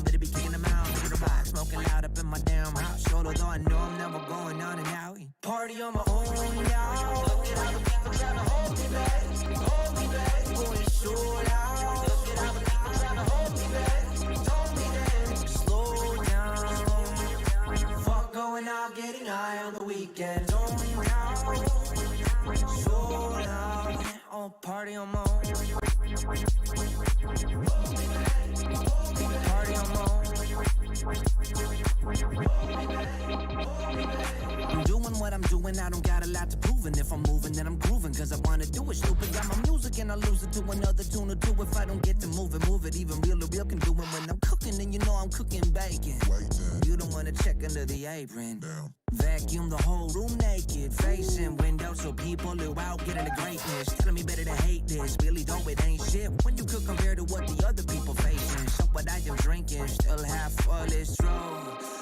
down, better be kicking them out. Look at the vibe, smoking loud up in my damn house. Solo though I know I'm never going on and out. Party on my own, y'all. Look at all the people trying to hold me back. Hold me back. Going so loud. Look at all the people trying to hold me back. Told me that. Slow down. Fuck going out, getting high on the weekend. Zoned out. So loud. Oh, party on my own. Party on my own. I'm doing what I'm doing, I don't got a lot to prove. And if I'm moving, then I'm grooving, cause I wanna do it. Stupid, got my music and I lose it to another tune or two. If I don't get to move it. Even real can do it when I'm cooking. And you know I'm cooking bacon. You don't wanna check under the apron. Down. Vacuum the whole room naked, facing windows so people who out getting the greatness. Telling me better to hate this, really though it ain't shit when you could compare to what the other people facing. So what I am drinking, still half full is true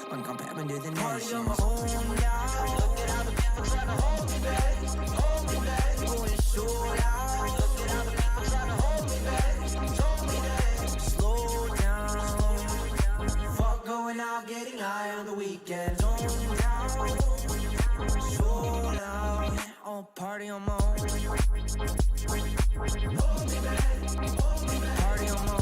when comparing to the nation. Party on my own, y'all. Look at all the people trying to hold me back. Hold me back. Going so loud. Look at all the people trying to hold me back. Told me that. Slow down. Fuck going out, getting high on the weekend. So loud, oh, party on my own. Party on my own.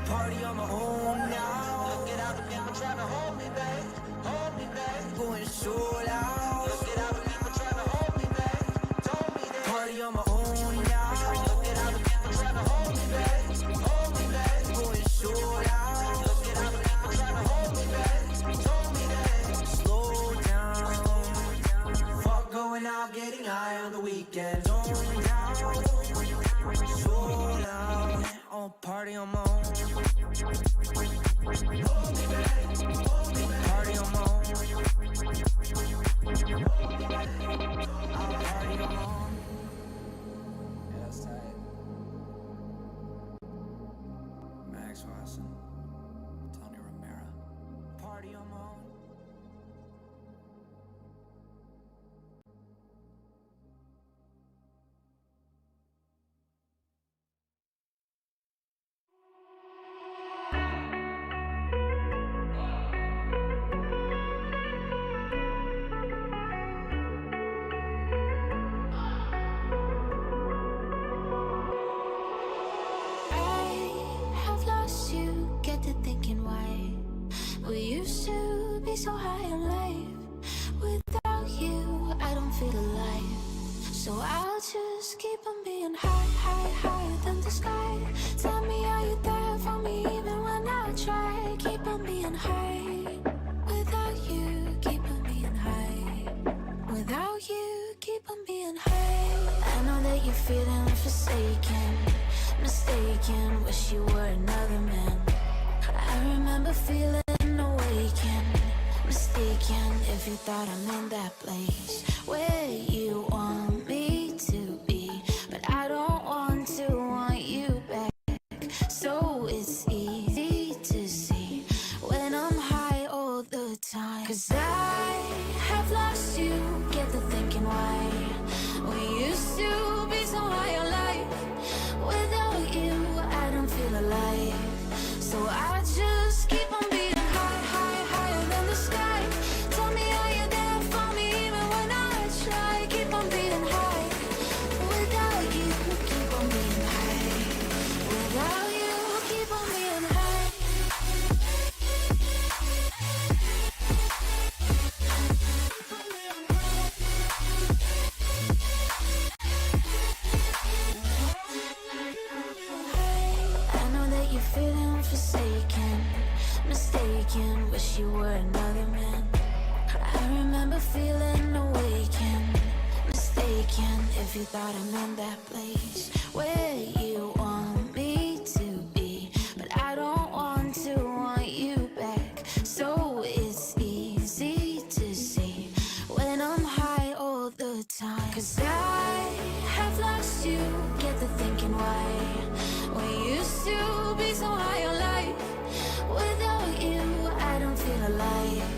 Party on my own now. Look at all the people trying to hold me back. Hold me back. Going so loud. Look at all the people trying to hold me back. Told me that. Party on my own now. Look at all the people trying to hold me back. Hold me back. Going so loud. Look at all the people trying to hold me back. Told me that. Slow down. Fuck going out, getting high on the weekend. Zoned down. So loud. Oh, party on my own. Party on my own. Party on my own. Yeah, that's tight. Max Watson, Tony Romero. Party on my own. So high in life, without you, I don't feel alive. So I'll just keep on being high, high, higher than the sky. Tell me, are you there for me even when I try? Keep on being high, without you, keep on being high. Without you, keep on being high. I know that you're feeling forsaken, mistaken, wish you were another man. I remember feeling awakened, mistaken if you thought I'm in that place where you want me to be, but I don't want to want you back. So it's easy to see when I'm high all the time, 'cause I have lost you, get the thinking why we used to be so high on life. Without you, I don't feel alive. So I just keep on being wish you were another man. I remember feeling awakened, mistaken if you thought I'm in that place where you want me to be, but I don't want to want you back. So it's easy to see when I'm high all the time, 'cause I have lost you, get the thinking why we used to be so high on life. Without you, I don't feel alive.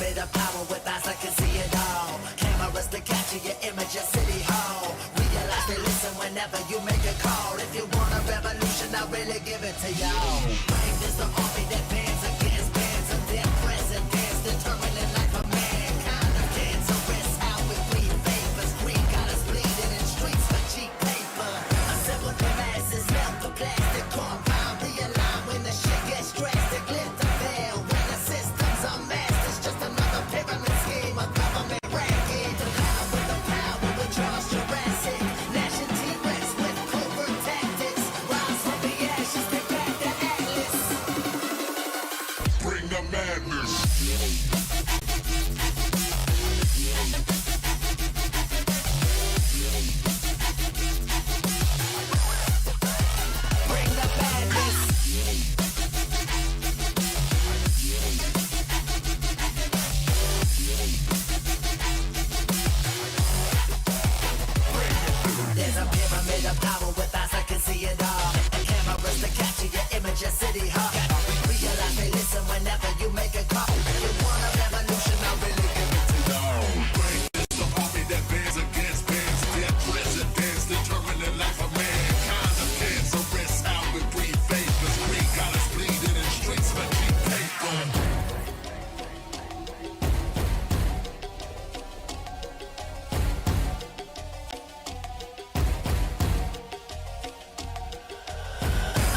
pyramid of power with eyes that can see it all. Cameras to capture your image at City Hall. Realize they listen whenever you make a call. If you want a revolution, I'll really give it to y'all. Brave is the army that bands against bands of their presidents, determining life of mankind. A cancerous how we bleed vapors. Green got us bleeding in streets for cheap paper. Assemble the masses, melt the plastic compound. Realign when the shit gets drastic. Lift the veil when the systems are masked. It's just another pyramid scheme, a government racket. The power with the power with Charles Jurassic. Nation T-Rex with covert tactics. Rise from the ashes, take back the atlas. Bring the madness. Bring the madness. There's a pyramid of power with eyes that can see it all. And cameras to capture your image at City Hall. Realize they listen whenever you make a call. If you want a revolution, I'll really give it to y'all. Bring this the army that bands against bands. Their presidents determining life of mankind. A cancerous how we breathe vapors. Green got us bleeding in streets for cheap paper.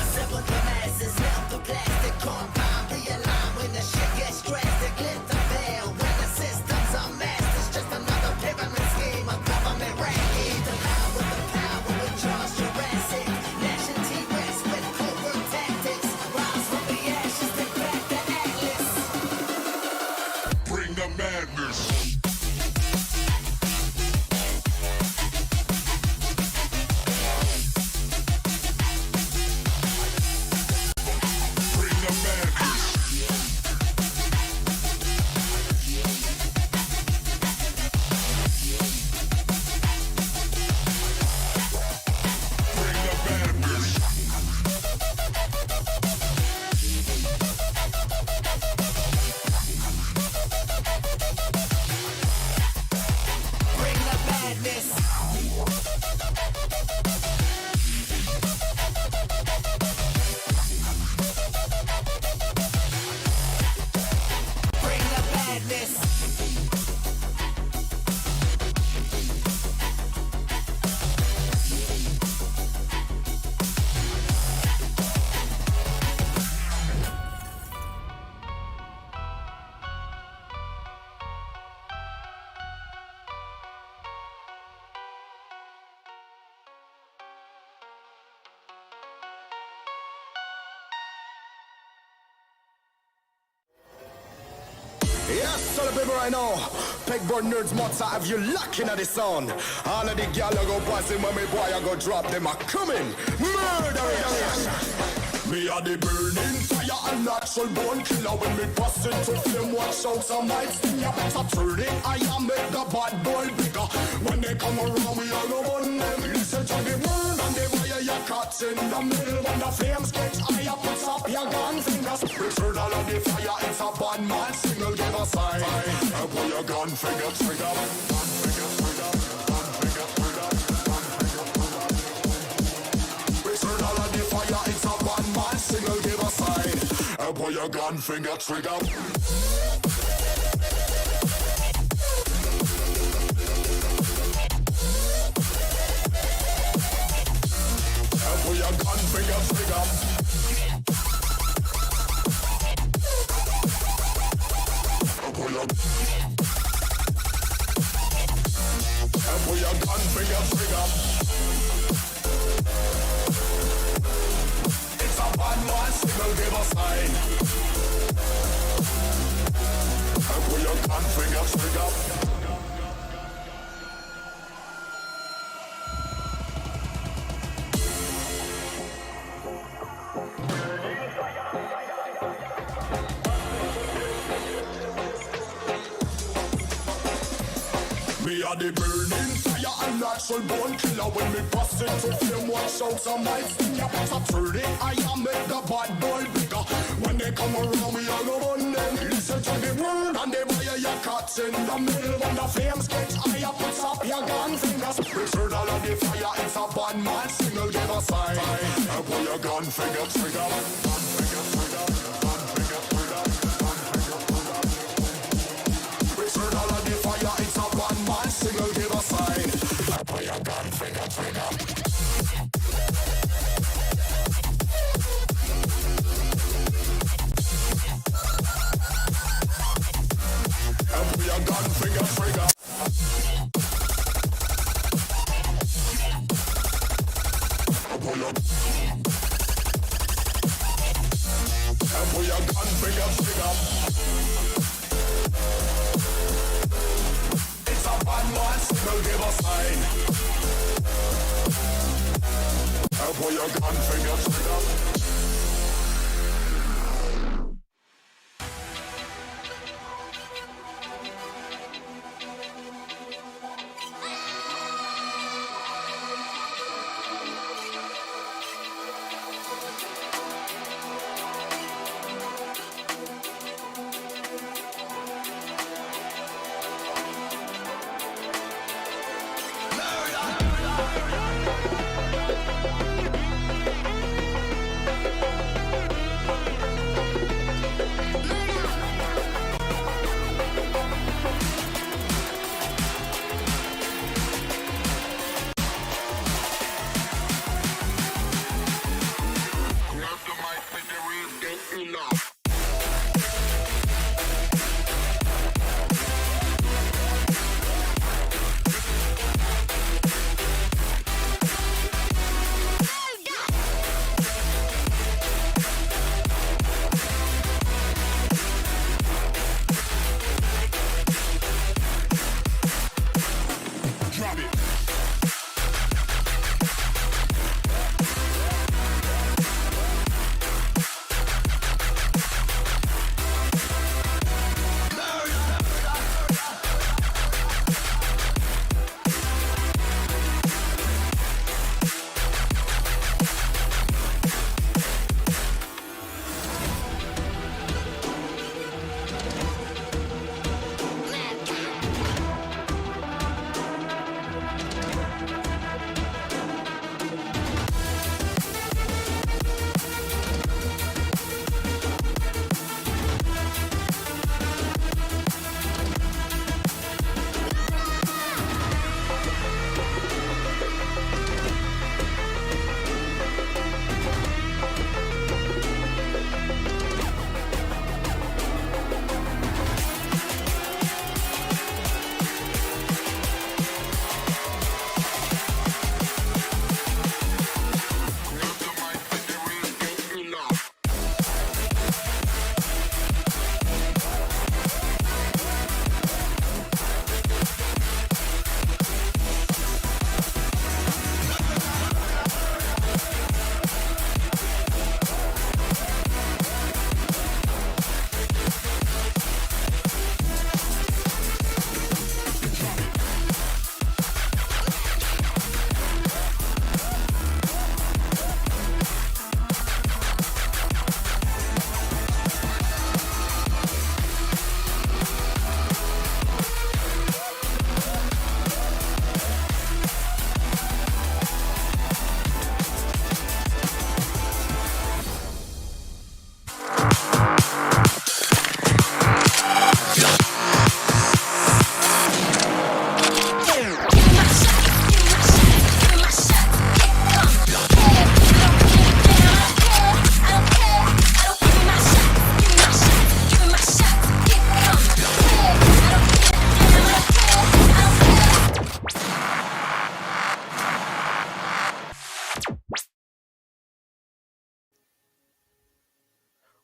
Assemble the masses, melt the plastic compound. Realign when the shit gets drastic. Lift the veil when the systems are masked. It's just another pyramid scheme, a government racket. The power with the power with Charles Jurassic. Nation T-Rex with covert tactics. Rise from the ashes, take back the atlas. Bring the madness. Bring the madness. Bring the madness. Bring the madness. Bring the madness. Yes, tell the people right now. Pegboard nerds mutts, I have you locking at the sound. All of the gal I go passing when me boy I go drop them a coming. Murderous. Me are the burning fire and natural born killer. When me bust into flame, watch out some might sting. You better turn it, I am make the bad boy bigger. When they come around, we all go on them. Listen to the word and the fire you caught in the middle. When the flames get higher, put up your gun fingers. Return all of the fire, it's a bad man signal, give a sign. And pull your gun finger trigger. Gun finger trigger. Gun finger trigger. Gun finger trigger. Return all of the fire, it's a bad man signal, give a sign. And pull your gun finger trigger. Pull your gun finger trigger. Pull your gun finger trigger. It's a bad man signal, give a sign. Pull your gun finger trigger. Me are the burning fire and natural born killer. When me pass it to flame, watch out some might sting ya. But I turn it, I am make the bad boy bigger. When they come around, we all go on them. Listen to the word and they buy your cuts in the middle. When the flames get higher, put up your gun fingers. Return all of the fire, it's a bad man signal, give a sign. And pull your gun finger trigger. Gun finger trigger. Gun finger trigger. Gun finger trigger. Return all of the fire, it's a bad man signal, give a sign. And pull your gun finger trigger. Your gun finger trigger. Pull up. And pull your gun finger trigger. It's a bad man signal, give a sign. And pull your gun finger trigger.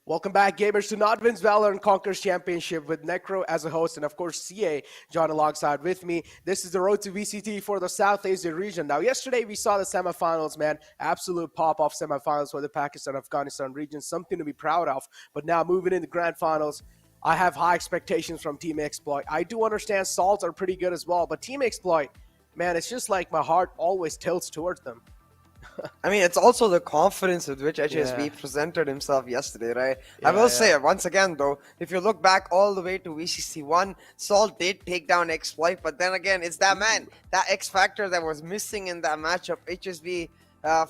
Welcome back, gamers, to NODWIN's Valorant Conquerors Championship with Necro as a host and, of course, CA John alongside with me. This is the road to VCT for the South Asia region. Now, yesterday we saw the semifinals, man. Absolute pop-off semifinals for the Pakistan-Afghanistan region. Something to be proud of. But now moving into grand finals, I have high expectations from Team Exploit. I do understand Salts are pretty good as well, but Team Exploit, man, it's just like my heart always tilts towards them. I mean, it's also the confidence with which HSB Yeah. presented himself yesterday, right? Yeah, I will yeah. say, once again, though, if you look back all the way to VCC1, Salt did take down Exploit, but then again, it's that man, that X factor that was missing in that matchup. HSB,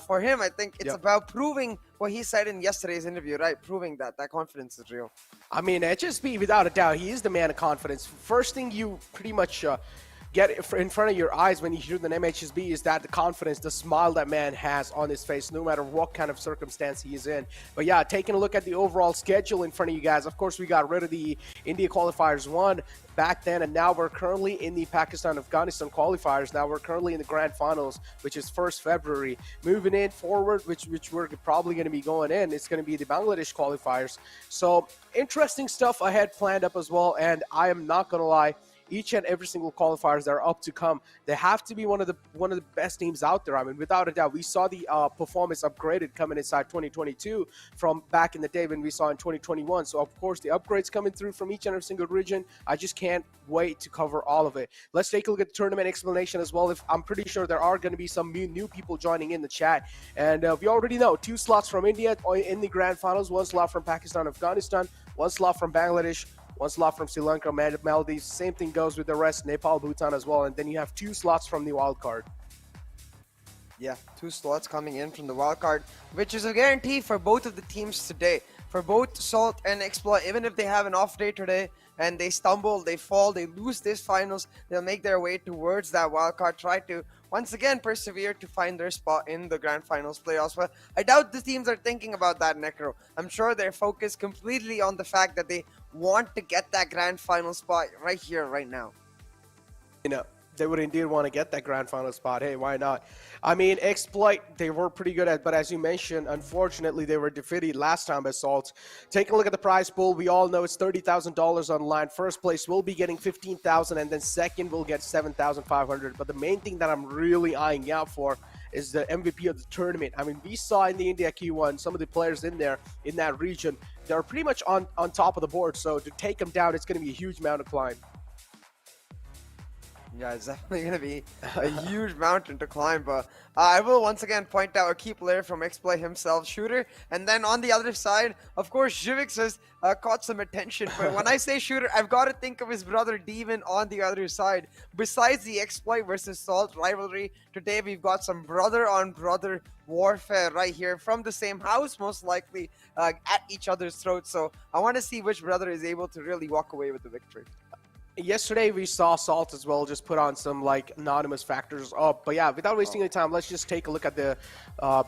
for him, I think it's Yep. about proving what he said in yesterday's interview, right? Proving that confidence is real. I mean, HSB, without a doubt, he is the man of confidence. First thing you pretty much get in front of your eyes when you hear the name HSB is that the confidence, the smile that man has on his face, no matter what kind of circumstance he is in. But yeah, taking a look at the overall schedule in front of you guys, of course, we got rid of the India Qualifiers 1 back then, and now we're currently in the Pakistan-Afghanistan qualifiers. Now we're currently in the grand finals, which is 1st February. Moving in forward, which we're probably going to be going in, it's going to be the Bangladesh qualifiers. So interesting stuff ahead planned up as well, and I am not going to lie, each and every single qualifiers that are up to come, they have to be one of the best teams out there. I mean, without a doubt, we saw the performance upgraded coming inside 2022 from back in the day when we saw in 2021. So of course, the upgrades coming through from each and every single region. I just can't wait to cover all of it. Let's take a look at the tournament explanation as well. If I'm pretty sure there are going to be some new people joining in the chat, and we already know 2 slots from India in the grand finals, 1 slot from Pakistan, Afghanistan, 1 slot from Bangladesh, 1 slot from Sri Lanka, Maldives. Same thing goes with the rest, Nepal, Bhutan as well. And then you have 2 slots from the wild card. Yeah, 2 slots coming in from the wild card, which is a guarantee for both of the teams today. For both Salt and Exploit, even if they have an off day today and they stumble, they fall, they lose this finals, they'll make their way towards that wild card, try to once again persevere to find their spot in the grand finals playoffs. But I doubt the teams are thinking about that, Necro. I'm sure they're focused completely on the fact that they want to get that grand final spot right here, right now. You know, they would indeed want to get that grand final spot. Hey, why not? I mean, Exploit, they were pretty good at, but as you mentioned, unfortunately, they were defeated last time by Salt. Taking a look at the prize pool, we all know it's $30,000 on the line. First place will be getting $15,000, and then second will get $7,500. But the main thing that I'm really eyeing out for is the MVP of the tournament. I mean, we saw in the India Q1, some of the players in there, in that region, they're pretty much on top of the board. So to take them down, it's going to be a huge amount of climb. Yeah, it's definitely going to be a huge mountain to climb, but I will once again point out a key player from Exploit himself, Shooter, and then on the other side, of course, Jivix has caught some attention, but when I say Shooter, I've got to think of his brother Demon on the other side. Besides the Exploit versus Salt rivalry, today we've got some brother-on-brother warfare right here from the same house, most likely at each other's throats, so I want to see which brother is able to really walk away with the victory. Yesterday we saw Salt as well just put on some like anonymous factors up, but yeah, without wasting any time, let's just take a look at the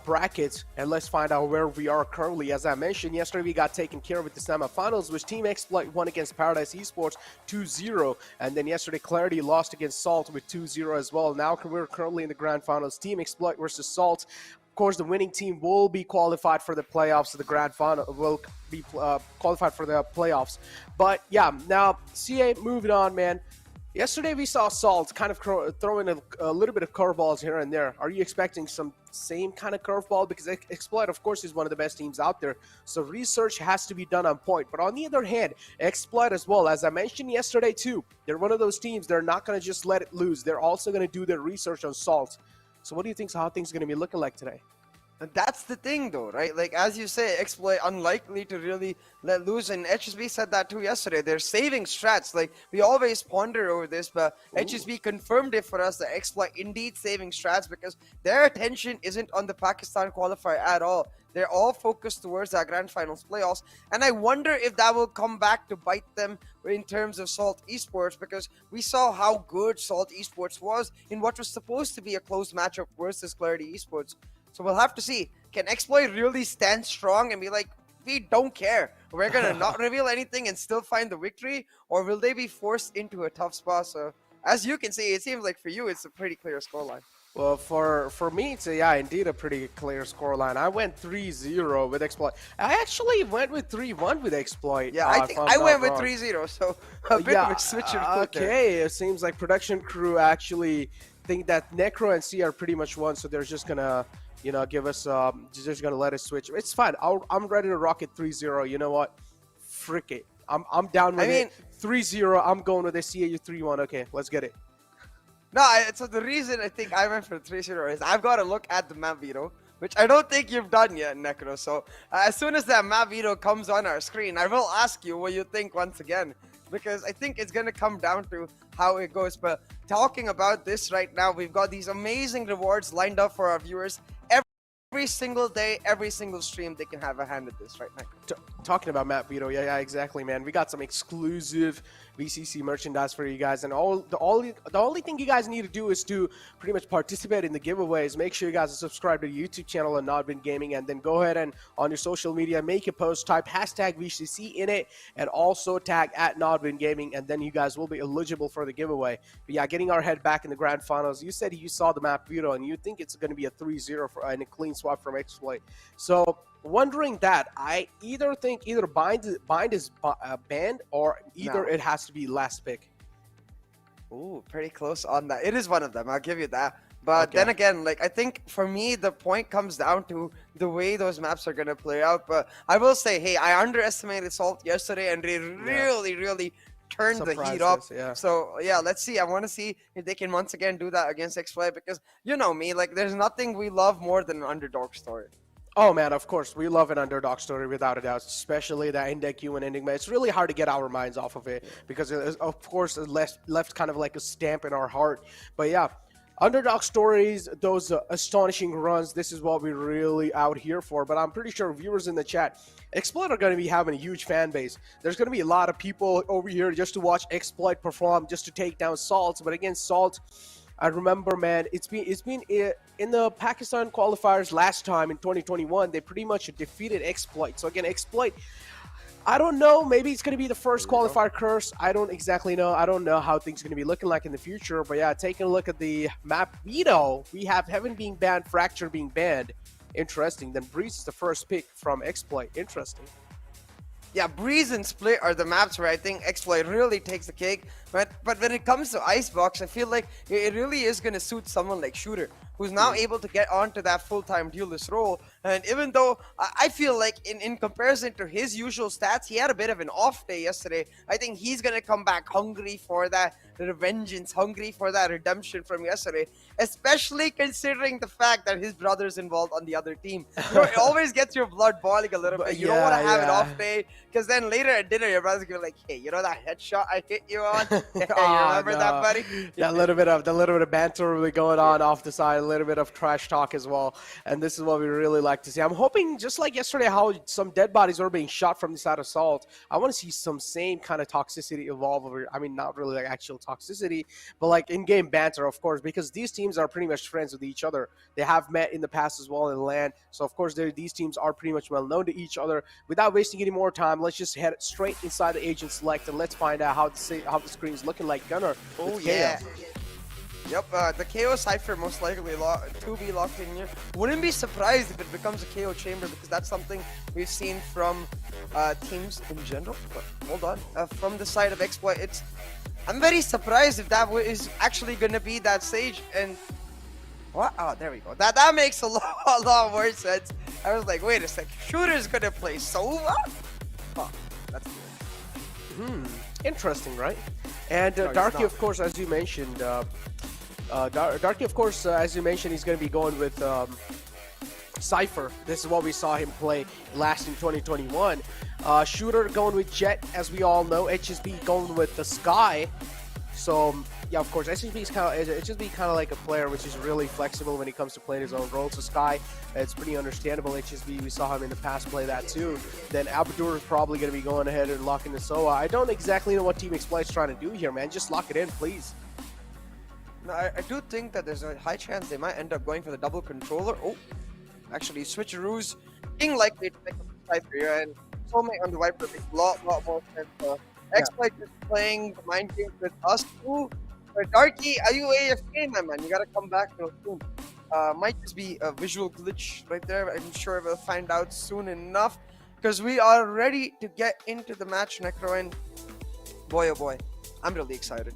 brackets and let's find out where we are currently. As I mentioned, yesterday we got taken care of with the semifinals, which Team Exploit won against Paradise Esports 2-0, and then yesterday Clarity lost against Salt with 2-0 as well. Now we're currently in the grand finals, Team Exploit versus Salt. Of course, the winning team will be qualified for the playoffs. The grand final will be qualified for the playoffs. But yeah, now CA, moving on, man. Yesterday we saw Salt kind of throwing a little bit of curveballs here and there. Are you expecting some same kind of curveball? Because Exploit, of course, is one of the best teams out there. So research has to be done on point. But on the other hand, Exploit as well, as I mentioned yesterday too, they're one of those teams, they're not going to just let it lose. They're also going to do their research on Salt. So what do you think how things are going to be looking like today? And that's the thing though, right? Like, as you say, Exploit unlikely to really let loose, and HSB said that too yesterday. They're saving strats. Like, we always ponder over this, but HSB confirmed it for us that Exploit indeed saving strats because their attention isn't on the Pakistan qualifier at all. They're all focused towards that grand finals playoffs, and I wonder if that will come back to bite them in terms of Salt Esports, because we saw how good Salt Esports was in what was supposed to be a close matchup versus Clarity Esports. So we'll have to see, can Exploit really stand strong and be like, we don't care, we're gonna not reveal anything and still find the victory, or will they be forced into a tough spot? So as you can see, it seems like for you it's a pretty clear scoreline. Well, for me, it's indeed a pretty clear scoreline. I went 3-0 with Exploit. I actually went with 3-1 with Exploit. Yeah, I think I went with 3-0, so a bit of a switch of foot there. Okay, it seems like production crew actually think that Necro and C are pretty much one, so they're just gonna, you know, give us just gonna let us switch. It's fine. I'm ready to rock it 3-0. You know what? Frick it. I'm down with I mean, it. 3-0. I'm going with the CAU 3-1. Okay, let's get it. no, so the reason I think I went for 3-0 is I've got to look at the map veto, which I don't think you've done yet, Necro. So as soon as that map veto comes on our screen, I will ask you what you think once again, because I think it's going to come down to how it goes. But talking about this right now, we've got these amazing rewards lined up for our viewers. Every single day, every single stream, they can have a hand at this right now. Talking about Matt Veto, yeah, exactly, man. We got some exclusive VCC merchandise for you guys, and the only thing you guys need to do is to pretty much participate in the giveaways. Make sure you guys are subscribed to the YouTube channel of NODWIN Gaming, and then go ahead and on your social media, make a post, type hashtag VCC in it, and also tag at NODWIN Gaming, and then you guys will be eligible for the giveaway. But yeah, getting our head back in the grand finals, you said you saw the map Veto, and you think it's going to be a 3-0 and a clean swap from Exploit. So wondering that, I either think bind is banned, or either it has to be last pick. Ooh, pretty close on that. It is one of them, I'll give you that. But then again, like, I think for me, the point comes down to the way those maps are going to play out. But I will say, hey, I underestimated Salt yesterday, and they really turned the heat up. So yeah, let's see. I want to see if they can once again do that against X-Play, because you know me, like, there's nothing we love more than an underdog story. Oh man, of course, we love an underdog story without a doubt, especially that Indec and Enigma. It's really hard to get our minds off of it, because it is, of course, it left kind of like a stamp in our heart. But yeah, underdog stories, those astonishing runs, this is what we're really out here for. But I'm pretty sure viewers in the chat, Exploit are going to be having a huge fan base. There's going to be a lot of people over here just to watch Exploit perform, just to take down Salt. But again, Salt, I remember, man, it's been in the Pakistan qualifiers last time in 2021, they pretty much defeated Exploit. So again, Exploit, I don't know, maybe it's going to be the first qualifier curse. I don't exactly know. I don't know how things are going to be looking like in the future. But yeah, taking a look at the map Veto, we have Heaven being banned, Fracture being banned. Interesting. Then Breeze is the first pick from Exploit. Interesting. Yeah, Breeze and Split are the maps where I think Exploit really takes the cake. But when it comes to Icebox, I feel like it really is going to suit someone like Shooter, who's now able to get onto that full-time duelist role. And even though I feel like in comparison to his usual stats, he had a bit of an off day yesterday. I think he's going to come back hungry for that revengeance, hungry for that redemption from yesterday, especially considering the fact that his brother's involved on the other team. You know, it always gets your blood boiling a little bit. You don't want to have an off day, because then later at dinner, your brother's going to be like, hey, you know that headshot I hit you on? Hey, you remember that, buddy? Yeah, a little bit of banter really going on off the side, a little bit of trash talk as well. And this is what we really like to see. I'm hoping, just like yesterday, how some dead bodies are being shot from the side of Salt, I want to see some same kind of toxicity evolve over. I mean, not really like actual toxicity, but like in-game banter, of course, because these teams are pretty much friends with each other. They have met in the past as well in LAN, so of course these teams are pretty much well known to each other. Without wasting any more time, let's just head straight inside the agent select, and let's find out how the screen is looking like Gunner. Oh yeah. Yep, the KO Cypher most likely to be locked in here. Wouldn't be surprised if it becomes a KO chamber, because that's something we've seen from teams in general. But hold on, from the side of Exploit, I'm very surprised if that is actually going to be that stage. And what? Oh, there we go. That makes a lot more sense. I was like, wait a sec, Shooter's going to play Sova? Oh, that's good. Interesting, right? And Darky, of course, as you mentioned, Darky, of course, as you mentioned, he's going to be going with Cypher. This is what we saw him play last in 2021. Shooter going with Jet, as we all know. HSB going with the Sky. So yeah, of course, HSB kind of like a player which is really flexible when it comes to playing his own role. So Sky, it's pretty understandable. HSB, we saw him in the past play that too. Then Abadur is probably going to be going ahead and locking the SOA. I don't exactly know what Team Exploit's trying to do here, man. Just lock it in, please. No, I do think that there's a high chance they might end up going for the double controller. Oh, actually, switcheroos being likely to pick up the Cypher here, and soulmate on the Viper makes a lot more sense. Exploit is playing the mind games with us too. Darky, are you AFK, my man? You gotta come back soon. Might just be a visual glitch right there. I'm sure we'll find out soon enough, because we are ready to get into the match, Necro, and boy oh boy, I'm really excited.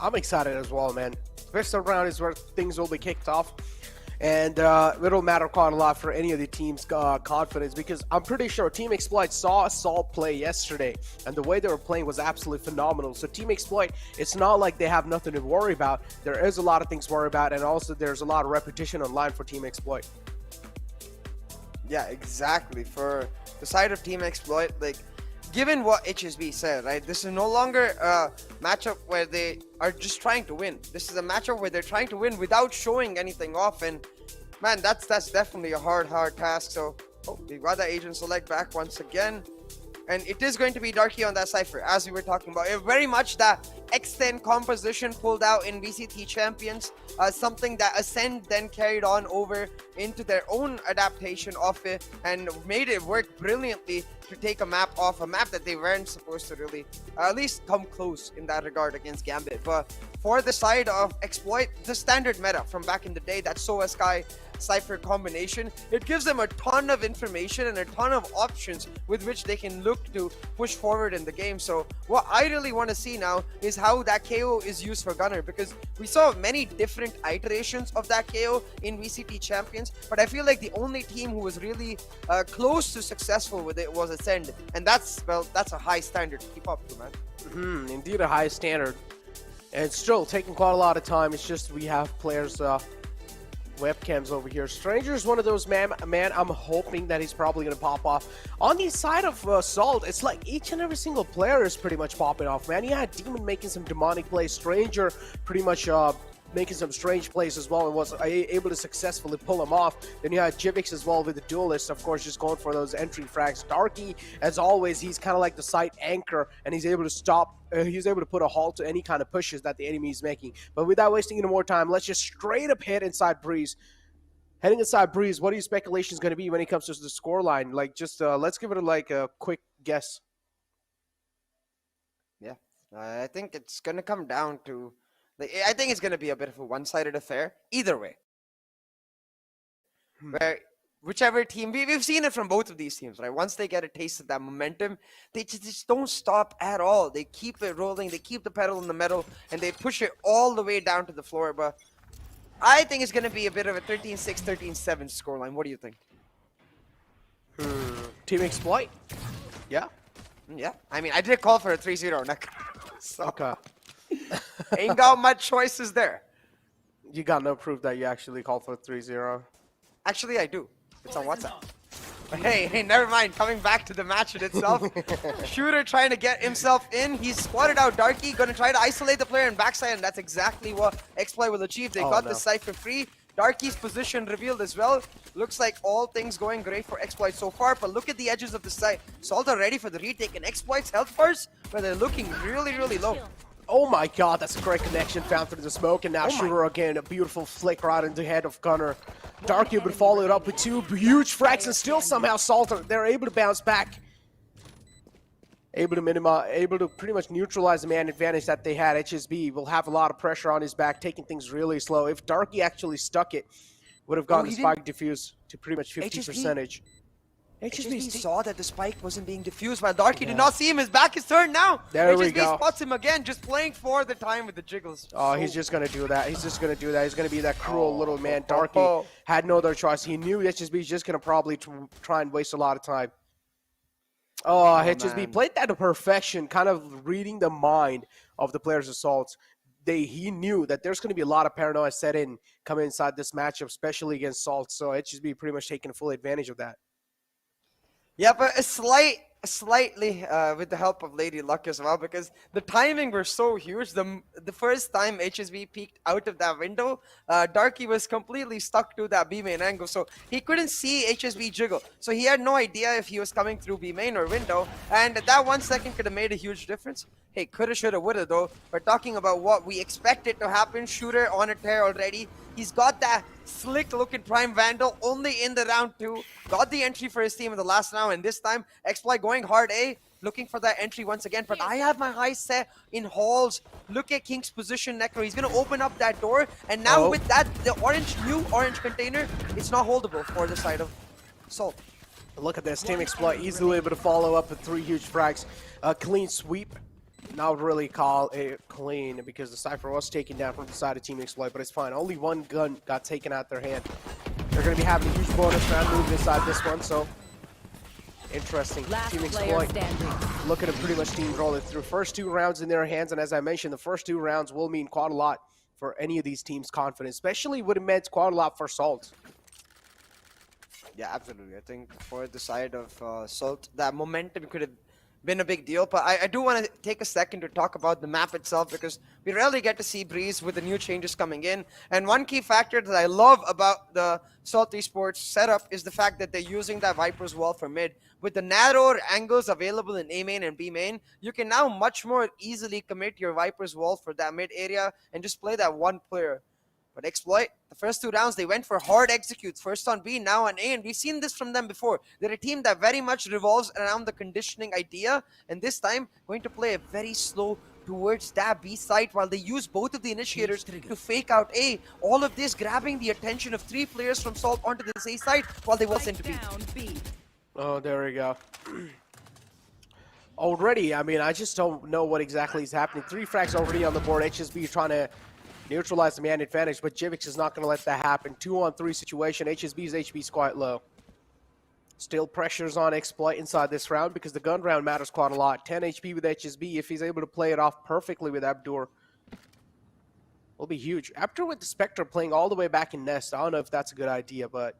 I'm excited as well, man. First round is where things will be kicked off. And it'll matter quite a lot for any of the team's confidence, because I'm pretty sure Team Exploit saw Assault play yesterday, and the way they were playing was absolutely phenomenal. So Team Exploit, it's not like they have nothing to worry about. There is a lot of things to worry about, and also there's a lot of repetition online for Team Exploit. Yeah, exactly. For the side of Team Exploit, like, given what HSB said, right, this is no longer a matchup where they are just trying to win. This is a matchup where they're trying to win without showing anything off, and man, that's definitely a hard task. So, we've got that agent select back once again, and it is going to be Darky on that Cypher, as we were talking about. Very much that X10 composition pulled out in VCT Champions, something that Ascend then carried on over into their own adaptation of it and made it work brilliantly to take a map off, a map that they weren't supposed to really at least come close in that regard against Gambit. But for the side of Exploit, the standard meta from back in the day, that Soa Sky Cypher combination, it gives them a ton of information and a ton of options with which they can look to push forward in the game. So what I really want to see now is how that KO is used for Gunner, because we saw many different iterations of that KO in VCT Champions, but I feel like the only team who was really close to successful with it was Ascend, and that's a high standard to keep up to, man. Indeed, a high standard, and it's still taking quite a lot of time. It's just we have players webcams over here. Stranger is one of those, man, I'm hoping that he's probably going to pop off. On the side of Salt, it's like each and every single player is pretty much popping off, man. You had Demon making some demonic plays, Stranger pretty much making some strange plays as well, and was able to successfully pull him off. Then you had Jivix as well with the Duelist, of course, just going for those entry frags. Darky, as always, he's kind of like the side anchor, and he's able to stop, he's able to put a halt to any kind of pushes that the enemy is making. But without wasting any more time, let's just straight up head inside Breeze. Heading inside Breeze, what are your speculations going to be when it comes to the scoreline? Like, just let's give it like a quick guess. Yeah, I think it's going to come down to, I think it's going to be a bit of a one-sided affair, either way. Where whichever team, we've seen it from both of these teams, right? Once they get a taste of that momentum, they just don't stop at all. They keep it rolling, they keep the pedal in the metal, and they push it all the way down to the floor. But I think it's going to be a bit of a 13-6, 13-7 scoreline. What do you think? Team Exploit? Yeah? Yeah, I mean, I did call for a 3-0 neck. So. Okay. Ain't got much choices there. You got no proof that you actually called for 3-0. Actually, I do. It's on WhatsApp. But hey, never mind. Coming back to the match in itself. Shooter trying to get himself in. He's squatted out Darky. Going to try to isolate the player in backside, and that's exactly what Exploit will achieve. They got the Cypher free. Darky's position revealed as well. Looks like all things going great for Exploit so far, but look at the edges of the site. Salt are ready for the retake, and Exploit's health bars, but they're looking really, really low. Oh my god, that's a great connection found through the smoke, and now Shooter again, a beautiful flick right into the head of Gunner. Darky would follow it up with two huge frags, and still somehow Salter, they're able to bounce back. Able to minimize, able to pretty much neutralize the man advantage that they had. HSB will have a lot of pressure on his back, taking things really slow. If Darky actually stuck it, would have gotten the spike diffuse to pretty much 50%. HSB saw that the spike wasn't being diffused while Darky did not see him. His back is turned now. There HSB we go. spots him again, just playing for the time with the jiggles. Oh, he's just going to do that. He's just going to do that. He's going to be that cruel little man. Darky had no other choice. He knew HSB was just going to probably try and waste a lot of time. Oh, HSB played that to perfection, kind of reading the mind of the players' assaults. He knew that there's going to be a lot of paranoia set in coming inside this matchup, especially against Salt. So HSB pretty much taking full advantage of that. Yeah, but slightly with the help of Lady Luck as well, because the timing was so huge. The first time HSB peeked out of that window, Darky was completely stuck to that B main angle, so he couldn't see HSB jiggle. So he had no idea if he was coming through B main or window, and that 1 second could have made a huge difference. Hey, coulda, shoulda, woulda though. We're talking about what we expected to happen. Shooter on a tear already. He's got that slick looking Prime Vandal only in the round 2. Got the entry for his team in the last round, and this time Exploit going hard A, looking for that entry once again. But I have my eyes set in halls. Look at King's position, Necro. He's gonna open up that door, and now with that, the new orange container, it's not holdable for the side of Salt. Look at this, Team Exploit easily able to follow up with 3 huge frags. Clean sweep. not really call it clean because the Cypher was taken down from the side of Team Exploit, but it's fine. Only one gun got taken out their hand. They're going to be having a huge bonus round moving inside this one, so interesting. Last Team player Exploit standing. looking to pretty much steamroll it through. First 2 rounds in their hands, and as I mentioned, the first 2 rounds will mean quite a lot for any of these teams' confidence, especially would have meant quite a lot for Salt. Yeah, absolutely. I think for the side of Salt, that momentum could have been a big deal. But I do want to take a second to talk about the map itself, because we rarely get to see Breeze with the new changes coming in. And one key factor that I love about the Salt Esports setup is the fact that they're using that Viper's Wall for mid. With the narrower angles available in A main and B main, you can now much more easily commit your Viper's Wall for that mid area and just play that one player. But Exploit, the first 2 rounds, they went for hard executes. First on B, now on A, and we've seen this from them before. They're a team that very much revolves around the conditioning idea, and this time going to play a very slow towards that B site while they use both of the initiators to fake out A. All of this grabbing the attention of 3 players from Salt onto this A site while they was into B. Oh, there we go. Already, I mean, I just don't know what exactly is happening. 3 frags already on the board. HSB trying to neutralize the man advantage, but Jivix is not going to let that happen. 2-on-3 situation. HSB's HP is quite low. Still pressures on Exploit inside this round because the gun round matters quite a lot. 10 HP with HSB. If he's able to play it off perfectly with Abdur, will be huge. Abdur with the Spectre playing all the way back in Nest. I don't know if that's a good idea, but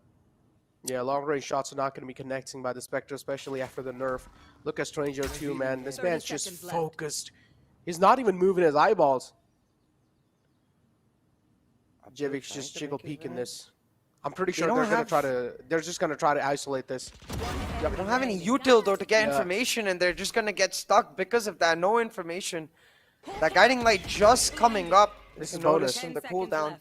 yeah, long-range shots are not going to be connecting by the Spectre, especially after the nerf. Look at Stranger too, man. This man's just focused. He's not even moving his eyeballs. Jivix just jiggle peeking this. I'm pretty sure they're just gonna try to isolate this. They don't have any util though to get information, and they're just gonna get stuck because of that. No information. That guiding light just coming up. This is notice bonus. in the cooldown.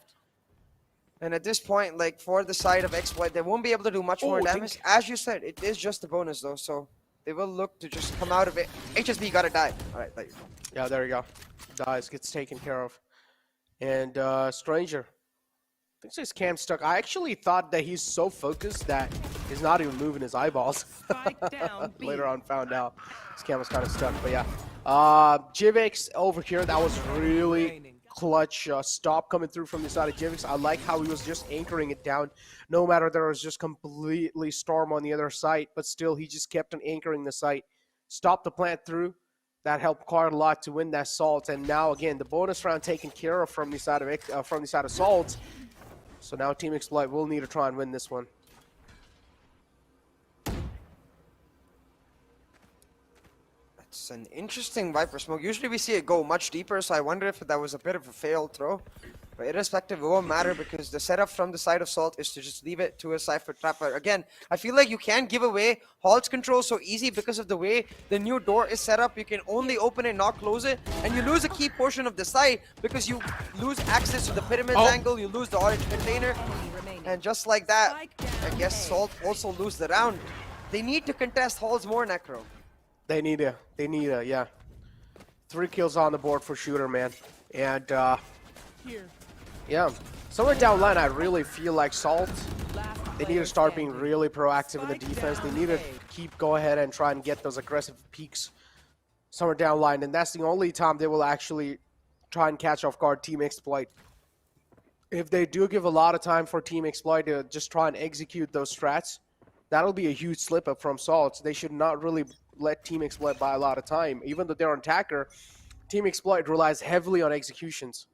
And at this point, like for the side of Exploit, they won't be able to do much more damage. As you said, it is just a bonus though, so they will look to just come out of it. HSB gotta die. Alright, there you go. Yeah, there you go. Dies, gets taken care of. And Stranger. I think his cam's stuck. I actually thought that he's so focused that he's not even moving his eyeballs. Later on found out his cam was kind of stuck, but yeah. Jivix over here, that was really clutch stop coming through from the side of Jivix. I like how he was just anchoring it down. No matter there was just completely storm on the other side, but still he just kept on anchoring the site. Stopped the plant through. That helped quite a lot to win that Salt. And now again, the bonus round taken care of from the side of Salt. So now Team Exploit will need to try and win this one. That's an interesting Viper smoke. Usually we see it go much deeper, so I wonder if that was a bit of a failed throw. But irrespective, it won't matter because the setup from the side of Salt is to just leave it to a Cypher Trapper. Again, I feel like you can't give away Halt's control so easy because of the way the new door is set up. You can only open it, not close it. And you lose a key portion of the site because you lose access to the pyramid angle, you lose the orange container. And just like that, I guess Salt also lose the round. They need to contest Halls more, Necro. They need a, yeah. 3 kills on the board for Shooter, man. And, yeah, somewhere down the line, I really feel like Salt, they need to start being really proactive in the defense. They need to go ahead and try and get those aggressive peaks somewhere down the line. And that's the only time they will actually try and catch off guard Team Exploit. If they do give a lot of time for Team Exploit to just try and execute those strats, that'll be a huge slip up from Salt. They should not really let Team Exploit buy a lot of time. Even though they're an attacker, Team Exploit relies heavily on executions.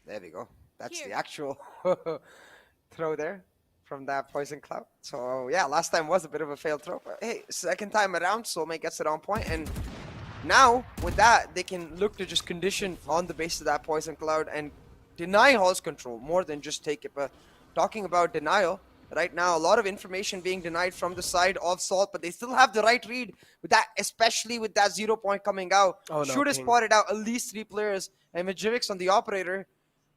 There we go. That's the actual throw there from that Poison Cloud. So yeah, last time was a bit of a failed throw. But hey, second time around, Soulmate gets it on point. And now, with that, they can look to just condition on the base of that Poison Cloud and deny Hall's control more than just take it. But talking about denial, right now, a lot of information being denied from the side of Salt, but they still have the right read with that, especially with that 0 point coming out. Oh, no, Shooter spotted out at least 3 players, and with Jivix on the operator.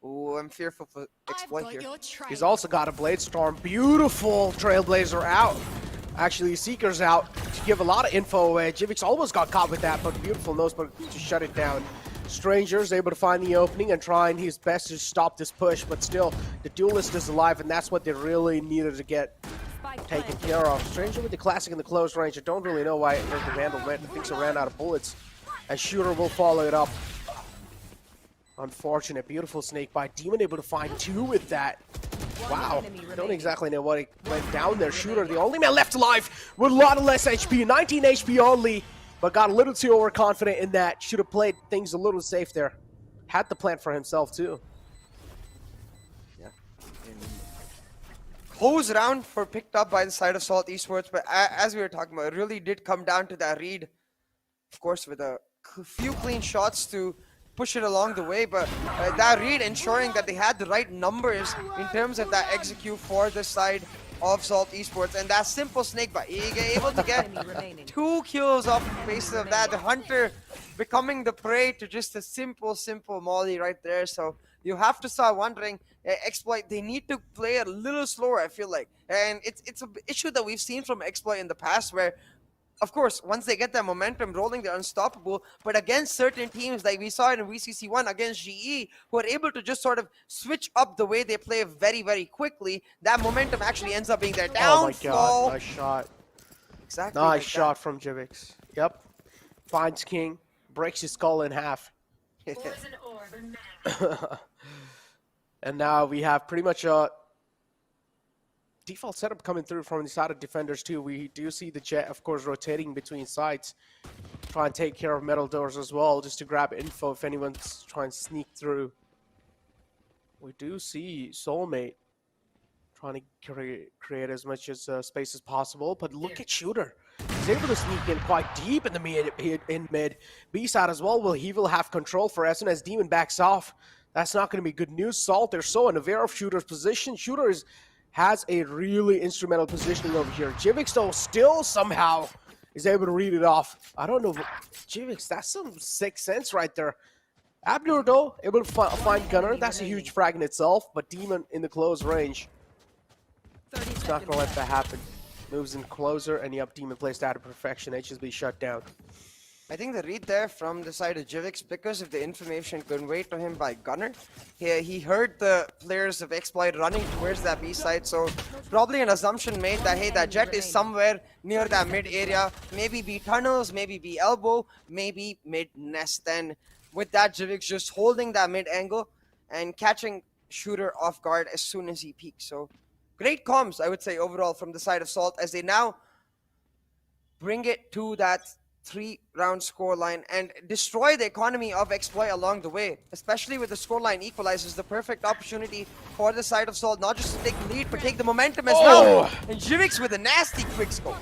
Ooh, I'm fearful for Exploit here. He's also got a Blade Storm. Beautiful Trailblazer out. Actually, Seeker's out to give a lot of info away. Jivix almost got caught with that, but beautiful nose, but to shut it down. Stranger's able to find the opening and trying his best to stop this push, but still, the duelist is alive, and that's what they really needed to get. taken care of. Stranger with the classic in the close range. I don't really know why the Vandal went. I think he ran out of bullets. And Shooter will follow it up. Unfortunate. Beautiful snake bite. Demon able to find 2 with that. Wow. I don't exactly know what went down there. Shooter, the only man left alive with a lot of less HP. 19 HP only. But got a little too overconfident in that. Should have played things a little safe there. Had the plan for himself too. Yeah. Close round for picked up by the side of Salt Esports, but as we were talking about, it really did come down to that read. Of course, with a few clean shots to push it along the way, but that read ensuring that they had the right numbers in terms of that execute for the side of Salt Esports, and that simple snake bite. He able to get 2 kills off the basis of that. The hunter becoming the prey to just a simple molly right there. So you have to start wondering, Exploit, they need to play a little slower, I feel like. And it's an issue that we've seen from Exploit in the past where, of course, once they get that momentum rolling, they're unstoppable. But against certain teams, like we saw it in VCC1 against GE, who are able to just sort of switch up the way they play very quickly, that momentum actually ends up being their downfall. Oh my god, nice shot. Exactly. Nice like shot from Jivix. Yep. Finds King, breaks his skull in half. And now we have pretty much a default setup coming through from the side of defenders too. We do see the Jet, of course, rotating between sides. Try and take care of metal doors as well, just to grab info if anyone's trying to sneak through. We do see Soulmate trying to create as much space as possible, but look at Shooter. He's able to sneak in quite deep in the mid. B-side as well, he will have control for as soon as Demon backs off. That's not going to be good news. Salt, they're so unaware of Shooter's position. Shooter has a really instrumental positioning over here. Jivix, though, still somehow is able to read it off. I don't know. Jivix, that's some sick sense right there. Abner, though, able to find Gunner. That's a huge frag in itself, but Demon in the close range. It's not going to let that happen. Moves in closer, and yep, Demon plays that to perfection. HSB shut down. I think the read there from the side of Jivix, because of the information conveyed to him by Gunner, he heard the players of Exploit running towards that B side, so probably an assumption made that, hey, that Jet is somewhere near that mid area, maybe B tunnels, maybe B elbow, maybe mid nest. And with that, Jivix just holding that mid angle and catching Shooter off guard as soon as he peaks. So great comms, I would say, overall from the side of Salt, as they now bring it to that 3-round scoreline and destroy the economy of Exploit along the way, especially with the scoreline equalizers. The perfect opportunity for the side of Salt, not just to take the lead, but take the momentum as well. And Jivix with a nasty quick scope.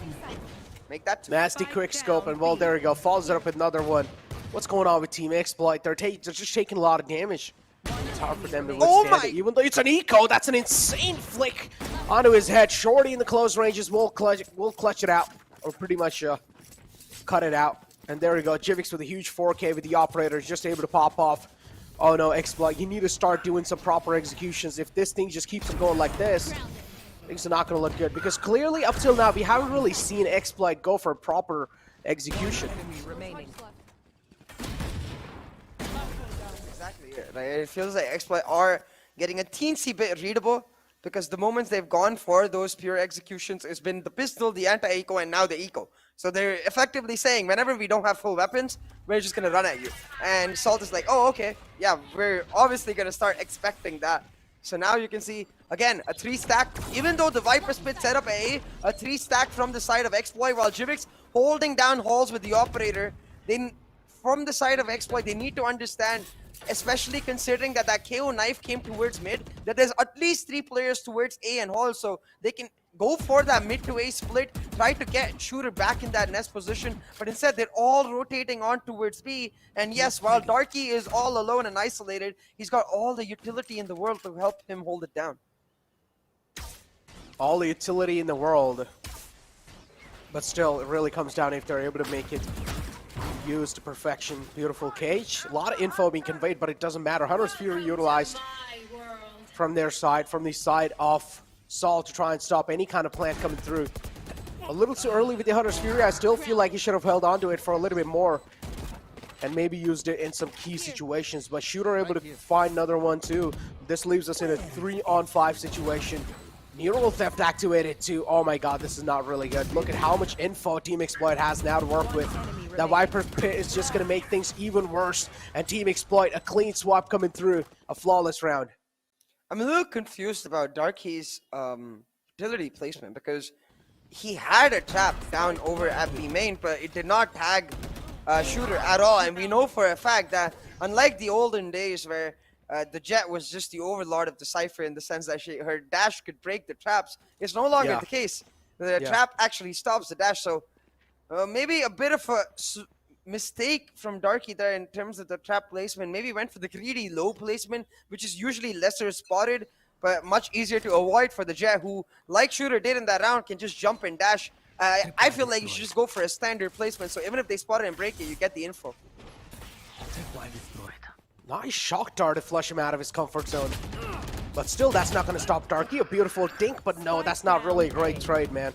Make that nasty quick scope, and well, there we go. Follows it up with another one. What's going on with Team Exploit? They're just taking a lot of damage. It's hard for them to withstand it. Even though it's an eco, that's an insane flick onto his head. Shorty in the close ranges will clutch it out, or pretty much cut it out. And there we go. Jivix with a huge 4K with the operator is just able to pop off. Oh no, Exploit, you need to start doing some proper executions. If this thing just keeps on going like this, things are not going to look good. Because clearly, up till now, we haven't really seen Exploit go for a proper execution. Exactly, right? It feels like Exploit are getting a teensy bit readable, because the moments they've gone for those pure executions, it's been the pistol, the anti-eco, and now the eco. So they're effectively saying, whenever we don't have full weapons, we're just going to run at you. And Salt is like, oh, okay, yeah, we're obviously going to start expecting that. So now you can see, again, a 3-stack. Even though the Viper Spit set up a 3-stack from the side of Exploit, while Jivix holding down halls with the operator. Then from the side of Exploit, they need to understand, especially considering that KO knife came towards mid, that there's at least 3 players towards A and Hall, so they can go for that mid to A split, try to get Shooter back in that nest position, but instead they're all rotating on towards B. And yes, while Darky is all alone and isolated, he's got all the utility in the world to help him hold it down. All the utility in the world. But still, it really comes down if they're able to make it used to perfection. Beautiful cage. A lot of info being conveyed, but it doesn't matter. Hunter's Fury utilized from their side, from the side of Saul, to try and stop any kind of plant coming through. A little too early with the Hunter's Fury. I still feel like he should have held on to it for a little bit more and maybe used it in some key situations. But Shooter able to find another one too. This leaves us in a 3-on-5 situation. Neural theft activated too. Oh my god, this is not really good. Look at how much info Team Exploit has now to work with. That Viper pit is just going to make things even worse. And Team Exploit, a clean swap coming through. A flawless round. I'm a little confused about Darky's utility placement because he had a trap down over at B main, but it did not tag Shooter at all. And we know for a fact that unlike the olden days where the Jet was just the overlord of the Cypher in the sense that her dash could break the traps, it's no longer the case. The trap actually stops the dash, so maybe a bit of a mistake from Darky there in terms of the trap placement. Maybe went for the greedy low placement, which is usually lesser spotted, but much easier to avoid for the Jet, who, like Shooter did in that round, can just jump and dash. I feel like you should just go for a standard placement, so even if they spot it and break it, you get the info. Nice shock dart to flush him out of his comfort zone. But still, that's not going to stop Darky. A beautiful dink, but no, that's not really a great trade, man.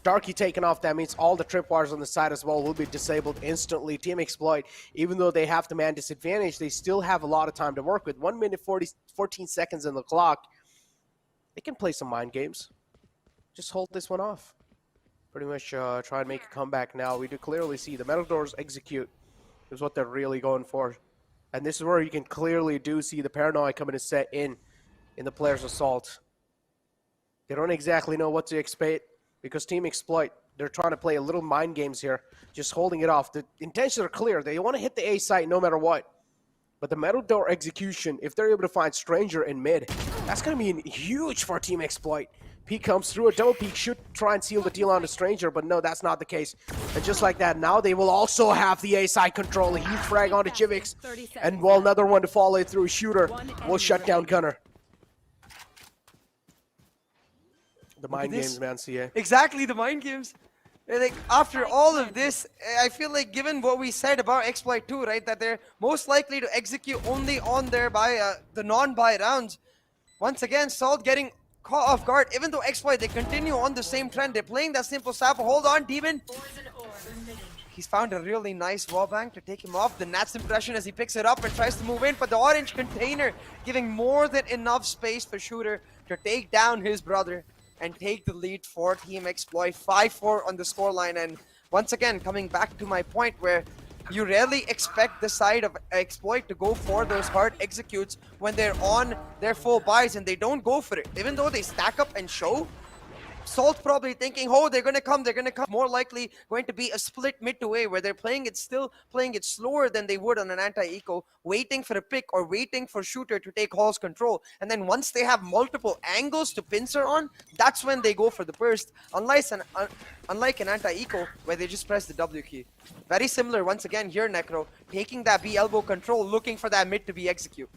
Darky taken off, that means all the tripwires on the side as well will be disabled instantly. Team Exploit, even though they have the man disadvantage, they still have a lot of time to work with. 1 minute 14 seconds in the clock. They can play some mind games. Just hold this one off. Pretty much try and make a comeback now. We do clearly see the metal doors execute is what they're really going for. And this is where you can clearly do see the paranoia coming to set in the player's assault. They don't exactly know what to expect because Team Exploit, they're trying to play a little mind games here, just holding it off. The intentions are clear. They want to hit the A site no matter what. But the metal door execution, if they're able to find Stranger in mid, that's going to be huge for Team Exploit. Peek comes through, a double peek should try and seal the deal on the Stranger, but no, that's not the case. And just like that, now they will also have the A side control. A huge frag onto Jivix, and well, another one to follow through. Shooter will shut down Gunner. The mind games, man, CA. Exactly, the mind games. Like, after all of this, I feel like given what we said about Exploit 2, right, that they're most likely to execute only on their the non-buy rounds. Once again, Salt getting caught off guard. Even though Exploit, they continue on the same trend. They're playing that simple sapper. Hold on, Demon. He's found a really nice wallbang to take him off. The Nat's impression as he picks it up and tries to move in, but the orange container giving more than enough space for Shooter to take down his brother and take the lead for Team Exploit. 5-4 on the scoreline. And once again, coming back to my point where you rarely expect the side of Exploit to go for those hard executes when they're on their full buys, and they don't go for it. Even though they stack up and show, Salt probably thinking, oh, they're going to come. More likely going to be a split mid to A where they're playing it slower than they would on an anti-eco, waiting for a pick or waiting for Shooter to take Hall's control. And then once they have multiple angles to pincer on, that's when they go for the burst. Unlike an anti-eco where they just press the W key. Very similar once again here, Necro, taking that B elbow control, looking for that mid to be execute.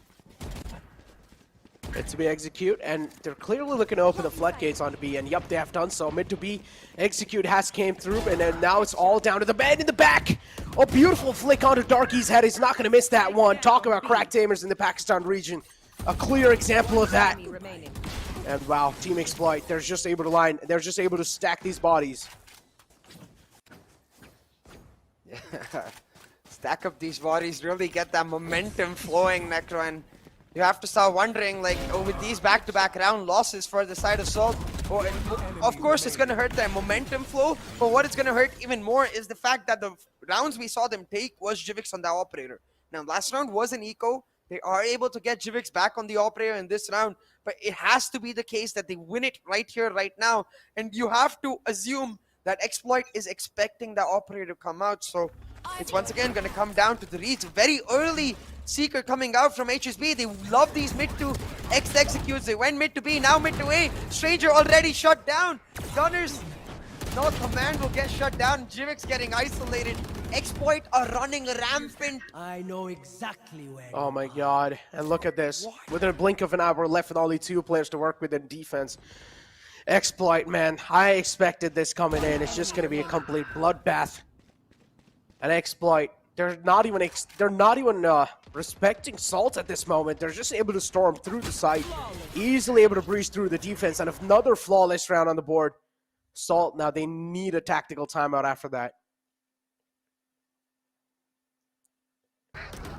It to be execute, and they're clearly looking to open the floodgates onto B, and yep, they have done so. Mid to B, execute has came through, and then now it's all down to the man in the back. A beautiful flick onto Darky's head. He's not going to miss that one. Talk about crack tamers in the Pakistan region. A clear example of that. And wow, Team Exploit, they're just able to stack these bodies. Yeah. Stack up these bodies, really get that momentum flowing, Necro, and you have to start wondering, like, with these back-to-back round losses for the side of Salt, of course it's going to hurt their momentum flow, but what it's going to hurt even more is the fact that the rounds we saw them take was Jivix on that operator. Now, last round was an eco. They are able to get Jivix back on the operator in this round, but it has to be the case that they win it right here, right now, and you have to assume that Exploit is expecting that operator to come out, so it's once again going to come down to the reads. Very early Seeker coming out from HSB. They love these mid to X executes. They went mid to B, now mid to A. Stranger already shut down. Gunners, no command will get shut down. Jivix getting isolated. Exploit are running rampant. I know exactly where. Oh my god, and look at this. Within a blink of an eye, we're left with only 2 players to work with in defense. Exploit, man, I expected this coming in. It's just going to be a complete bloodbath. And Exploit, they're not even respecting Salt at this moment. They're just able to storm through the site, easily able to breeze through the defense, and another flawless round on the board. Salt, now they need a tactical timeout after that.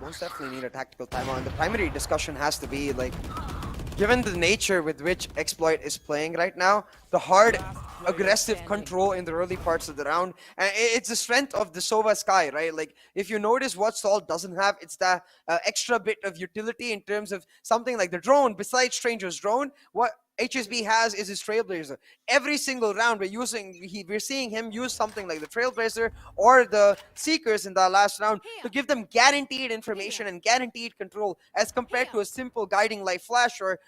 Most definitely need a tactical timeout. And the primary discussion has to be, like, given the nature with which Exploit is playing right now, the hard, aggressive control in the early parts of the round, and it's the strength of the Sova Sky, right? Like, if you notice what Salt doesn't have, it's that extra bit of utility in terms of something like the drone. Besides Stranger's drone, what HSB has is his Trailblazer. Every single round we're seeing him use something like the Trailblazer or the Seekers in the last round to give them guaranteed information and guaranteed control as compared to a simple guiding light flash or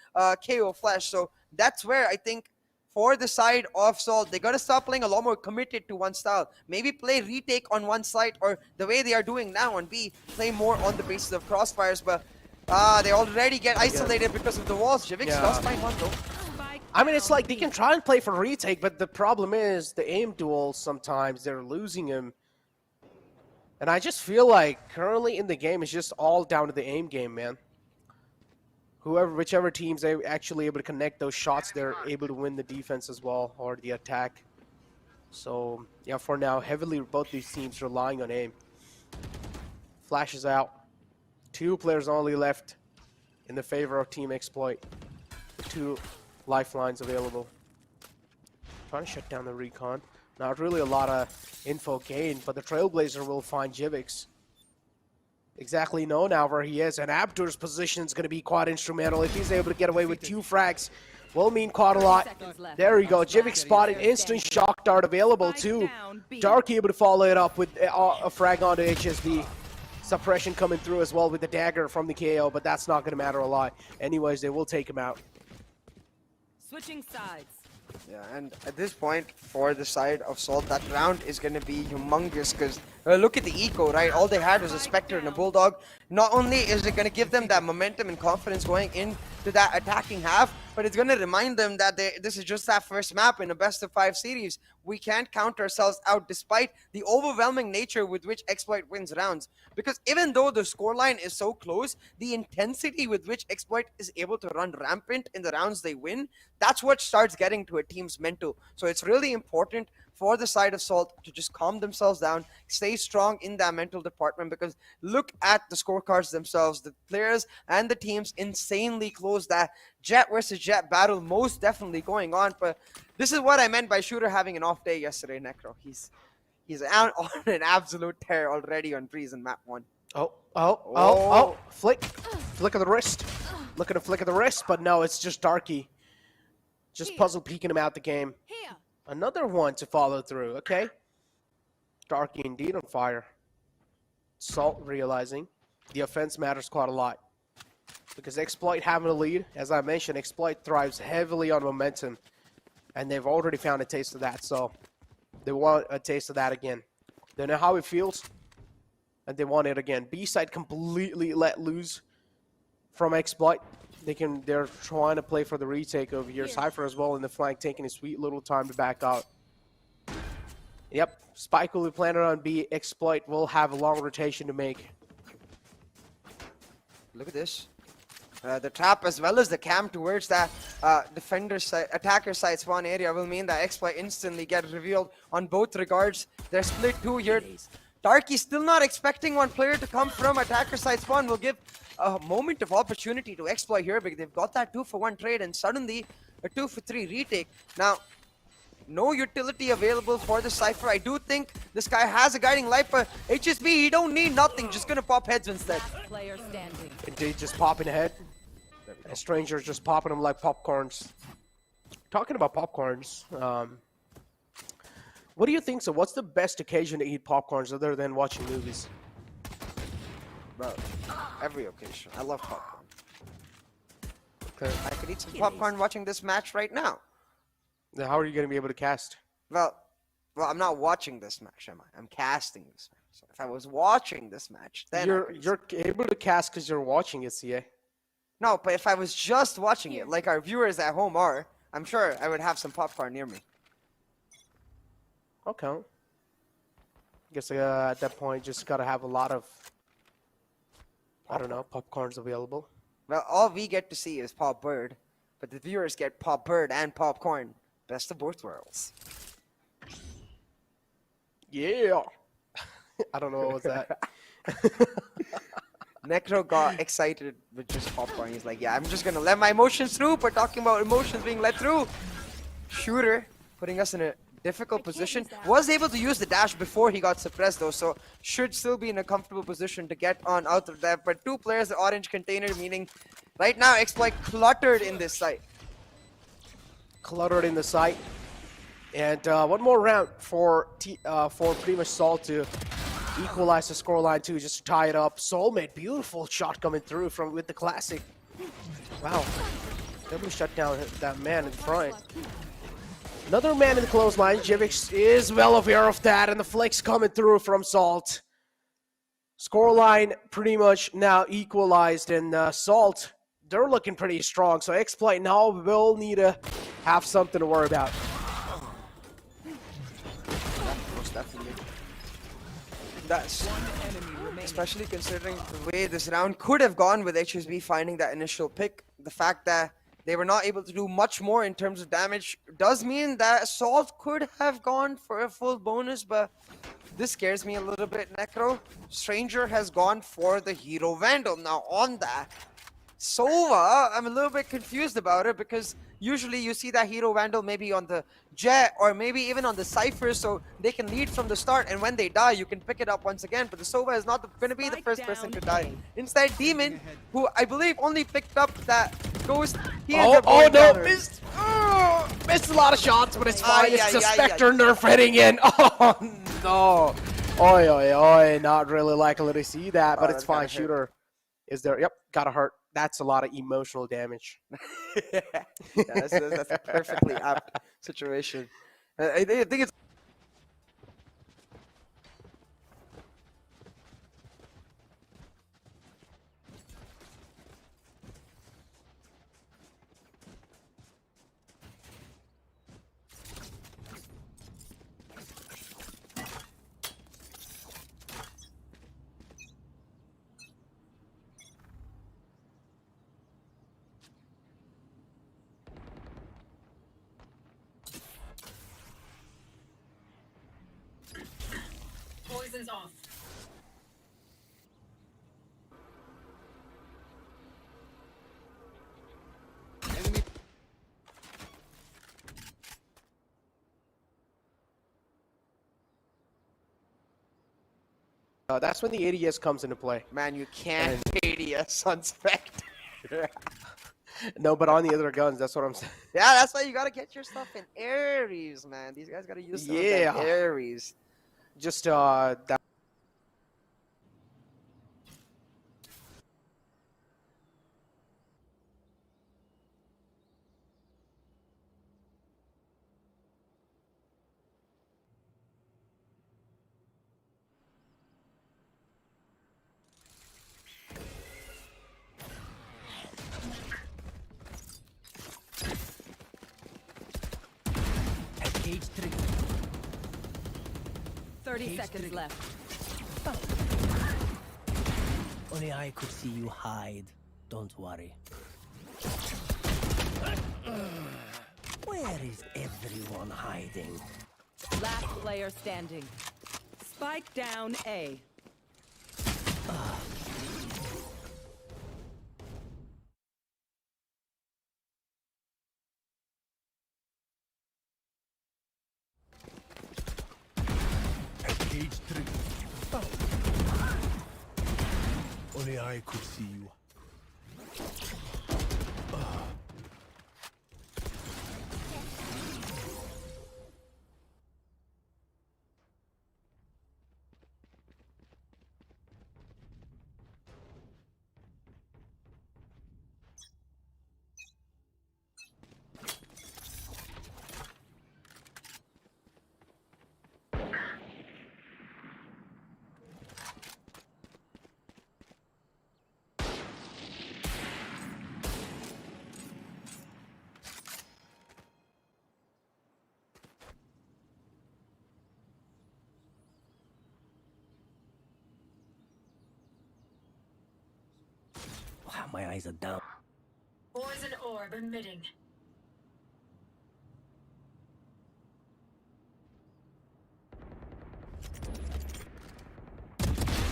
KO flash. So that's where I think for the side of Salt, they gotta stop playing a lot more committed to one style. Maybe play retake on one side, or the way they are doing now on B, play more on the basis of crossfires. But they already get isolated because of the walls. Jivix does find one though. I mean, it's like they can try and play for retake, but the problem is the aim duels sometimes, they're losing him. And I just feel like currently in the game, it's just all down to the aim game, man. Whichever team's actually able to connect those shots, they're able to win the defense as well, or the attack. So, yeah, for now, heavily both these teams relying on aim. Flash is out. 2 players only left in the favor of Team Exploit. The 2 lifelines available. Trying to shut down the recon. Not really a lot of info gained, but the Trailblazer will find Jivix. Exactly know now where he is, and Abdur's position is going to be quite instrumental. If he's able to get away with 2 frags, will mean quite a lot. There we go. Jivix spotted, instant shock dart available too. Dark able to follow it up with a frag onto HSB. Suppression coming through as well with the dagger from the KO, but that's not going to matter a lot. Anyways, they will take him out. Switching sides. Yeah, and at this point, for the side of Salt, that round is going to be humongous because look at the eco, right? All they had was a Spectre and a Bulldog. Not only is it going to give them that momentum and confidence going into that attacking half, but it's going to remind them that this is just that first map in a best-of-5 series. We can't count ourselves out despite the overwhelming nature with which Exploit wins rounds. Because even though the scoreline is so close, the intensity with which Exploit is able to run rampant in the rounds they win, that's what starts getting to a team's mental. So it's really important for the side of Salt to just calm themselves down, stay strong in that mental department, because look at the scorecards themselves. The players and the teams insanely close. That Jet versus Jet battle most definitely going on. But this is what I meant by Shooter having an off day yesterday, Necro. He's out on an absolute tear already on Breeze in map 1. Flick of the wrist. Looking to flick of the wrist, but no, it's just Darky. Just puzzle peeking him out the game. Another one to follow through, okay. Darky indeed on fire. Salt realizing the offense matters quite a lot. Because Exploit having a lead, as I mentioned, Exploit thrives heavily on momentum. And they've already found a taste of that, so they want a taste of that again. They know how it feels, and they want it again. B-side completely let loose from Exploit. They're trying to play for the retake over here. Cypher as well in the flank, taking a sweet little time to back out. Yep, Spike will be planted on B. Exploit will have a long rotation to make. Look at this. The trap as well as the cam towards that attacker side spawn area will mean that Exploit instantly get revealed on both regards. They're split 2 here. Darky still not expecting one player to come from attacker side spawn. Will give a moment of opportunity to Exploit here because they've got that 2-for-1 trade and suddenly a 2-for-3 retake. Now, no utility available for the Cypher. I do think this guy has a guiding light, but HSB, he don't need nothing. Just gonna pop heads instead. Player standing. Indeed, just popping ahead. And Stranger's just popping them like popcorns. Talking about popcorns, what do you think? So what's the best occasion to eat popcorns other than watching movies? Bro, every occasion. I love popcorn. Okay. I could eat some popcorn watching this match right now. Then how are you going to be able to cast? Well, I'm not watching this match, am I? I'm casting this match. So if I was watching this match, then you're able to cast because you're watching it, CA. No, but if I was just watching it, like our viewers at home are, I'm sure I would have some popcorn near me. Okay. I guess at that point, just got to have a lot of, I don't know, popcorns available. Well, all we get to see is Pop Bird, but the viewers get Pop Bird and popcorn. Best of both worlds. Yeah. I don't know what was that. Necro got excited with just popcorn. He's like, yeah, I'm just gonna let my emotions through. We're talking about emotions being let through. Shooter putting us in a difficult position. Was able to use the dash before he got suppressed though, so should still be in a comfortable position to get on out of that. But two players, the orange container, meaning right now Exploit cluttered in this site. Cluttered in the site. And one more round for pretty much Salt to equalize the scoreline too, just to tie it up. Soul made beautiful shot coming through from with the classic. Wow, able to shut down that man in front. Another man in the clothesline. Jivix is well aware of that, and the flicks coming through from Salt. Scoreline pretty much now equalized, and Salt, they're looking pretty strong. So Exploit now will need to have something to worry about. Most definitely. That's especially considering the way this round could have gone with HSB finding that initial pick. The fact that they were not able to do much more in terms of damage does mean that Salt could have gone for a full bonus, but this scares me a little bit, Necro. Stranger has gone for the Hero Vandal. Now on that, Sova, I'm a little bit confused about it because usually you see that Hero Vandal maybe on the Jet or maybe even on the Cypher, so they can lead from the start, and when they die you can pick it up once again. But the Sova is not going to be the first person to die. Instead, Demon, who I believe only picked up that Ghost, he ends up going down. Missed! Missed a lot of shots, but it's fine. It's a Spectre nerf heading in. Oh no! Oi, oi, oi! Not really likely to see that, but it's fine. Shooter is there. Yep, gotta hurt. That's a lot of emotional damage. Yeah, that's a perfectly apt situation. I think it's. Poison's off. That's when the ADS comes into play. Man, you can't ADS on Spectre. No, but on the other guns, that's what I'm saying. Yeah, that's why you gotta get your stuff in Aries, man. These guys gotta use some of them Aries. Just that. Cage 3. 30 seconds left. Only I could see you hide. Don't worry. Where is everyone hiding? Last player standing. Spike down A. Cage 3. Only I could see you. Wow, my eyes are down. Poison orb emitting.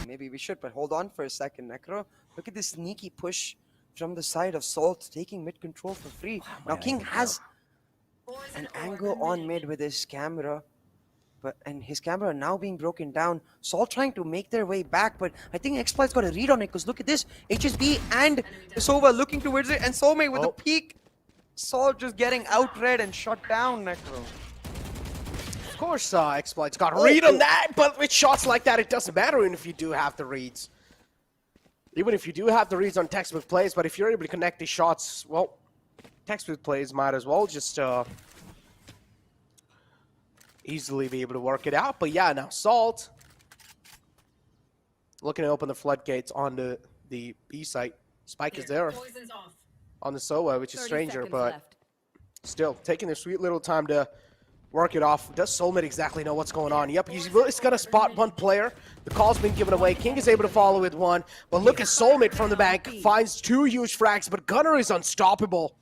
maybe we should, but hold on for a second, Necro. Look at this sneaky push from the side of Salt, taking mid control for free. Now King has an angle on mid with his camera, and his camera now being broken down. Salt trying to make their way back, but I think Exploit's got a read on it, because look at this. HSB and Sova looking towards it, and Soulmate with a peek. Salt just getting outread and shut down, Necro. Of course, Exploit's got a read on that, but with shots like that, it doesn't matter even if you do have the reads. Even if you do have the reads on textbook plays, but if you're able to connect these shots, well, textbook plays might as well just easily be able to work it out. But yeah, now Salt looking to open the floodgates on the B site. Spike is there Poison's off. on the Sova, which is 30 Stranger, seconds but left. still taking their sweet little time to work it off. Does Soulmate exactly know what's going on? Yep, he's going to spot one player. The call's been given away. King is able to follow with one. But look at Soulmate from the bank. Finds two huge frags, but Gunner is unstoppable.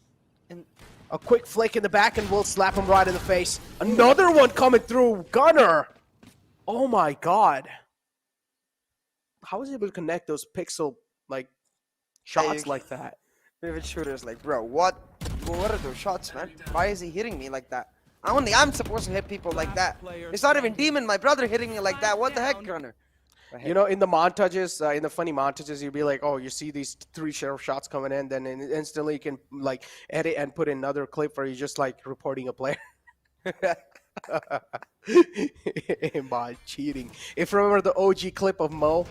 And a quick flick in the back and will slap him right in the face. Another one coming through. Gunner. Oh my god. How was he able to connect those pixel, like, shots like that? Favorite shooters like, bro, what are those shots, man? Why is he hitting me like that? I'm supposed to hit people like that. It's not even Demon, my brother, hitting me like that. What the heck, Gunner? You know, in the montages, in the funny montages, you'd be like, oh, you see these 3 sheriff shots coming in, then instantly you can, like, edit and put in another clip where you're just, like, reporting a player. By cheating. If you remember the OG clip of Mo.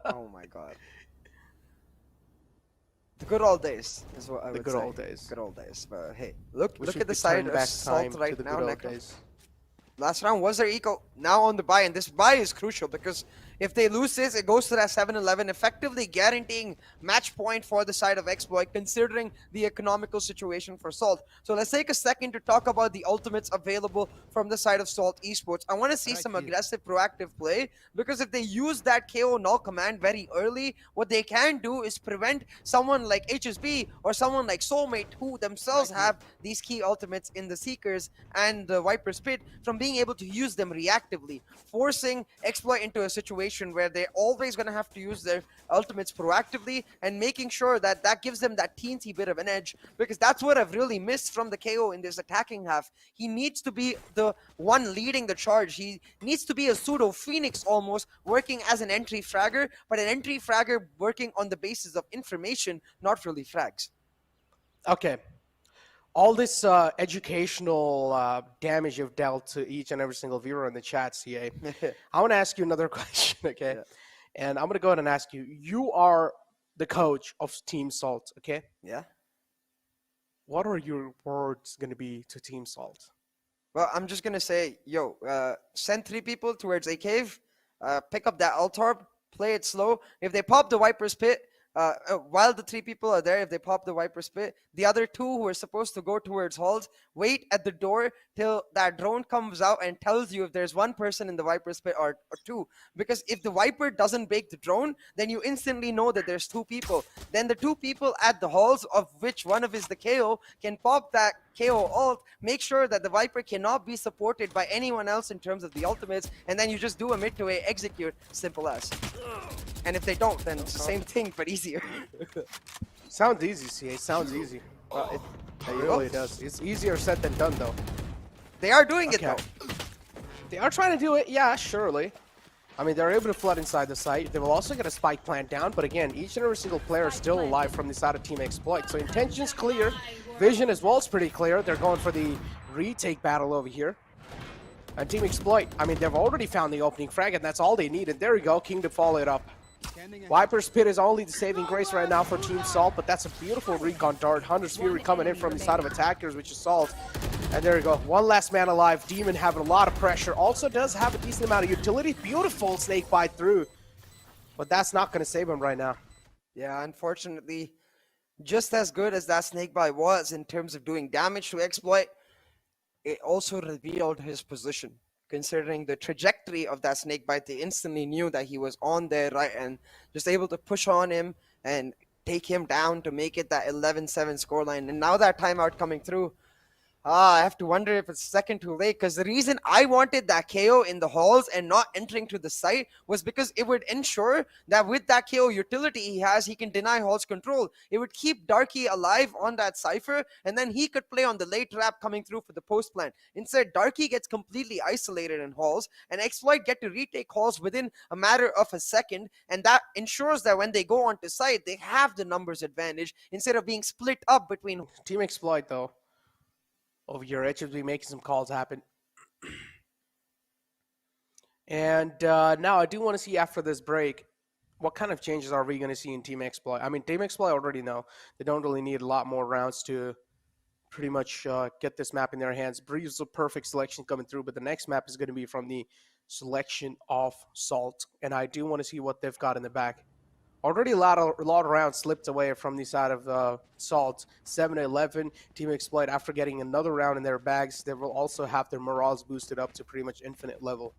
Oh, my God. The good old days is what I would say. The good old days. Good old days. But hey, look Wish at the side of Salt right now, Necro. Last round was their eco. Now on the buy, and this buy is crucial because if they lose this, it goes to that 7-11, effectively guaranteeing match point for the side of Exploit, considering the economical situation for Salt. So let's take a second to talk about the ultimates available from the side of Salt Esports. I want to see some aggressive, proactive play, because if they use that KO null command very early, what they can do is prevent someone like HSB or someone like Soulmate, who themselves have these key ultimates in the Seekers and the Viper's Pit, from being able to use them reactively, forcing Exploit into a situation where they're always going to have to use their ultimates proactively, and making sure that that gives them that teensy bit of an edge, because that's what I've really missed from the KO in this attacking half. He needs to be the one leading the charge. He needs to be a pseudo Phoenix almost, working as an entry fragger, but an entry fragger working on the basis of information, not really frags. Okay. All this educational damage you've dealt to each and every single viewer in the chat, CA. I want to ask you another question, okay? Yeah. And I'm going to go ahead and ask you. You are the coach of Team Salt, okay? Yeah. What are your words going to be to Team Salt? Well, I'm just going to say, yo, send 3 people towards a cave, pick up that Altorb, play it slow. If they pop the Viper's Pit, while the 3 people are there, if they pop the Viper's Pit, the other 2 who are supposed to go towards halls, wait at the door till that drone comes out and tells you if there's 1 person in the Viper's Pit or 2. Because if the Viper doesn't break the drone, then you instantly know that there's 2 people. Then the 2 people at the halls, of which one of is the KO, can pop that KO ult, make sure that the Viper cannot be supported by anyone else in terms of the ultimates, and then you just do a mid to A execute, simple as. And if they don't, then it's the same thing, but easier. Sounds easy, CA. Sounds easy. Well, it really does. It's easier said than done, though. They are doing it, though. They are trying to do it, yeah, surely. I mean, they're able to flood inside the site. They will also get a spike plant down, but again, each and every single player is still alive from the side of Team Exploit. So intention's clear. Vision as well is pretty clear. They're going for the retake battle over here. And Team Exploit, I mean, they've already found the opening frag, and that's all they need. And there we go, King to follow it up. Viper's Pit is only the saving grace right now for Team Salt, but that's a beautiful recon dart. Hunter's Fury coming in from the side of attackers, which is Salt. And there you go, one last man alive. Demon having a lot of pressure. Also does have a decent amount of utility. Beautiful snake bite through. But that's not going to save him right now. Yeah, unfortunately, just as good as that snake bite was in terms of doing damage to Exploit, it also revealed his position. Considering the trajectory of that snake bite, they instantly knew that he was on their right and just able to push on him and take him down to make it that 11-7 scoreline. And now that timeout coming through, I have to wonder if it's second too late, because the reason I wanted that KO in the halls and not entering to the site was because it would ensure that with that KO utility he has, he can deny halls control. It would keep Darky alive on that cipher, and then he could play on the late trap coming through for the post plant. Instead, Darky gets completely isolated in halls, and Exploit get to retake halls within a matter of a second, and that ensures that when they go onto site, they have the numbers advantage instead of being split up between. Team Exploit, though, over here, HSB making some calls happen. And now I do want to see after this break, what kind of changes are we going to see in Team Exploit? I mean, Team Exploit already know they don't really need a lot more rounds to pretty much get this map in their hands. Breeze is a perfect selection coming through, but the next map is going to be from the selection of Salt. And I do want to see what they've got in the back. Already a lot of rounds slipped away from the side of Salt. 7-11, Team Exploit, after getting another round in their bags, they will also have their morals boosted up to pretty much infinite level.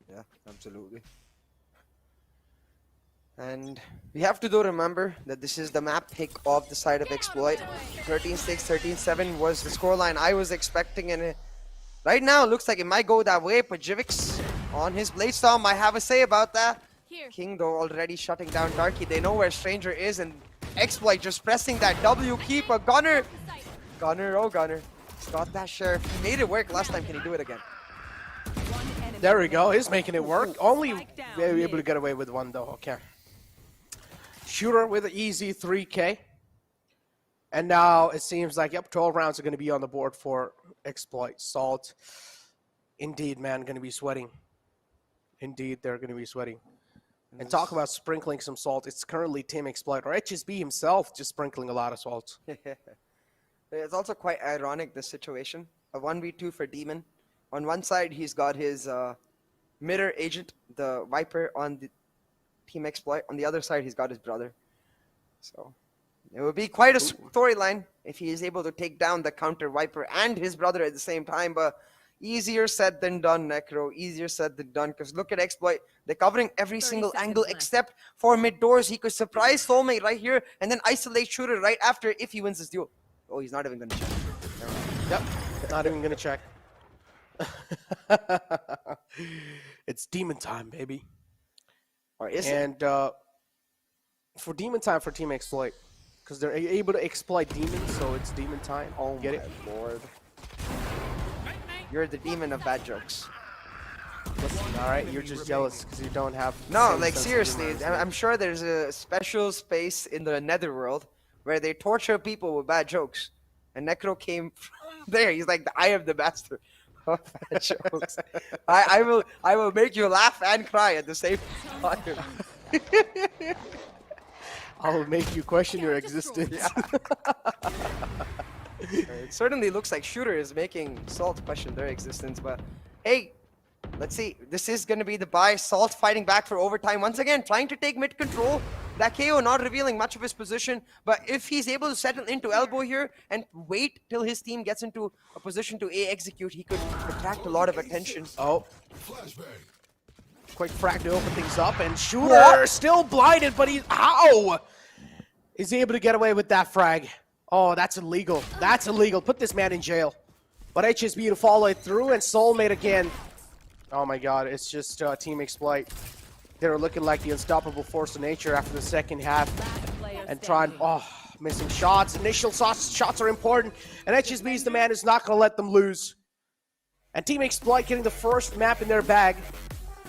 Yeah, absolutely. And we have to, though, remember that this is the map pick of the side of Exploit. 13-6, 13-7 was the scoreline I was expecting, and right now it looks like it might go that way, but Jivix on his Blade Storm might have a say about that. King, though, already shutting down Darky. They know where Stranger is, and Exploit just pressing that W key, but Gunner, oh Gunner, he's got that Sheriff. He made it work last time. Can he do it again? There we go. He's making it work. Only able to get away with one, though. Okay. Shooter with an easy 3K. And now it seems like, yep, 12 rounds are going to be on the board for Exploit. Salt, indeed, man, going to be sweating. Indeed, they're going to be sweating. And talk about sprinkling some salt. It's currently Team Exploit, or HSB himself, just sprinkling a lot of salt. It's also quite ironic, this situation. A 1v2 for Demon. On one side, he's got his mirror agent, the Viper, on the Team Exploit. On the other side, he's got his brother. So it would be quite a storyline if he is able to take down the counter Viper and his brother at the same time. But easier said than done, Necro. Easier said than done. Because look at Exploit. They're covering every single angle except for mid doors. He could surprise Soulmate right here and then isolate Shooter right after if he wins this duel. Oh, he's not even going to check. Yep, not even going to check. It's demon time, baby. Or is and for demon time for Team Exploit, because they're able to exploit demons, so it's demon time. Oh, get it? Lord. You're the demon of bad jokes. Listen, all right, you're just jealous because you don't have. No, like seriously, I'm sure there's a special space in the netherworld where they torture people with bad jokes, and Necro came from there. He's like the eye of the master of bad jokes. I will make you laugh and cry at the same time. I will make you question your existence. Yeah. It certainly looks like Shooter is making Salt question their existence, but hey, let's see. This is going to be the buy. Salt fighting back for overtime once again, trying to take mid control. That KO not revealing much of his position, but if he's able to settle into elbow here and wait till his team gets into a position to A execute, he could attract a lot of attention. Oh. Quick frag to open things up, and Shooter still blinded, but he's is he able to get away with that frag? Oh, that's illegal. That's illegal. Put this man in jail. But HSB to follow it through, and Soulmate again. Oh my God, it's just Team Exploit. They're looking like the unstoppable force of nature after the second half, and trying, missing shots. Initial shots are important, and HSB is the man who's not going to let them lose. And Team Exploit getting the first map in their bag.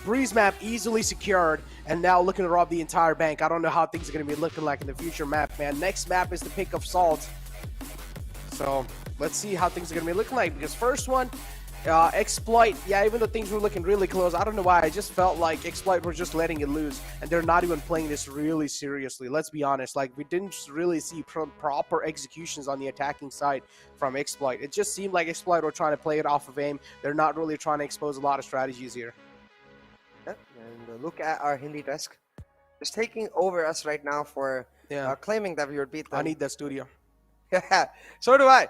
Breeze map easily secured, and now looking to rob the entire bank. I don't know how things are going to be looking like in the future map, man. Next map is the pick of Salt. So let's see how things are going to be looking like, because first one, Exploit, yeah, even though things were looking really close, I don't know why, I just felt like Exploit were just letting it loose, and they're not even playing this really seriously. Let's be honest, like, we didn't really see proper executions on the attacking side from Exploit. It just seemed like Exploit were trying to play it off of aim. They're not really trying to expose a lot of strategies here. And look at our Hindi desk. Just taking over us right now for claiming that we would beat them. I need that studio. Yeah, so do I.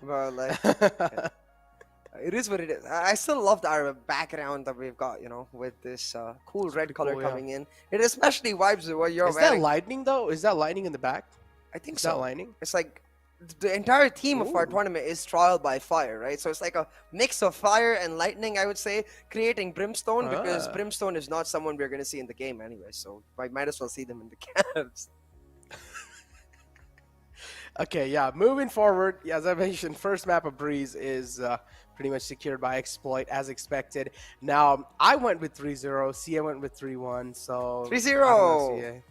But like, it is what it is. I still loved our background that we've got, you know, with this cool red color coming in. It especially vibes with what you're wearing. Is that lightning though? Is that lightning in the back? I think is so. That lightning? It's like the entire theme of our tournament is trial by fire, right? So it's like a mix of fire and lightning, I would say, creating Brimstone, because Brimstone is not someone we're going to see in the game anyway, so I might as well see them in the camps. Okay, yeah, moving forward, as I mentioned, first map of Breeze is pretty much secured by Exploit as expected. Now, I went with 3-0, CA went with 3-1, so... 3-0!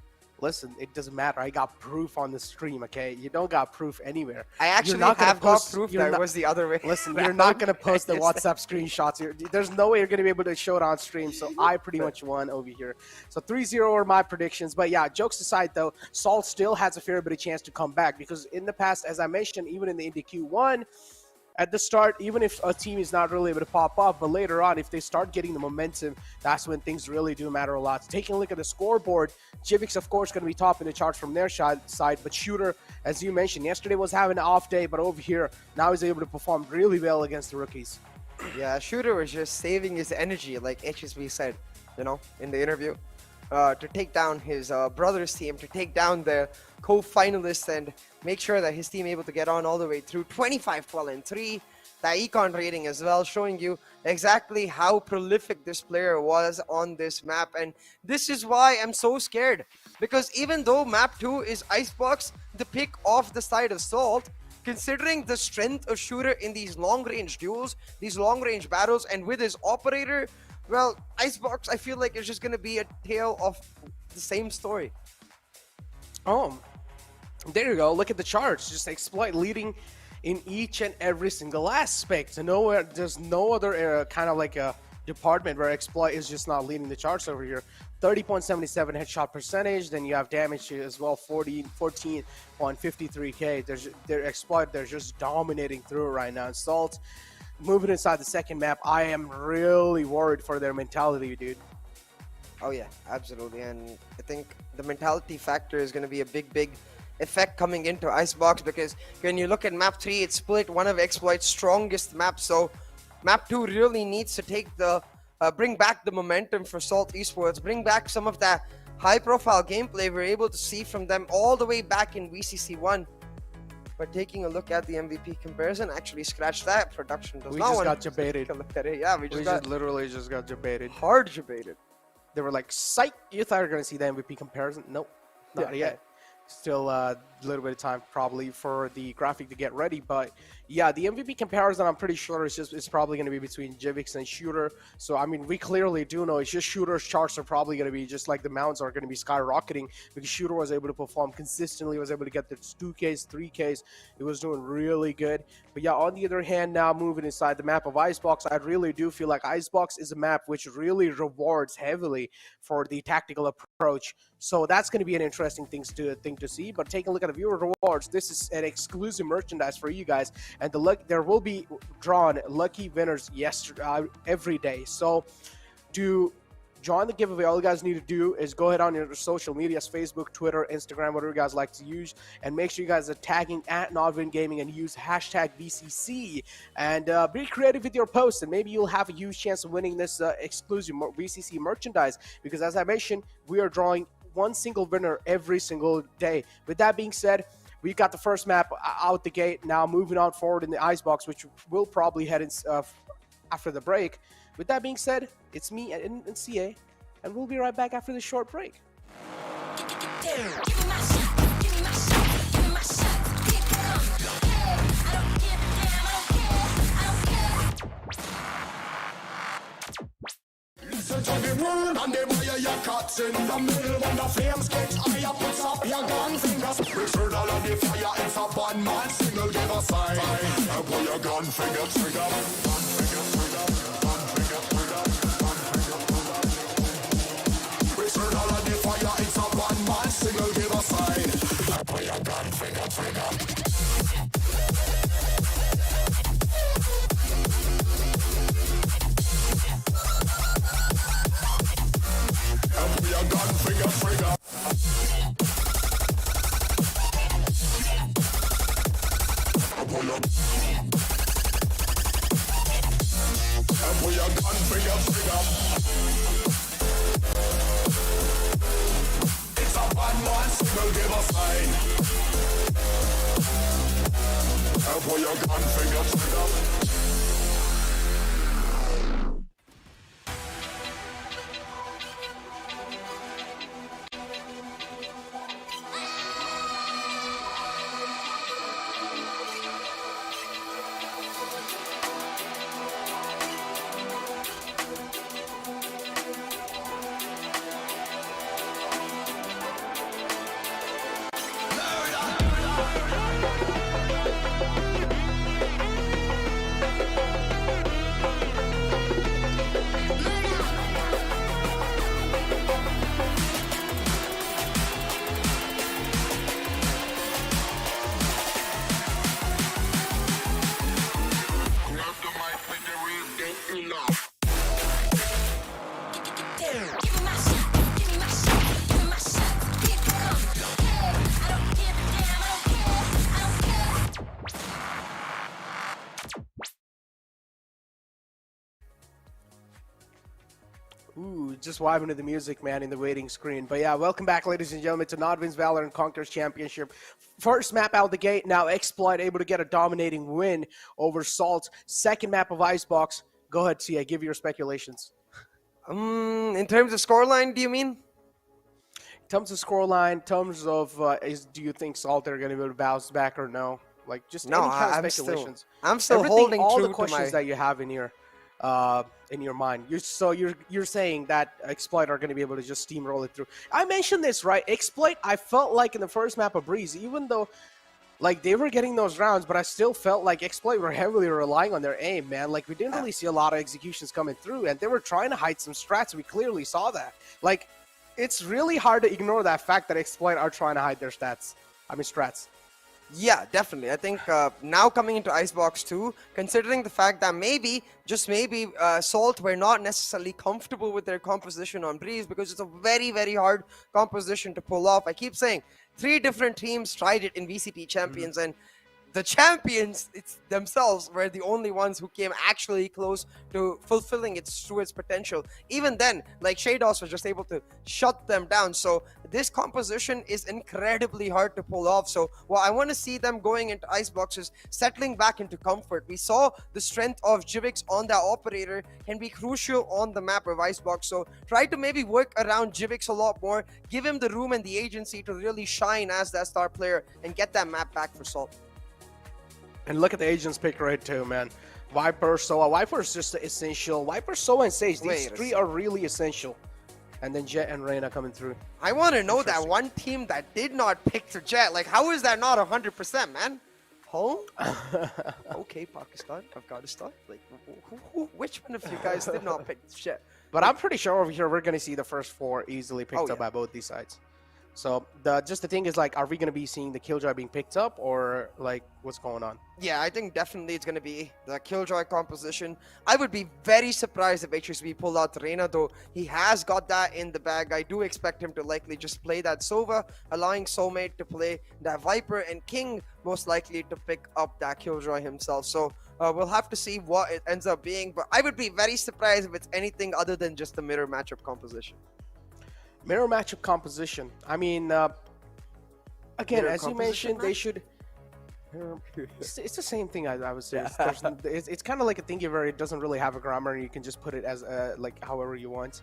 Listen, it doesn't matter. I got proof on the stream, okay? You don't got proof anywhere. I actually have got proof that it was the other way. Listen, you're not going to post the WhatsApp screenshots. There's no way you're going to be able to show it on stream, so I pretty much won over here. So 3-0 are my predictions. But yeah, jokes aside though, Salt still has a fair bit of chance to come back, because in the past, as I mentioned, even in the Indy Q1, at the start, even if a team is not really able to pop up, but later on, if they start getting the momentum, that's when things really do matter a lot. So taking a look at the scoreboard, Jivix, of course, going to be top in the charts from their side, but Shooter, as you mentioned, yesterday was having an off day, but over here, now he's able to perform really well against the rookies. Yeah, Shooter was just saving his energy, like HSB said, you know, in the interview, to take down his brother's team, to take down the co-finalists, and make sure that his team able to get on all the way through. 25, 12, and 3. The econ rating as well, showing you exactly how prolific this player was on this map. And this is why I'm so scared, because even though map 2 is Icebox, the pick off the side of Salt, considering the strength of Shooter in these long-range duels, these long-range battles, and with his operator, well, Icebox, I feel like it's just going to be a tale of the same story. Oh, there you go. Look at the charts. Just Exploit leading in each and every single aspect. Nowhere, there's no other kind of like a department where Exploit is just not leading the charts over here. 30.77 headshot percentage. Then you have damage as well, 14.53k. Their Exploit, they're just dominating through it right now. And Salt, moving inside the second map, I am really worried for their mentality, dude. Oh yeah, absolutely. And I think the mentality factor is going to be a big effect coming into Icebox, because when you look at map 3, it's split, one of Exploit's strongest maps. So map 2 really needs to take the bring back the momentum for Salt Esports, bring back some of that high profile gameplay we're able to see from them all the way back in VCC1. But taking a look at the MVP comparison, actually scratch that. Production does not want to debated. Look at it. Yeah, we just literally just got debated. Hard debated. They were like, psych, you thought you were going to see the MVP comparison? Nope, not yet. Still a little bit of time probably for the graphic to get ready, but yeah, the MVP comparison, I'm pretty sure it's probably going to be between Jivix and Shooter. So I mean, we clearly do know it's just Shooter's charts are probably going to be just like the mounts are going to be skyrocketing, because Shooter was able to perform consistently, was able to get the 2Ks, 3Ks. It was doing really good. But yeah, on the other hand, now moving inside the map of Icebox, I really do feel like Icebox is a map which really rewards heavily for the tactical approach. So that's going to be an interesting thing to see. But taking a look at the viewer rewards, this is an exclusive merchandise for you guys, and there will be drawn lucky winners every day. So to join the giveaway, all you guys need to do is go ahead on your social medias, Facebook, Twitter, Instagram, whatever you guys like to use, and make sure you guys are tagging at NODWIN Gaming and use hashtag VCC, and be creative with your posts, and maybe you'll have a huge chance of winning this exclusive VCC merchandise, because as I mentioned, we are drawing one single winner every single day. With that being said, we got the first map out the gate. Now moving on forward in the Icebox, which we'll probably head in after the break. With that being said, it's me and CA, and we'll be right back after this short break. Listen to the word and the way your cuts in the middle. When the flames get higher, put up your gun fingers. Return all of the fire, it's a one-man single, give a sign. And put your gun finger trigger. Gun finger trigger. Gun finger trigger. Gun finger trigger. Return all of the fire, it's a one-man single, give a sign. And put your gun finger trigger. Gun finger trigger. Pull up. And pull your gun finger trigger. It's a one-man signal, give a sign. boy, you're gone from your trigger. Ooh, just vibing to the music, man, in the waiting screen. But yeah, welcome back, ladies and gentlemen, to NODWIN's Valorant Conquerors Championship. First map out the gate, now Exploit able to get a dominating win over Salt. Second map of Icebox. Go ahead, Tia, give your speculations. In terms of scoreline, do you mean? In terms of scoreline, in terms of, do you think Salt are going to be able to bounce back or no? Like, just No, any kind of I'm speculations. I'm still Everything, holding all true the questions to my... that you have in your mind. You're saying that Exploit are going to be able to just steamroll it through. I mentioned this, right? Exploit, I felt like in the first map of Breeze, even though like they were getting those rounds, but I still felt like Exploit were heavily relying on their aim, man. Like we didn't really see a lot of executions coming through, and they were trying to hide some strats. We clearly saw that. Like it's really hard to ignore that fact that Exploit are trying to hide their strats. Yeah, definitely. I think now coming into Icebox 2, considering the fact that maybe, just maybe, Salt were not necessarily comfortable with their composition on Breeze because it's a very, very hard composition to pull off. I keep saying 3 different teams tried it in VCT Champions, and the champions themselves were the only ones who came actually close to fulfilling its potential. Even then, like Shados was just able to shut them down. So this composition is incredibly hard to pull off. So what I want to see them going into Icebox is settling back into comfort. We saw the strength of Jivix on that operator can be crucial on the map of Icebox. So try to maybe work around Jivix a lot more, give him the room and the agency to really shine as that star player and get that map back for Salt. And look at the agents pick right too, man. Viper, Soa. Viper is just essential. Viper, Soa, and Sage. These 3 are really essential. And then Jet and Reyna coming through. I want to know that one team that did not pick the Jet. Like, how is that not 100%, man? Home? Okay, Pakistan, Afghanistan. Like, which one of you guys did not pick the Jet? But I'm pretty sure over here we're going to see the first 4 easily picked up by both these sides. So the thing is, like, are we going to be seeing the Killjoy being picked up, or like what's going on? Yeah, I think definitely it's going to be the Killjoy composition. I would be very surprised if HSV pulled out Reyna, though he has got that in the bag. I do expect him to likely just play that Sova, allowing Soulmate to play that Viper, and King most likely to pick up that Killjoy himself. So we'll have to see what it ends up being, but I would be very surprised if it's anything other than just the mirror matchup composition. Mirror matchup composition. I mean, again, Mirror as you mentioned, they match? should. It's the same thing, I would say. It's kind of like a thingy where it doesn't really have a grammar, and you can just put it as like however you want.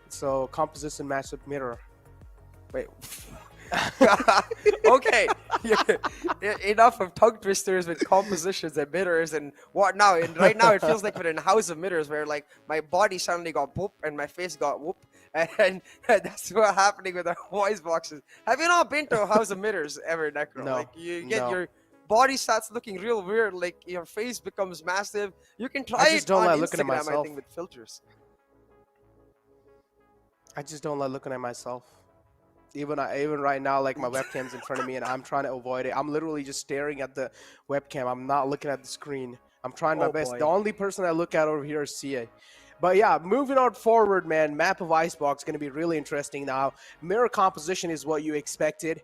So composition matchup mirror. Wait. Okay. Enough of tongue twisters with compositions and mirrors and what now. And right now it feels like we're in a house of mirrors where like my body suddenly got whoop and my face got whoop. And that's what's happening with our voice boxes. Have you not been to a house of mirrors ever, Necro? No. Like you get your body starts looking real weird. Like your face becomes massive. You can try just it don't on like Instagram, looking at I myself. think, with filters. I just don't like looking at myself. Even right now, like my webcam's in front of me, and I'm trying to avoid it. I'm literally just staring at the webcam. I'm not looking at the screen. I'm trying my best. Boy. The only person I look at over here is CA. But yeah, moving on forward, man, map of Icebox going to be really interesting now. Mirror composition is what you expected.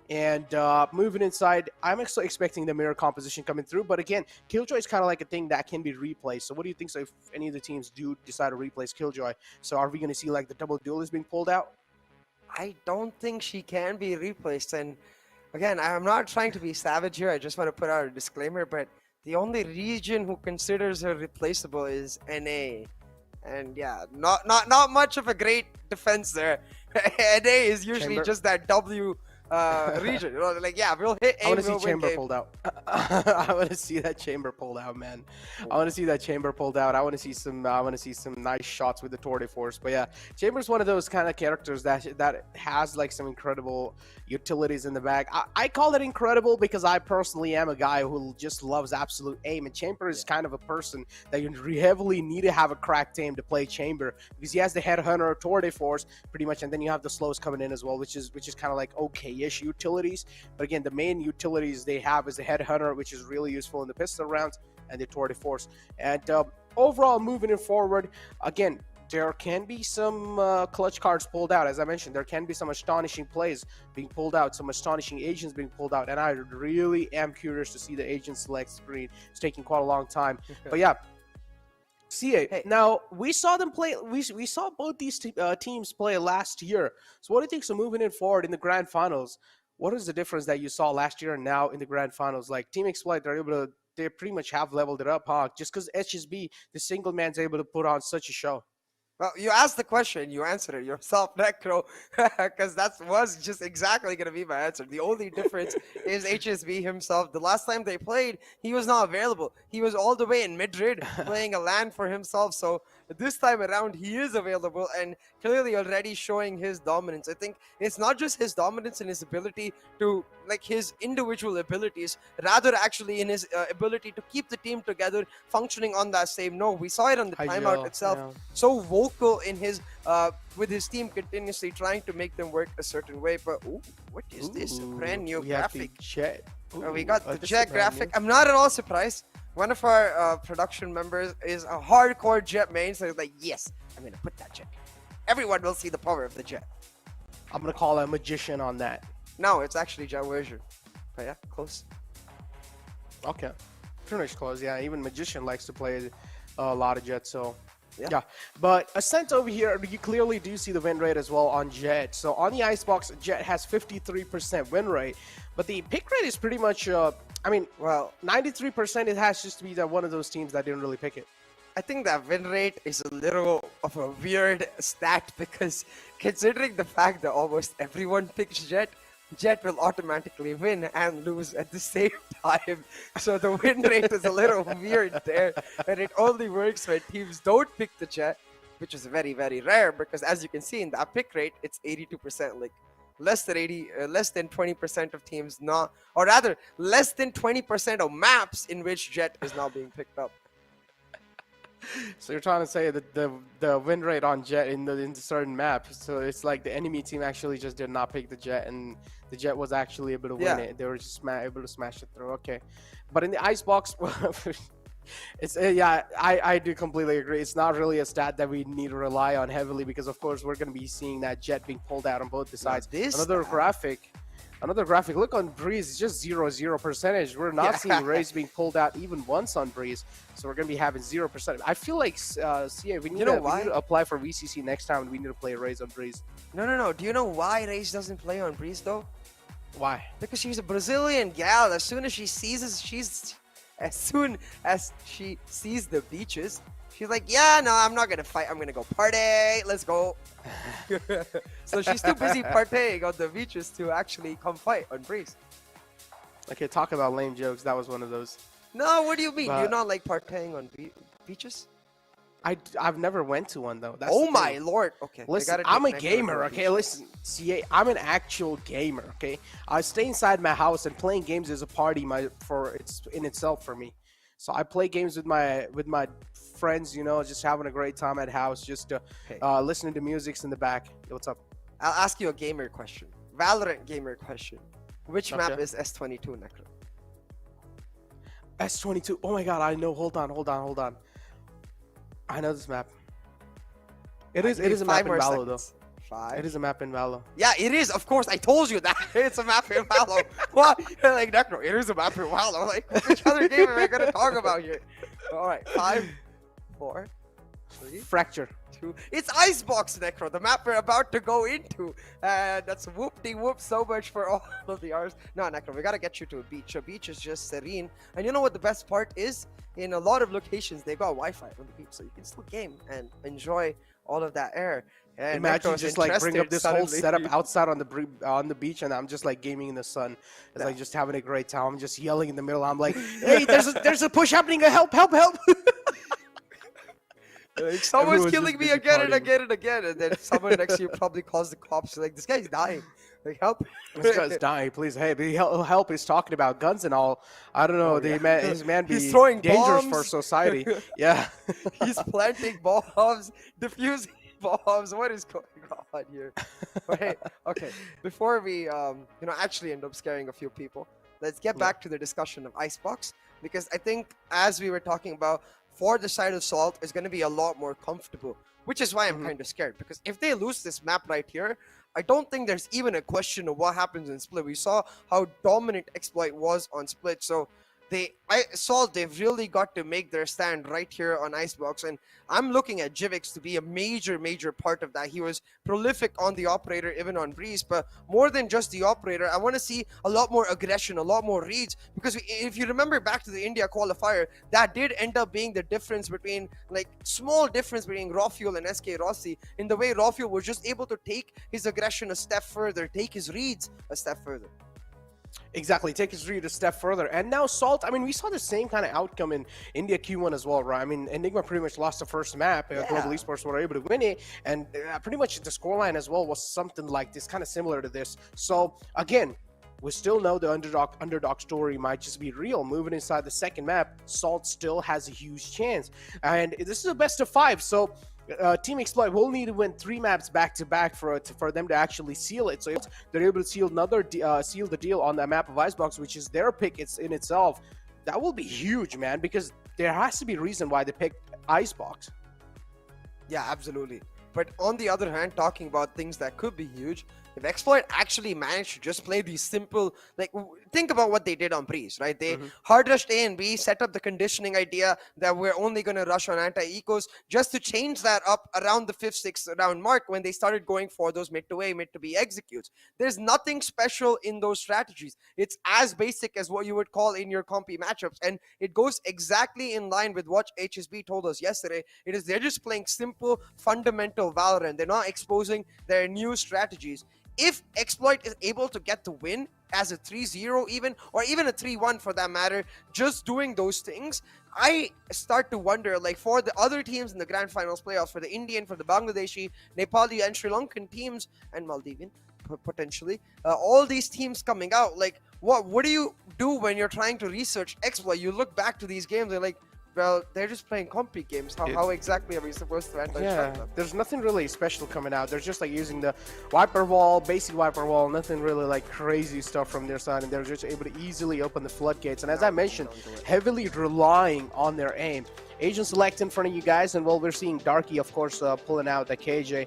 And moving inside, I'm actually expecting the mirror composition coming through. But again, Killjoy is kind of like a thing that can be replaced. So what do you think if any of the teams do decide to replace Killjoy? So are we going to see like the double duelist being pulled out? I don't think she can be replaced. And again, I'm not trying to be savage here. I just want to put out a disclaimer, but The only region who considers her replaceable is NA. And yeah, not much of a great defense there. NA is usually Chamber. just that W region. You know, like, yeah, we'll hit A, I want to we'll see win Chamber game. pulled out. I want to see that Chamber pulled out, man. I want to see that Chamber pulled out. I want to see some. I want to see some nice shots with the Tour de Force. But yeah, Chamber's one of those kind of characters that has like some incredible utilities in the bag. I call it incredible because I personally am a guy who just loves absolute aim, and Chamber is kind of a person that you heavily need to have a cracked aim to play Chamber because he has the Headhunter, Tour de Force, pretty much, and then you have the slows coming in as well, which is kind of like okay-ish utilities. But again, the main utilities they have is the Headhunter, which is really useful in the pistol rounds, and the Tour de Force. And overall, moving it forward, again, there can be some clutch cards pulled out. As I mentioned, there can be some astonishing plays being pulled out, some astonishing agents being pulled out, and I really am curious to see the agent select screen. It's taking quite a long time. But yeah, CA. Hey. Now we saw them play. We saw both these teams play last year. So what do you think? So moving it forward in the grand finals, what is the difference that you saw last year and now in the grand finals? Like Team Exploit, they pretty much have leveled it up, huh? Just because HSB, the single man's able to put on such a show. Well, you asked the question, you answered it yourself, Necro, because that was just exactly going to be my answer. The only difference is HSB himself. The last time they played, he was not available. He was all the way in Madrid playing a LAN for himself. So this time around, he is available and clearly already showing his dominance. I think it's not just his dominance and his ability to, like, his individual abilities, rather actually in his ability to keep the team together, functioning on that same note. We saw it on the timeout itself. Yeah. So vocal in his with his team continuously trying to make them work a certain way. But ooh, what is this? A brand new we have the graphic. Jet. We got the this is Jet brand graphic. new. I'm not at all surprised. One of our production members is a hardcore Jet main, so he's like, yes, I'm gonna put that Jet. Everyone will see the power of the Jet. I'm gonna call a magician on that. No, it's actually Jet version. But yeah, close. Okay, pretty much close. Yeah, even magician likes to play a lot of Jet. So. Yeah. Yeah, but Ascent over here, you clearly do see the win rate as well on Jet. So on the Icebox, Jet has 53% win rate, but the pick rate is pretty much, I mean, Well, 93%. It has just to be that one of those teams that didn't really pick it. I think that win rate is a little of a weird stat because considering the fact that almost everyone picks Jet, Jet will automatically win and lose at the same time. So the win rate is a little weird there. And it only works when teams don't pick the Jet, which is very, very rare because as you can see in that pick rate, it's 82%. Like less than 20% of teams not, or rather less than 20% of maps in which Jet is now being picked up. So you're trying to say that the win rate on Jet in the certain map, so it's like the enemy team actually just did not pick the Jet, and the Jet was actually able to win it. They were just able to smash it through. Okay, but in the Icebox, it's yeah, I do completely agree. It's not really a stat that we need to rely on heavily because of course we're going to be seeing that Jet being pulled out on both the sides. Another graphic. Look on Breeze, it's just 0 percentage. We're not seeing Raze being pulled out even once on Breeze, so we're gonna be having 0%. I feel like CA, we need to apply for VCC next time, and we need to play Raze on Breeze. No. Do you know why Raze doesn't play on Breeze though? Why? Because she's a Brazilian gal. As soon as she sees the beaches, she's like, yeah, no, I'm not gonna fight. I'm gonna go party. Let's go. So she's too busy partying on the beaches to actually come fight on Breeze. Okay, talk about lame jokes. That was one of those. No, what do you mean? But- Do you not like partying on beaches? I've never went to one though. That's Oh the my thing. lord. Okay. Listen, I'm a gamer, okay? Listen, CA, I'm an actual gamer, okay? I stay inside my house, and playing games is a party in itself for me. So I play games with my friends, you know, just having a great time at house, just listening to music in the back. Yo, what's up? I'll ask you a gamer question. Valorant gamer question. Which map is S22, Necro? S22. Oh my god, I know. Hold on. I know this map. It is a map in Valo though. 5. It is a map in Valo. Yeah, it is. Of course, I told you that. It's a map in Valo. What? Like, Necro, it is a map in Valo. Like, which other game am I going to talk about here? All right, 5, 4, Fracture. It's Icebox, Necro, the map we're about to go into. And that's whoop-de-whoop so much for all of the R's. No, Necro, we gotta get you to a beach. A beach is just serene. And you know what the best part is? In a lot of locations, they've got Wi-Fi on the beach, so you can still game and enjoy all of that air. And Imagine Necro's just like bring up this whole suddenly. setup outside on the beach, and I'm just like gaming in the sun. It's like just having a great time. I'm just yelling in the middle. I'm like, hey, there's a push happening. Help, help, help. Like, someone's Everyone's killing just me busy again and partying. again and again, and then someone next to you probably calls the cops. Like, this guy's dying. Like, help! This guy's dying, please. Hey, but help! He's talking about guns and all. I don't know. His man be He's throwing dangerous bombs. for society. Yeah. He's planting bombs, diffusing bombs. What is going on here? But hey, okay. Before we, actually end up scaring a few people, let's get back to the discussion of Icebox, because I think, as we were talking about, for the side of Salt is going to be a lot more comfortable, which is why I'm kind of scared, because if they lose this map right here, I don't think there's even a question of what happens in Split. We saw how dominant Exploit was on Split, so they've really got to make their stand right here on Icebox, and I'm looking at Jivix to be a major part of that. He was prolific on the operator, even on Breeze, but more than just the operator, I want to see a lot more aggression, a lot more reads, because if you remember back to the India qualifier, that did end up being the difference between, like, small difference between Rawfuel and SK Rossi, in the way Rawfuel was just able to take his aggression a step further, take his reads a step further. Exactly, take his read a step further. And now Salt, I mean, we saw the same kind of outcome in India Q1 as well, right? I mean, Enigma pretty much lost the first map. Global Esports were able to win it. And pretty much the scoreline as well was something like this, kind of similar to this. So, again, we still know the underdog story might just be real. Moving inside the second map, Salt still has a huge chance. And this is a best of 5, so Team Exploit will need to win 3 maps back-to-back for them to actually seal it. So if they're able to seal the deal on that map of Icebox, which is their pick in itself, that will be huge, man, because there has to be a reason why they picked Icebox. Yeah, absolutely. But on the other hand, talking about things that could be huge, if Exploit actually managed to just play these simple, like, think about what they did on Breeze, right? They hard rushed A and B, set up the conditioning idea that we're only going to rush on anti-ecos, just to change that up around the 5th, 6th round mark when they started going for those mid to A, mid to B executes. There's nothing special in those strategies. It's as basic as what you would call in your compy matchups, and it goes exactly in line with what HSB told us yesterday. They're just playing simple, fundamental Valorant. They're not exposing their new strategies. If Exploit is able to get the win as a 3-0 even, or even a 3-1 for that matter, just doing those things, I start to wonder, like, for the other teams in the Grand Finals playoffs, for the Indian, for the Bangladeshi, Nepali, and Sri Lankan teams, and Maldivian, potentially, all these teams coming out, like, what do you do when you're trying to research Exploit? You look back to these games, they're like, well, they're just playing compy games. How exactly are we supposed to anti-shot them? There's nothing really special coming out. They're just like using the wiper wall, basic wiper wall, nothing really like crazy stuff from their side, and they're just able to easily open the floodgates. And as I mentioned, heavily relying on their aim. Agent Select in front of you guys, and well, we're seeing Darky, of course, pulling out the KJ.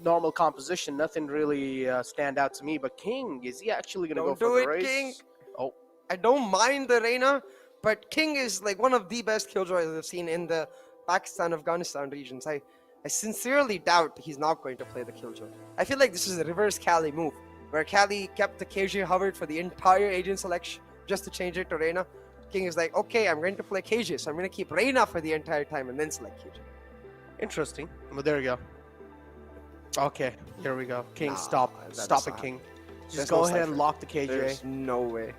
Normal composition, nothing really stand out to me. But King, is he actually going to go for the race? King. Oh, I don't mind the Reina, but King is like one of the best killjoys I've seen in the Pakistan-Afghanistan regions. I sincerely doubt he's not going to play the killjoy. I feel like this is a reverse Cali move, where Cali kept the KJ hovered for the entire agent selection just to change it to Reina. King is like, okay, I'm going to play KJ, so I'm going to keep Reina for the entire time and then select KJ. interesting. Well, there we go. Okay, here we go. King, stop it, King. Just go ahead and lock the KJ. There's no way.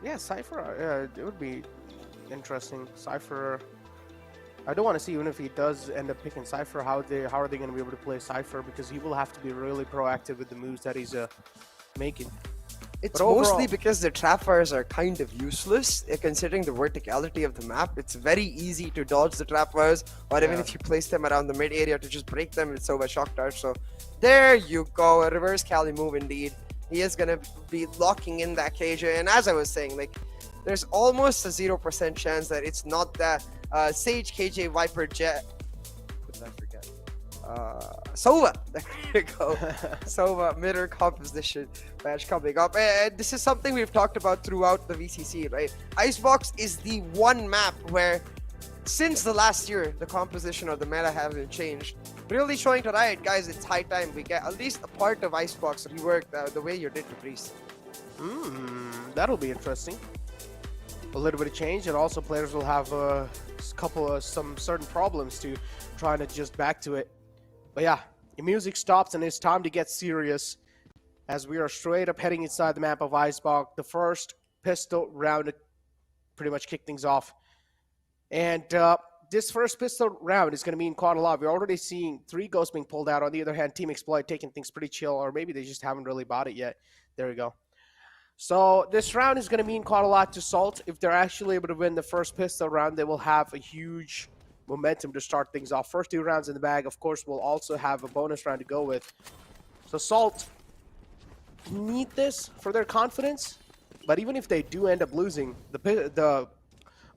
Yeah, Cypher, it would be interesting. Cypher, I don't want to see, even if he does end up picking Cypher, how are they going to be able to play Cypher, because he will have to be really proactive with the moves that he's making. It's mostly because the trapfires are kind of useless, considering the verticality of the map. It's very easy to dodge the trapfires, or even if you place them around the mid area, to just break them with Sova Shock Dart. So there you go, a reverse Cali move indeed. He is going to be locking in that KJ, and as I was saying, like, there's almost a 0% chance that it's not that Sage, KJ, Viper, Jet. What did I forget? Sova. There you go. Sova mirror composition match coming up. And this is something we've talked about throughout the VCC, right? Icebox is the one map where since the last year, the composition of the meta hasn't changed. Really showing to Riot, guys, it's high time we get at least a part of Icebox reworked the way you did to Breeze. That'll be interesting. A little bit of change, and also players will have some certain problems to try and adjust back to it. But yeah, the music stops and it's time to get serious as we are straight up heading inside the map of Icebox. The first pistol round to pretty much kick things off. And this first pistol round is going to mean quite a lot. We're already seeing 3 ghosts being pulled out. On the other hand, Team Exploit taking things pretty chill, or maybe they just haven't really bought it yet. There we go. So this round is going to mean quite a lot to Salt. If they're actually able to win the first pistol round, they will have a huge momentum to start things off. First 2 rounds in the bag, of course, will also have a bonus round to go with. So Salt need this for their confidence, but even if they do end up losing, the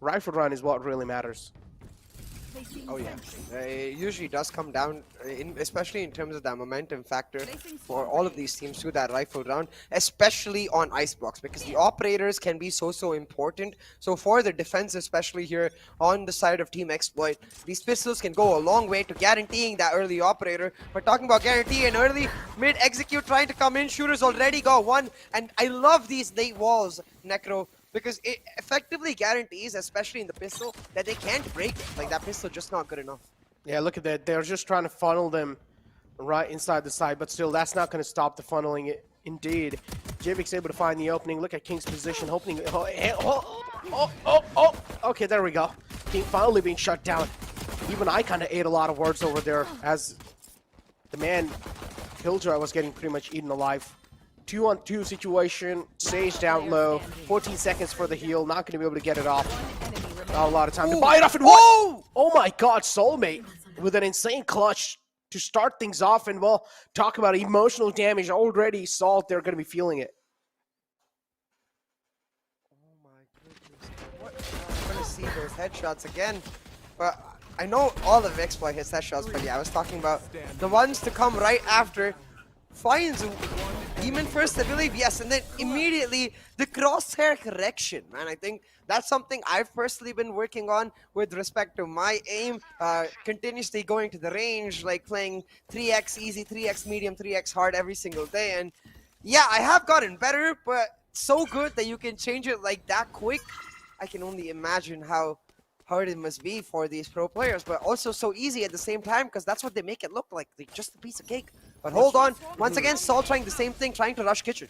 rifle run is what really matters. Oh yeah, it usually does come down, especially in terms of that momentum factor for all of these teams to that rifle round, especially on Icebox, because the operators can be so important. So for the defense, especially here on the side of Team Exploit, these pistols can go a long way to guaranteeing that early operator. We're talking about guarantee and early mid execute trying to come in. Shooters already got one, and I love these late walls, Necro, because it effectively guarantees, especially in the pistol, that they can't break it. Like, that pistol just not good enough. Yeah, look at that. They're just trying to funnel them right inside the side, but still, that's not going to stop the funneling. Indeed, Jivik's able to find the opening. Look at King's position, opening. Okay, there we go. King finally being shut down. Even I kind of ate a lot of words over there as the man, Killjoy, was getting pretty much eaten alive. 2-on-2 situation, Sage down low, 14 seconds for the heal, not going to be able to get it off. Not a lot of time to buy it off, and what? Oh my god, Soulmate with an insane clutch to start things off, and well, talk about emotional damage already. Salt, they're going to be feeling it. Oh my goodness, I'm going to see those headshots again, but I know all of Exploit hits headshots, but yeah, I was talking about the ones to come right after. Finds Demon first, I believe, yes, and then immediately the crosshair correction, man. I think that's something I've personally been working on with respect to my aim, continuously going to the range, like playing 3x easy, 3x medium, 3x hard every single day. And yeah, I have gotten better, but so good that you can change it like that quick. I can only imagine how hard it must be for these pro players, but also so easy at the same time, because that's what they make it look like, just a piece of cake. But hold on, once again, Saul trying the same thing, trying to rush Kitchen.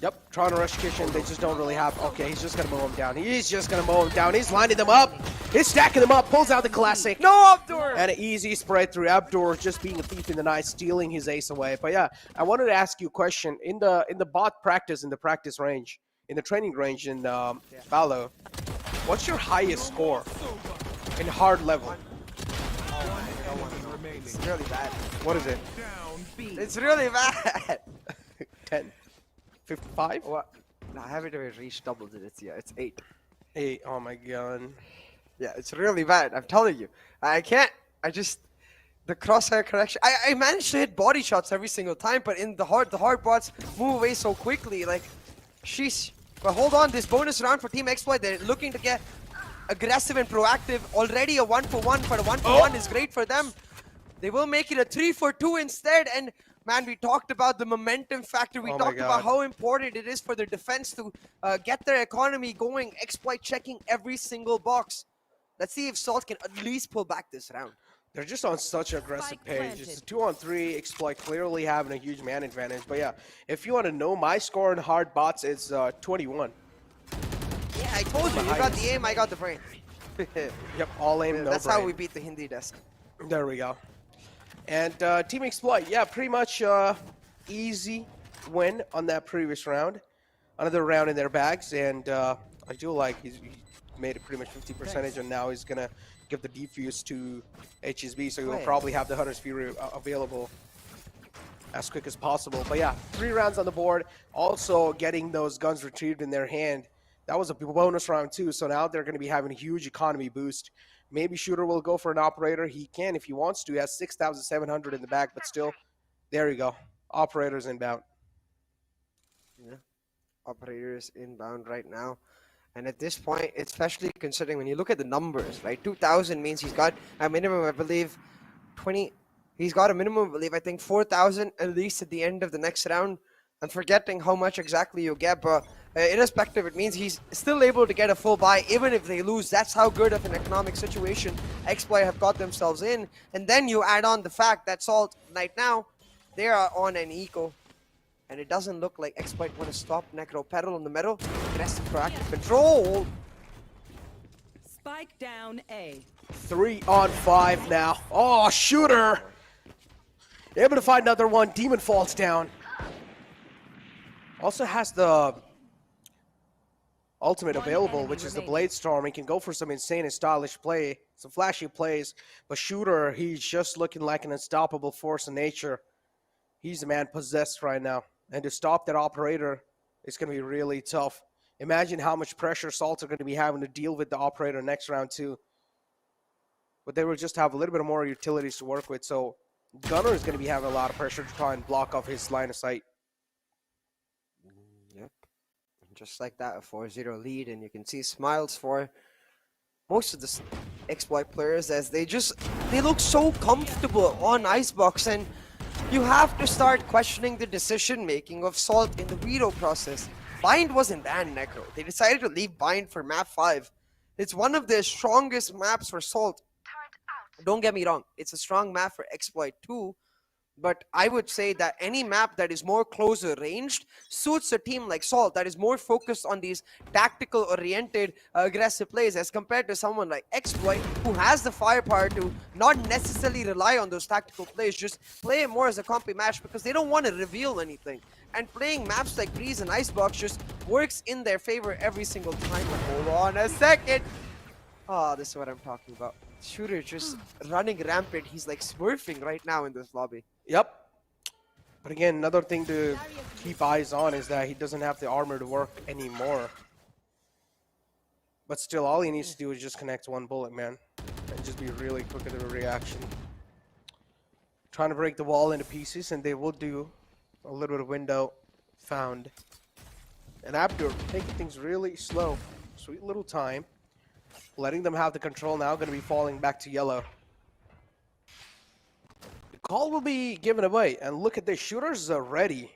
Yep, trying to rush Kitchen, they just don't really have, okay, he's just gonna mow him down. He's just gonna mow him down, he's lining them up, he's stacking them up, pulls out the classic. No, Abdur! And an easy spread through Abdur, just being a thief in the night, stealing his ace away. But yeah, I wanted to ask you a question. In the bot practice, in the practice range, in the training range in Valo, what's your highest score in hard level? It's really bad. What is it? It's really bad. 10? 55? What? No, I haven't even reached double digits yet. It's 8. 8, oh my god. Yeah, it's really bad. I'm telling you. I can't. The crosshair correction. I managed to hit body shots every single time, but in the hard bots move away so quickly. Like, sheesh. But hold on, this bonus round for Team Exploit, they're looking to get aggressive and proactive. Already a 1-for-1, but a 1-for-1 is great for them. They will make it a 3-for-2 instead. And man, we talked about the momentum factor. We talked about how important it is for their defense to get their economy going. Exploit checking every single box. Let's see if Salt can at least pull back this round. They're just on such an aggressive page. It's a 2-on-3. Exploit clearly having a huge man advantage. But yeah, if you want to know my score in hard bots, it's 21. Yeah, I told you. You got the aim, I got the brain. Yep, all aim, no That's brain. how we beat the Hindi desk. There we go. And Team Exploit, yeah, pretty much easy win on that previous round. Another round in their bags, and I do like he made it pretty much 50%, and now he's going to give the defuse to HSB, so he'll probably have the Hunter's Fury available as quick as possible. But yeah, 3 rounds on the board, also getting those guns retrieved in their hand. That was a bonus round too, so now they're going to be having a huge economy boost. Maybe Shooter will go for an operator. He can if he wants to. He has 6,700 in the back, but still, there you go. Operators inbound. Yeah, operators inbound right now. And at this point, especially considering when you look at the numbers, right? 2,000 means he's got a minimum, I believe, 20. He's got a minimum, I believe, I think 4,000 at least at the end of the next round. I'm forgetting how much exactly you get, but irrespective, it means he's still able to get a full buy even if they lose. That's how good of an economic situation Exploit have got themselves in. And then you add on the fact that Salt right now, they are on an eco. And it doesn't look like Exploit want to stop Necro. Pedal on the middle. Aggressive proactive control. Spike down A. 3 on 5 now. Oh, shooter! Able to find another one. Demon falls down. Also has the ultimate available, which is the Blade Storm. He can go for some insane and stylish play, some flashy plays. But shooter, he's just looking like an unstoppable force of nature. He's the man possessed right now. And to stop that operator, it's going to be really tough. Imagine how much pressure Salt are going to be having to deal with the operator next round too. But they will just have a little bit more utilities to work with. So Gunner is going to be having a lot of pressure to try and block off his line of sight. Yep. Just like that, a 4-0 lead. And you can see smiles for most of the Exploit players as they look so comfortable on Icebox. And you have to start questioning the decision-making of Salt in the Veto process. Bind wasn't that Necro. They decided to leave Bind for map 5. It's one of the strongest maps for Salt. Don't get me wrong, it's a strong map for Exploit too, but I would say that any map that is more closer ranged suits a team like Salt that is more focused on these tactical oriented aggressive plays as compared to someone like Exploit who has the firepower to not necessarily rely on those tactical plays, just play it more as a compy match because they don't want to reveal anything. And playing maps like Breeze and Icebox just works in their favor every single time. But hold on a second. Oh, this is what I'm talking about. Shooter just running rampant. He's like smurfing right now in this lobby. Yep. But again, another thing to keep eyes on is that he doesn't have the armor to work anymore. But still, all he needs to do is just connect one bullet, man. And just be really quick at the reaction. Trying to break the wall into pieces, and they will do a little bit of window found. And Abdur taking things really slow. Sweet little time. Letting them have the control now, going to be falling back to yellow. The call will be given away, and look at this. Shooters are ready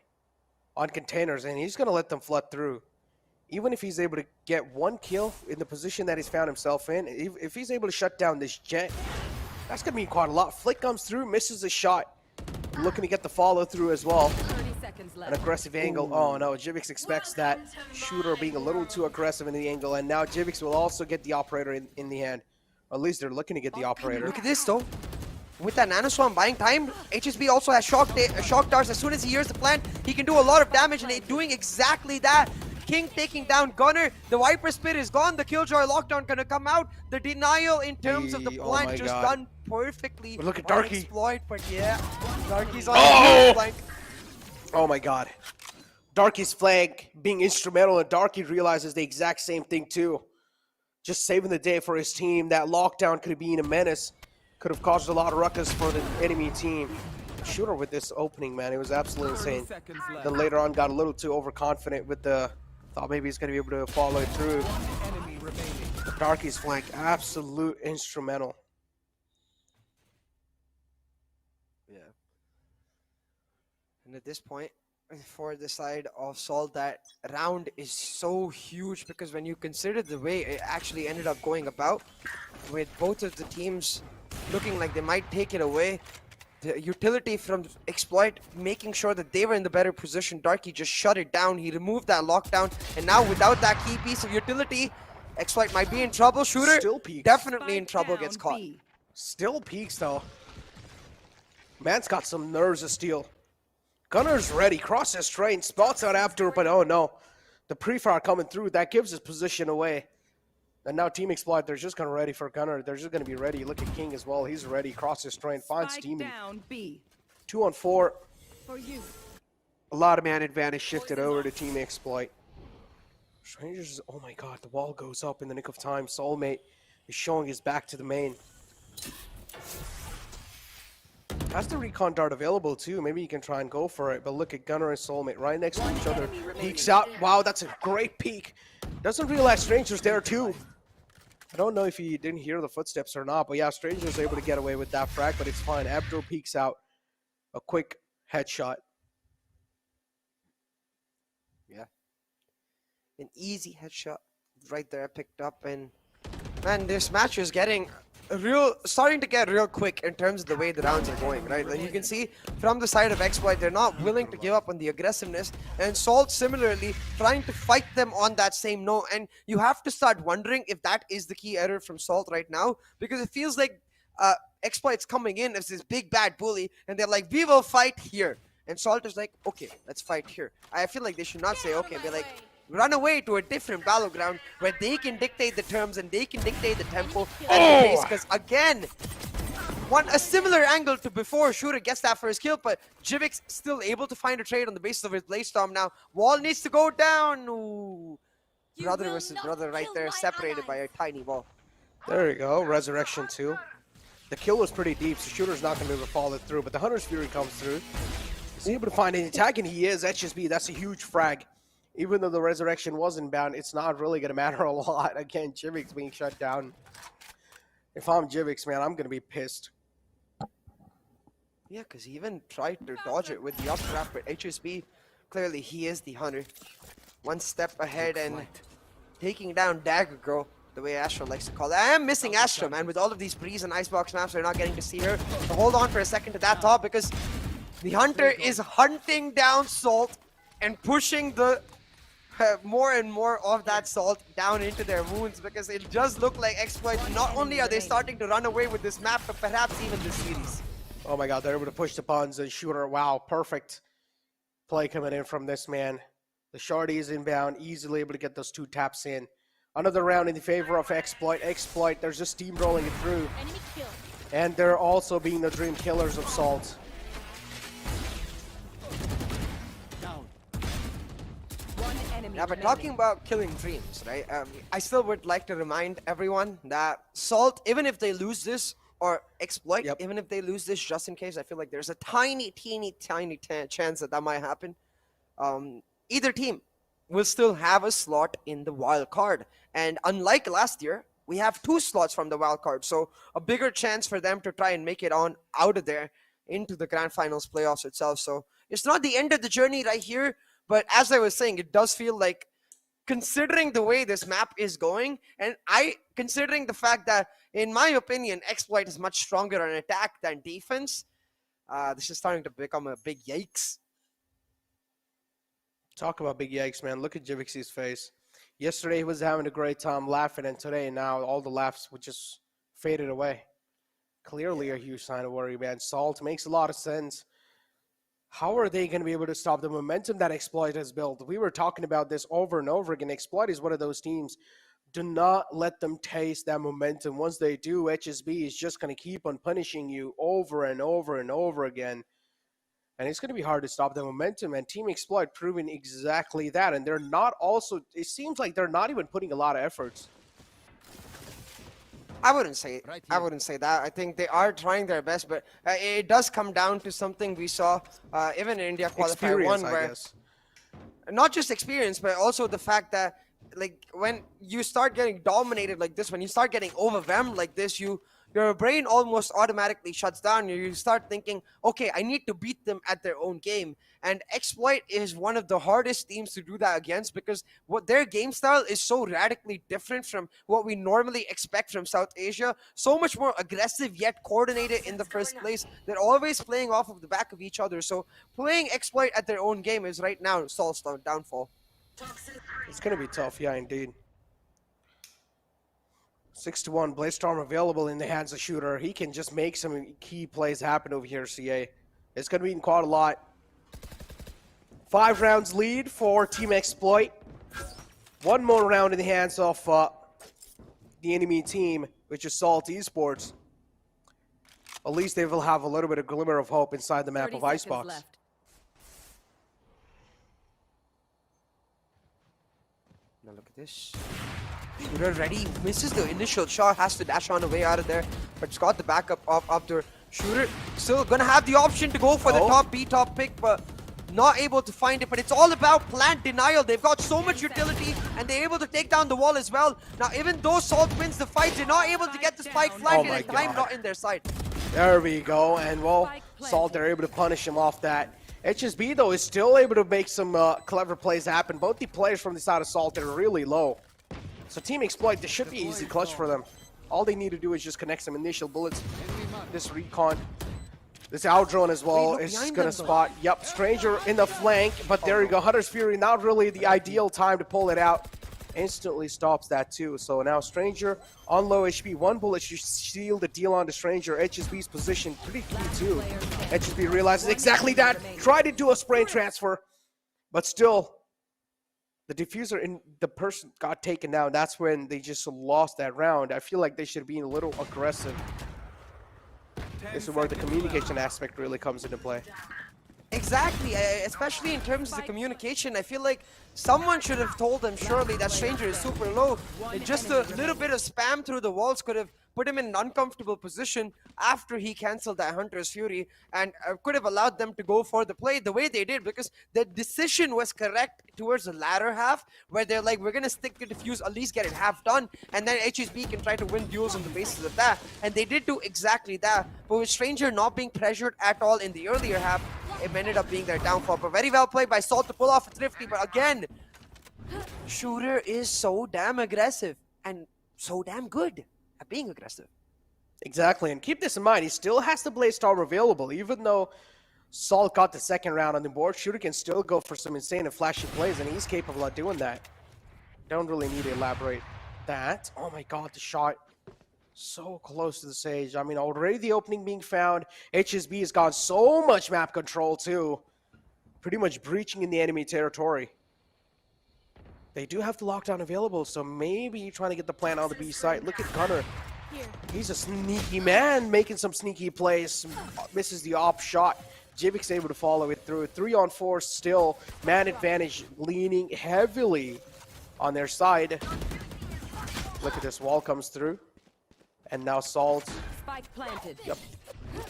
on containers, and he's going to let them flood through. Even if he's able to get one kill in the position that he's found himself in, if he's able to shut down this jet, that's going to mean quite a lot. Flick comes through, misses a shot. Looking to get the follow through as well. An aggressive angle. Ooh. Oh no, Jivix expects that shooter being a little too aggressive in the angle, and now Jivix will also get the operator in the hand. Or at least they're looking to get the operator. Look at this though. With that nanoswarm buying time, HSB also has shock darts. As soon as he hears the plant, he can do a lot of damage, and they're doing exactly that. King taking down Gunner. The Viper Spit is gone. The Killjoy lockdown gonna come out. The denial in terms of the plant just done perfectly. But look at Darky. Exploit, but yeah, Darky's on the flank. Oh my god. Darky's flank being instrumental, and Darky realizes the exact same thing too. Just saving the day for his team. That lockdown could have been a menace. Could have caused a lot of ruckus for the enemy team. Shooter with this opening, man, it was absolutely insane. Then later on got a little too overconfident with the, thought maybe he's going to be able to follow it through. Darky's flank, absolute instrumental. Yeah. And at this point, for the side of Salt, that round is so huge because when you consider the way it actually ended up going about, with both of the teams looking like they might take it away, the utility from Exploit making sure that they were in the better position, Darky just shut it down. He removed that lockdown, and now without that key piece of utility, Exploit might be in trouble. Shooter still peaks. Definitely in trouble, gets caught. Still peaks though. Man's got some nerves of steel. Gunner's ready, crosses train, spots out after, but oh no. The pre-fire coming through, that gives his position away. And now Team Exploit, they're just going to ready for Gunner. They're just going to be ready. Look at King as well. He's ready. Crosses train, finds Demon. 2 on 4. For you. A lot of man advantage shifted over to Team Exploit. Strangers, oh my god, the wall goes up in the nick of time. Soulmate is showing his back to the main. Has the recon dart available too. Maybe you can try and go for it. But look at Gunner and Soulmate right next to each other. Peeks out. Wow, that's a great peek. Doesn't realize Stranger's there too. I don't know if he didn't hear the footsteps or not, but yeah, Stranger's able to get away with that frag, but it's fine. Abdul peeks out. A quick headshot. Yeah. An easy headshot right there picked up, and man, this match is starting to get real quick in terms of the way the rounds are going, right? And you can see from the side of Exploit, they're not willing to give up on the aggressiveness, and Salt similarly trying to fight them on that same note. And you have to start wondering if that is the key error from Salt right now, because it feels like Exploit's coming in as this big bad bully, and they're like, we will fight here. And Salt is like, okay, let's fight here. I feel like they should not say okay, they're like, run away to a different battleground where they can dictate the terms and they can dictate the tempo and the pace. Because again, a similar angle to before, Shooter gets that first kill, but Jivix still able to find a trade on the basis of his Blaze-Storm now. Wall needs to go down. Ooh. Brother versus brother right there, separated by a tiny wall. There you go, Resurrection 2. The kill was pretty deep, so Shooter's not going to be able to follow it through, but the Hunter's Fury comes through. He's able to find an attack, and he is HSB. That's a huge frag. Even though the Resurrection was inbound, it's not really going to matter a lot. Again, Jivix being shut down. If I'm Jivix, man, I'm going to be pissed. Yeah, because he even tried to dodge it with the updraft, but HSB, clearly he is the hunter. One step ahead and taking down Dagger Girl, the way Astra likes to call it. I am missing Astra, man. With all of these Breeze and Icebox maps, we're not getting to see her. So hold on for a second to that top, because the hunter is hunting down Salt and pushing the more and more of that Salt down into their wounds, because it does look like Exploit, not only are they starting to run away with this map, but perhaps even the series. Oh my god, they're able to push the buns and Shooter. Wow, perfect play coming in from this man. The Shardy is inbound, easily able to get those 2 taps in. Another round in the favor of Exploit. Exploit, they're just steamrolling it through. And they're also being the dream killers of Salt. Yeah, but talking about killing dreams, right? I still would like to remind everyone that Salt, even if they lose this, or Exploit, even if they lose this, just in case, I feel like there's a tiny chance that that might happen. Either team will still have a slot in the wild card. And unlike last year, we have 2 slots from the wild card. So a bigger chance for them to try and make it on out of there into the grand finals playoffs itself. So it's not the end of the journey right here. But as I was saying, it does feel like, considering the way this map is going, and considering the fact that, in my opinion, Exploit is much stronger on attack than defense, this is starting to become a big yikes. Talk about big yikes, man. Look at Jivix's face. Yesterday he was having a great time laughing, and today now all the laughs would just faded away. Clearly a huge sign of worry, man. Salt makes a lot of sense. How are they going to be able to stop the momentum that Exploit has built? We were talking about this over and over again. Exploit is one of those teams. Do not let them taste that momentum. Once they do, HSB is just going to keep on punishing you over and over and over again. And it's going to be hard to stop the momentum. And Team Exploit proving exactly that. And they're not also, it seems like they're not even putting a lot of efforts. I wouldn't say that. I think they are trying their best, but it does come down to something we saw even in India Qualifier 1, where not just experience, but also the fact that, like, when you start getting dominated like this, when you start getting overwhelmed like this, your brain almost automatically shuts down. You start thinking, okay, I need to beat them at their own game. And Exploit is one of the hardest teams to do that against, because what their game style is so radically different from what we normally expect from South Asia. So much more aggressive yet coordinated in the first place. They're always playing off of the back of each other. So playing Exploit at their own game is right now Saul's downfall. It's going to be tough, yeah, indeed. 6-1, Blaze-Storm available in the hands of Shooter. He can just make some key plays happen over here, CA. It's going to be in quite a lot. 5 rounds lead for Team Exploit. 1 more round in the hands of the enemy team, which is Salt Esports. At least they will have a little bit of glimmer of hope inside the map of Icebox. Left. Now look at this. Shooter ready, misses the initial shot, has to dash on the way out of there, but it's got the backup up to Shooter. Still gonna have the option to go for the top B top pick, but not able to find it, but it's all about plant denial. They've got so much utility, and they're able to take down the wall as well. Now, even though Salt wins the fight, they're not able to get the spike flag, and the time not in their side. There we go, and well, Salt, they're able to punish him off that. HSB, though, is still able to make some clever plays happen. Both the players from the side of Salt are really low. So Team Exploit, this should be easy clutch for them. All they need to do is just connect some initial bullets. This recon, this out drone as well is going to spot. Yep, Stranger in the flank, but there you go. Hunter's Fury, not really the ideal time to pull it out. Instantly stops that too. So now Stranger on low HP. One bullet should seal the deal on the Stranger. HSB's position pretty key too. HSB realizes exactly that. Tried to do a spray transfer, but still the diffuser in the person got taken down. That's when they just lost that round. I feel like they should be a little aggressive. This is where the communication aspect really comes into play. Exactly, especially in terms of the communication. I feel like someone should have told them surely that Stranger is super low. Just a little bit of spam through the walls could have put him in an uncomfortable position after he cancelled that Hunter's Fury, and could have allowed them to go for the play the way they did, because the decision was correct towards the latter half, where they're like, we're going to stick to defuse, at least get it half done, and then HSB can try to win duels on the basis of that. And they did do exactly that, but with Stranger not being pressured at all in the earlier half, it ended up being their downfall. But very well played by Salt to pull off a Thrifty, but again, Shooter is so damn aggressive and so damn good at being aggressive. Exactly, and keep this in mind, he still has the Blaze Storm available. Even though Salt got the second round on the board, Shooter can still go for some insane and flashy plays, and he's capable of doing that. Don't really need to elaborate that. Oh my god, the shot so close to the Sage. I mean, already the opening being found. HSB has got so much map control too. Pretty much breaching in the enemy territory. They do have the lockdown available, so maybe trying to get the plant on the B side. Look at Gunner. He's a sneaky man, making some sneaky plays. Misses the op shot. Jivik's able to follow it through. 3-on-4 still. Man advantage leaning heavily on their side. Look at this, wall comes through. And now Salt. Spike planted. Yep.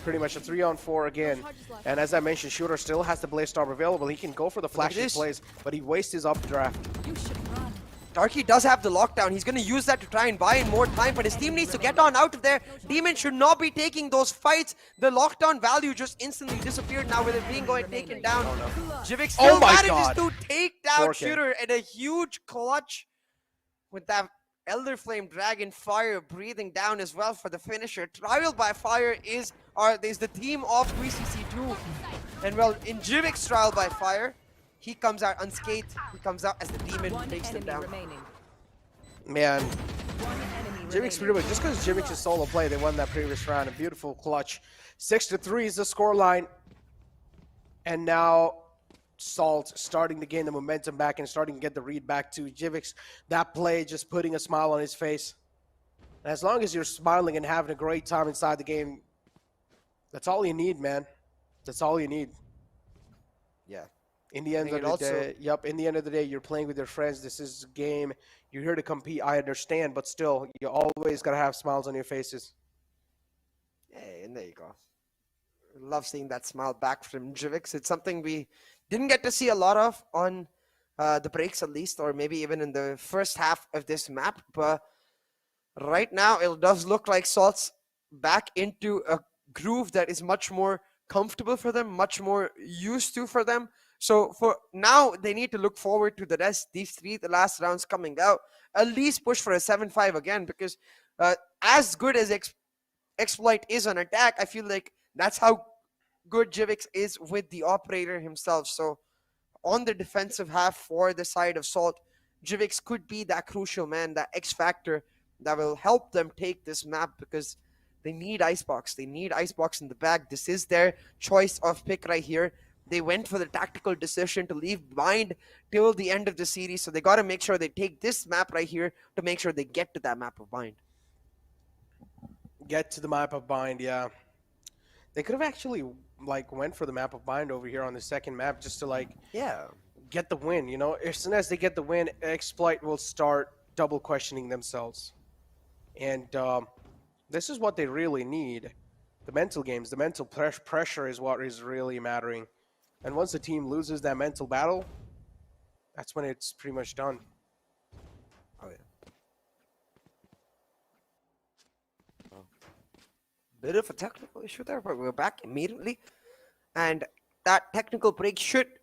Pretty much a 3-on-4 again. And as I mentioned, Shooter still has the Blaze Storm available. He can go for the flashy plays, but he wastes his updraft. You should run. Darky does have the lockdown. He's going to use that to try and buy in more time, but his team needs to get on out of there. Demon should not be taking those fights. The lockdown value just instantly disappeared now with it being taken down. Jivik still manages to take down Shooter in a huge clutch with that Elder Flame Dragon Fire breathing down as well for the finisher. Trial by Fire is the team of 3CC2. And well, in Jivik's Trial by Fire, he comes out unscathed. He comes out as the demon takes them down. Man, Jivik's pretty much, just because Jivik's a solo play, they won that previous round. A beautiful clutch. 6-3 is the scoreline. And now Salt starting to gain the momentum back and starting to get the read back to Jivik's. That play just putting a smile on his face. And as long as you're smiling and having a great time inside the game, that's all you need, man. That's all you need. Yeah. In the end of the day, in the end of the day, you're playing with your friends. This is a game. You're here to compete. I understand, but still, you always got to have smiles on your faces. Hey, and there you go. Love seeing that smile back from Jivik. It's something we didn't get to see a lot of on the breaks at least, or maybe even in the first half of this map. But right now, it does look like Salt's back into a groove that is much more comfortable for them, much more used to for them. So for now, they need to look forward to the rest. These the last rounds coming out, at least push for a 7-5 again, because as good as Exploit is on attack, I feel like that's how good Jivik is with the operator himself. So on the defensive half for the side of Salt, Jivik could be that crucial man, that X factor that will help them take this map, because they need Icebox. They need Icebox in the bag. This is their choice of pick right here. They went for the tactical decision to leave Bind till the end of the series, so they got to make sure they take this map right here to make sure they get to that map of Bind. Get to the map of Bind, yeah. They could have actually went for the map of Bind over here on the second map just to get the win, you know. As soon as they get the win, Exploit will start double questioning themselves. And this is what they really need. The mental games, the mental pressure is what is really mattering. And once the team loses that mental battle, that's when it's pretty much done. Oh yeah. Bit of a technical issue there, but we're back immediately. And that technical break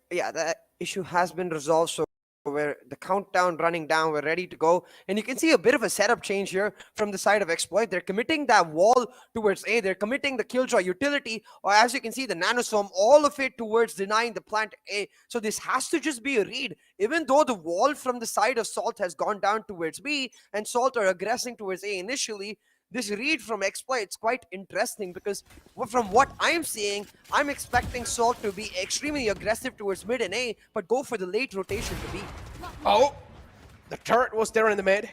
that issue has been resolved. So we're the countdown running down, we're ready to go. And you can see a bit of a setup change here from the side of Exploit. They're committing that wall towards A. They're committing the Killjoy utility, or as you can see, the Nanoswarm, all of it towards denying the plant A. So this has to just be a read. Even though the wall from the side of Salt has gone down towards B, and Salt are aggressing towards A initially, this read from Exploit is quite interesting because from what I'm seeing, I'm expecting Salt to be extremely aggressive towards mid and A, but go for the late rotation to B. Oh, the turret was there in the mid.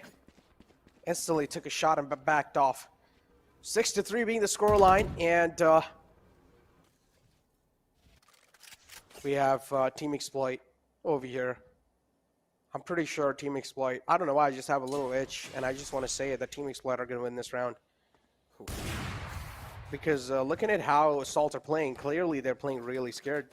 Instantly took a shot and backed off. 6-3 being the scoreline, and we have Team Exploit over here. I'm pretty sure Team Exploit, I don't know why, I just have a little itch, and I just want to say it, that Team Exploit are going to win this round. Because looking at how Salt are playing, clearly they're playing really scared.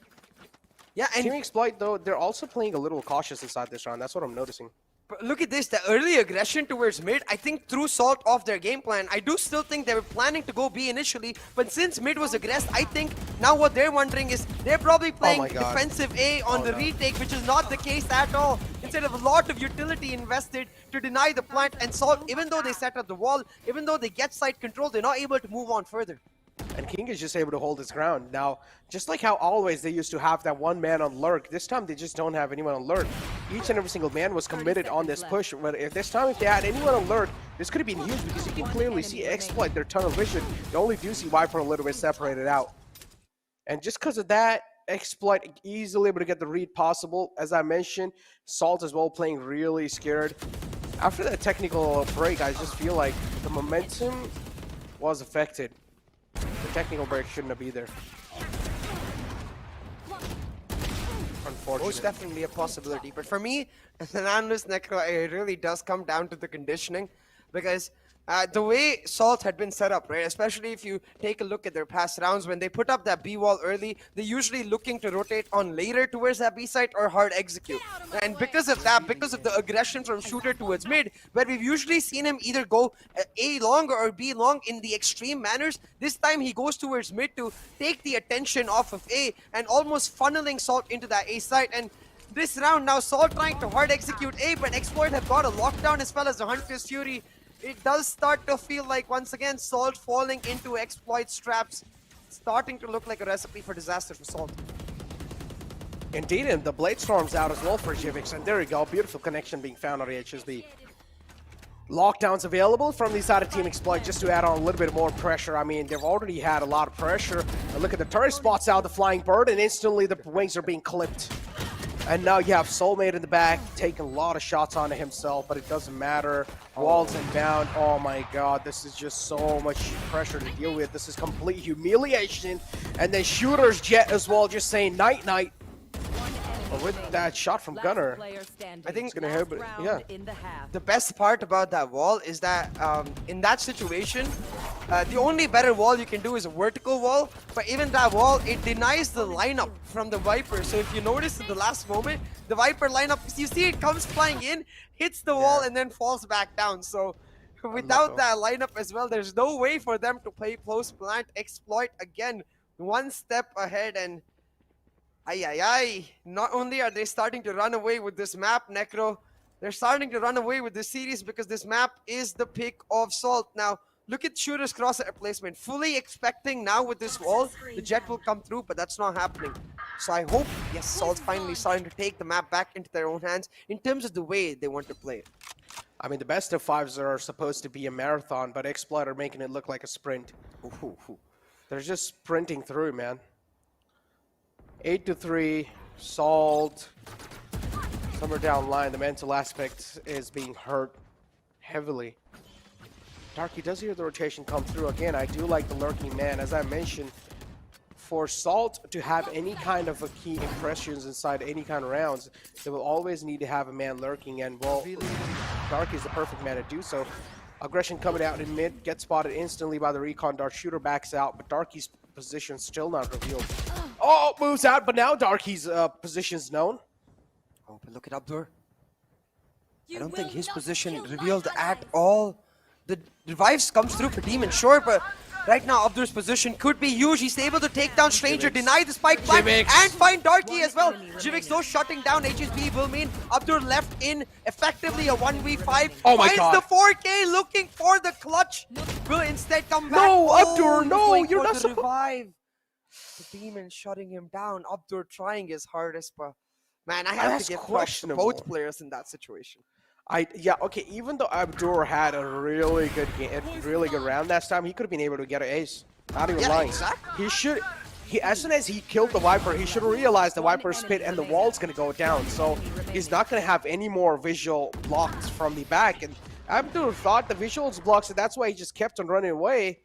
Yeah, and Team Exploit, though, they're also playing a little cautious inside this round. That's what I'm noticing. but look at this, the early aggression towards mid, I think threw Salt off their game plan. I do still think they were planning to go B initially, but since mid was aggressed, I think now what they're wondering is they're probably playing defensive A on the retake, which is not the case at all. Instead of a lot of utility invested to deny the plant, and Salt, even though they set up the wall, even though they get site control, they're not able to move on further. And King is just able to hold his ground. Now, just like how always they used to have that one man on lurk, this time they just don't have anyone on lurk. Each and every single man was committed on this push. But if this time, if they had anyone on lurk, this could have been huge because you can clearly see Exploit, their tunnel vision. You only do see Viper a little bit separated out. And just because of that, Exploit easily able to get the read possible. As I mentioned, Salt as well playing really scared. After that technical break, I just feel like the momentum was affected. The technical break shouldn't have been there. Unfortunately. Most definitely a possibility. But for me, as an analyst, Necro, it really does come down to the conditioning. Because the way Salt had been set up, right? Especially if you take a look at their past rounds, when they put up that B wall early, they're usually looking to rotate on later towards that B site or hard execute. And because of that, because of the aggression from shooter towards mid, where we've usually seen him either go A long or B long in the extreme manners, this time he goes towards mid to take the attention off of A and almost funneling Salt into that A site. And this round now, Salt trying to hard execute A, but Exploit have got a lockdown as well as the Hunter's Fury. It does start to feel like, once again, Salt falling into Exploit traps. Starting to look like a recipe for disaster for Salt. Indeed, and the Blade Storm's out as well for Jivix. And there you go, beautiful connection being found on the HSB. Lockdowns available from the side of Team Exploit just to add on a little bit more pressure. I mean, they've already had a lot of pressure. And look at the turret spots out the flying bird, and instantly the wings are being clipped. And now you have Soulmate in the back, taking a lot of shots onto himself, but it doesn't matter. Walls inbound. Oh my god, this is just so much pressure to deal with. This is complete humiliation. And then Shooter's Jet as well, just saying night-night. But with that shot from Gunner, I think it's going to help. Yeah. the best part about that wall is that in that situation, the only better wall you can do is a vertical wall, but even that wall, it denies the lineup from the Viper. So if you notice in the last moment, the Viper lineup, you see it comes flying in, hits the wall, and then falls back down. So without that lineup as well, there's no way for them to play close plant. Exploit again, one step ahead, and not only are they starting to run away with this map, Necro, they're starting to run away with this series because this map is the pick of Salt. Now, look at Shooter's crosshair placement. Fully expecting now with this wall, the Jet will come through, but that's not happening. So I hope, yes, Salt's finally starting to take the map back into their own hands in terms of the way they want to play it. I mean, the best of fives are supposed to be a marathon, but Exploit are making it look like a sprint. They're just sprinting through, man. 8-3, Salt. Somewhere down the line, the mental aspect is being hurt heavily. Darky does hear the rotation come through again. I do like the lurking man. As I mentioned, for Salt to have any kind of a key impressions inside any kind of rounds, they will always need to have a man lurking, and well, Darky is the perfect man to do so. Aggression coming out in mid, gets spotted instantly by the recon dart. Shooter backs out, but Darky's position still not revealed. Oh, moves out, but now Darky's position's known. Oh, but look at Abdur. I don't think his position revealed at all. The revives comes through for Demon, sure, but right now Abdur's position could be huge. He's able to take down Stranger, deny the spike plant, and find Darky as well. Jivix though shutting down HSB will mean Abdur left in effectively a 1v5. Oh my Finds God. the 4K looking for the clutch. Will instead come back. No, Oh, Abdur, he's no, going you're for not the supposed. revive. The Demon shutting him down. Abdur trying his hardest, but man, I have That's to give props to questionable. both players in that situation. Okay, even though Abdur had a really good game, really good round last time, he could have been able to get an ace. Not even Yeah, lying. exactly. As soon as he killed the Viper, he should realize the Viper's spit and the wall's gonna go down. So he's not gonna have any more visual blocks from the back. And Abdur thought the visuals blocked, so that's why he just kept on running away.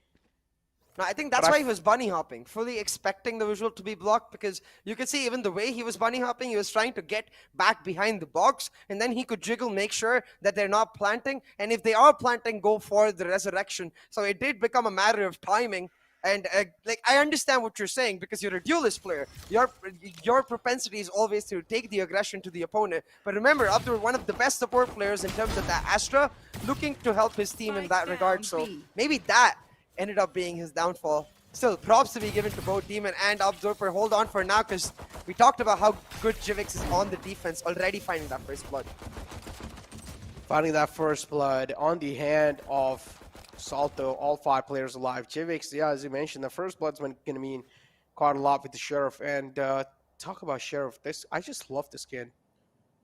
No, I think that's why he was bunny hopping, fully expecting the visual to be blocked, because you could see even the way he was bunny hopping, he was trying to get back behind the box, and then he could jiggle, make sure that they're not planting, and if they are planting, go for the resurrection. So it did become a matter of timing. And like, I understand what you're saying, because you're a duelist player. Your propensity is always to take the aggression to the opponent. But remember, Abdur, one of the best support players in terms of that Astra, looking to help his team in that regard. So maybe that ended up being his downfall. Still, props to be given to both Demon and Abdur. Hold on for now, because we talked about how good Jivix is on the defense, already finding that first blood. Finding that first blood on the hand of Salto, all 5 players alive. Jivix, yeah, as you mentioned, the first blood's going to mean quite a lot with the Sheriff. And talk about Sheriff, I just love the skin.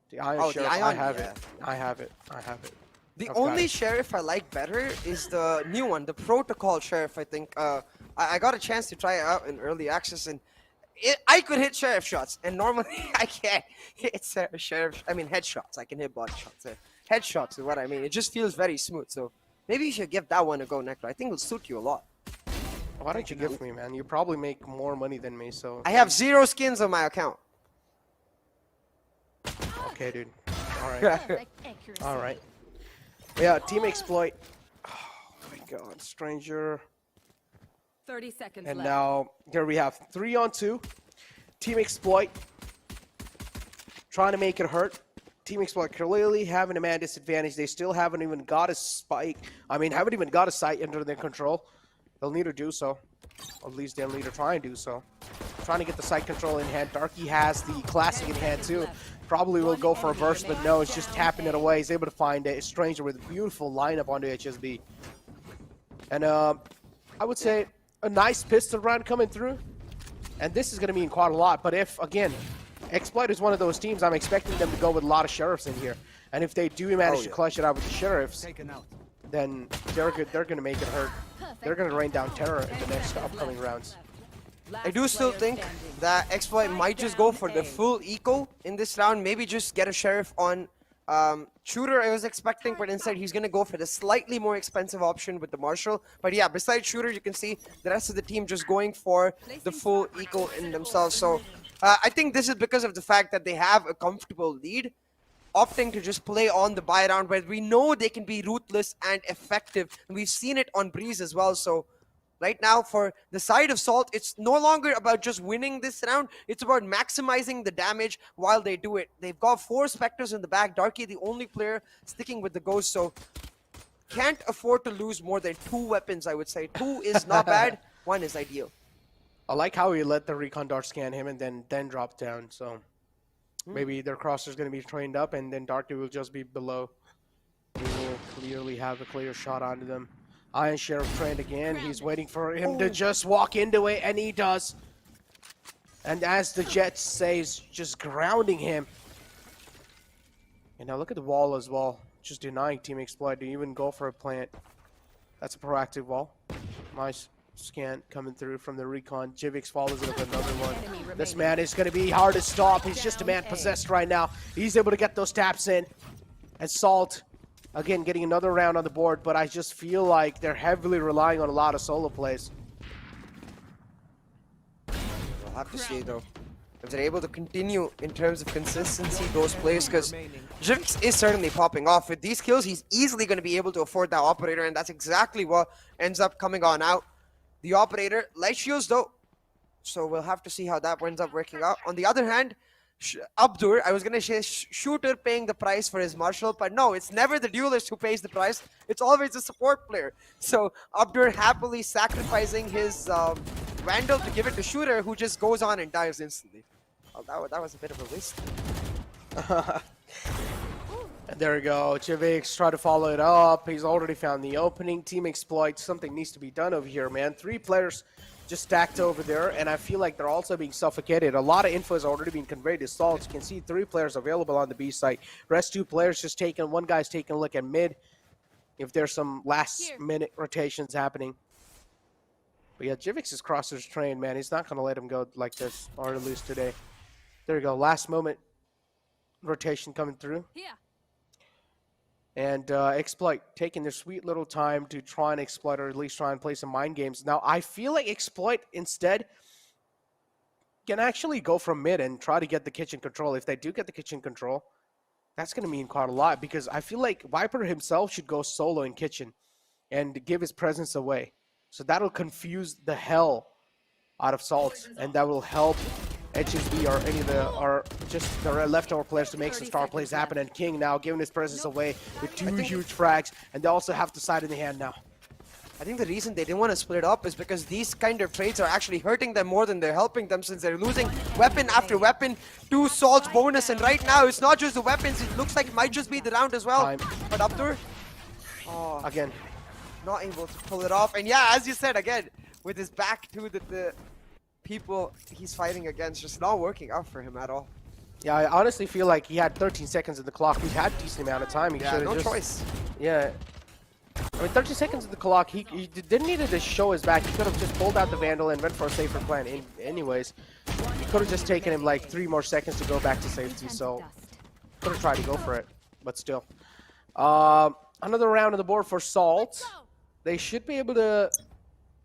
The Iron Sheriff, I have it. I have it. The I've got only it. Sheriff I like better is the new one, the Protocol Sheriff, I think. I got a chance to try it out in early access, and I could hit Sheriff shots, and normally I can't hit Sheriff, headshots. I can hit body shots. Headshots is what I mean. It just feels very smooth, so maybe you should give that one a go, Necro. I think it'll suit you a lot. Why don't you give me, man? You probably make more money than me, so... I have 0 skins on my account. Okay, dude. All right. All right. Yeah, team exploit. Oh my God, Stranger. 30 seconds And left. now here we have 3-on-2. Team exploit. Trying to make it hurt. Team exploit clearly having a man disadvantage. They still haven't even got a spike. Haven't even got a sight under their control. They'll need to do so. Or at least they'll need to try and do so. Trying to get the sight control in hand. Darky has the classic in hand too. Probably will go for a burst, but no, it's just tapping it away. He's able to find a Stranger with a beautiful lineup onto HSB. And I would say a nice pistol round coming through. And this is going to mean quite a lot. But if, again, Exploit is one of those teams, I'm expecting them to go with a lot of Sheriffs in here. And if they do manage to clutch it out with the Sheriffs, then they're going to make it hurt. They're going to rain down terror in the next upcoming rounds. I do still think that Exploit might just go for the full eco in this round. Maybe just get a Sheriff on Shooter, I was expecting, but instead he's going to go for the slightly more expensive option with the Marshal. But yeah, besides Shooter, you can see the rest of the team just going for the full eco in themselves. So I think this is because of the fact that they have a comfortable lead, opting to just play on the buy round where we know they can be ruthless and effective. And we've seen it on Breeze as well. So right now, for the side of Salt, it's no longer about just winning this round. It's about maximizing the damage while they do it. They've got 4 Spectres in the back. Darky, the only player sticking with the Ghost, so can't afford to lose more than 2 weapons, I would say. 2 is not bad. 1 is ideal. I like how he let the Recon Dart scan him and then drop down. So maybe their crosser's going to be trained up, and then Darky will just be below. He will clearly have a clear shot onto them. Iron Sheriff trained again. He's waiting for him to just walk into it, and he does. And as the Jet says, just grounding him. And now look at the wall as well. Just denying Team Exploit to even go for a plant. That's a proactive wall. Nice scan coming through from the Recon. Jivix follows it with another one. This man is going to be hard to stop. He's just a man possessed right now. He's able to get those taps in. And Salt, again, getting another round on the board, but I just feel like they're heavily relying on a lot of solo plays. We'll have to see, though, if they're able to continue in terms of consistency those plays, because Jivix is certainly popping off. With these kills, he's easily going to be able to afford that Operator, and that's exactly what ends up coming on out. The Operator, light shields, though, So we'll have to see how that ends up working out. On the other hand, Abdur, I was going to say shooter paying the price for his Marshall, but no, it's never the duelist who pays the price. It's always the support player. So Abdur happily sacrificing his Vandal to give it to shooter, who just goes on and dives instantly. Oh, that was a bit of a waste. And there we go. Jivix try to follow it up. He's already found the opening. Team exploit. Something needs to be done over here, man. 3 players just stacked over there, and I feel like they're also being suffocated. A lot of info has already been conveyed to Salt. You can see 3 players available on the B site. Rest 2 players just taking. One guy's taking a look at mid. If there's some last-minute rotations happening. But yeah, Jivix is Crosser's trained, man. He's not going to let him go like this or lose today. There we go. Last moment rotation coming through. Here. And Exploit taking their sweet little time to try and exploit, or at least try and play some mind games. Now, I feel like Exploit instead can actually go from mid and try to get the kitchen control. If they do get the kitchen control, that's going to mean quite a lot, because I feel like Viper himself should go solo in kitchen and give his presence away. So that'll confuse the hell out of Salt, and that will help HSB or any of the, or just the leftover players to make some star plays happen. And King now giving his presence away with 2 huge frags, and they also have the side in the hand now. I think the reason they didn't want to split up is because these kind of trades are actually hurting them more than they're helping them, since they're losing weapon after weapon to Salt's bonus. And right now, it's not just the weapons, it looks like it might just be the round as well. But Abdur, Again, not able to pull it off. And yeah, as you said, again, with his back to the people he's fighting against, just not working out for him at all. Yeah, I honestly feel like he had 13 seconds of the clock. He had a decent amount of time. He Yeah, no choice. Yeah. I mean, 30 seconds of the clock, he didn't need to show his back. He could have just pulled out the Vandal and went for a safer plan. Anyways, he could have just taken him like 3 more seconds to go back to safety. So, could have tried to go for it, but still. Another round on the board for Salt. They should be able to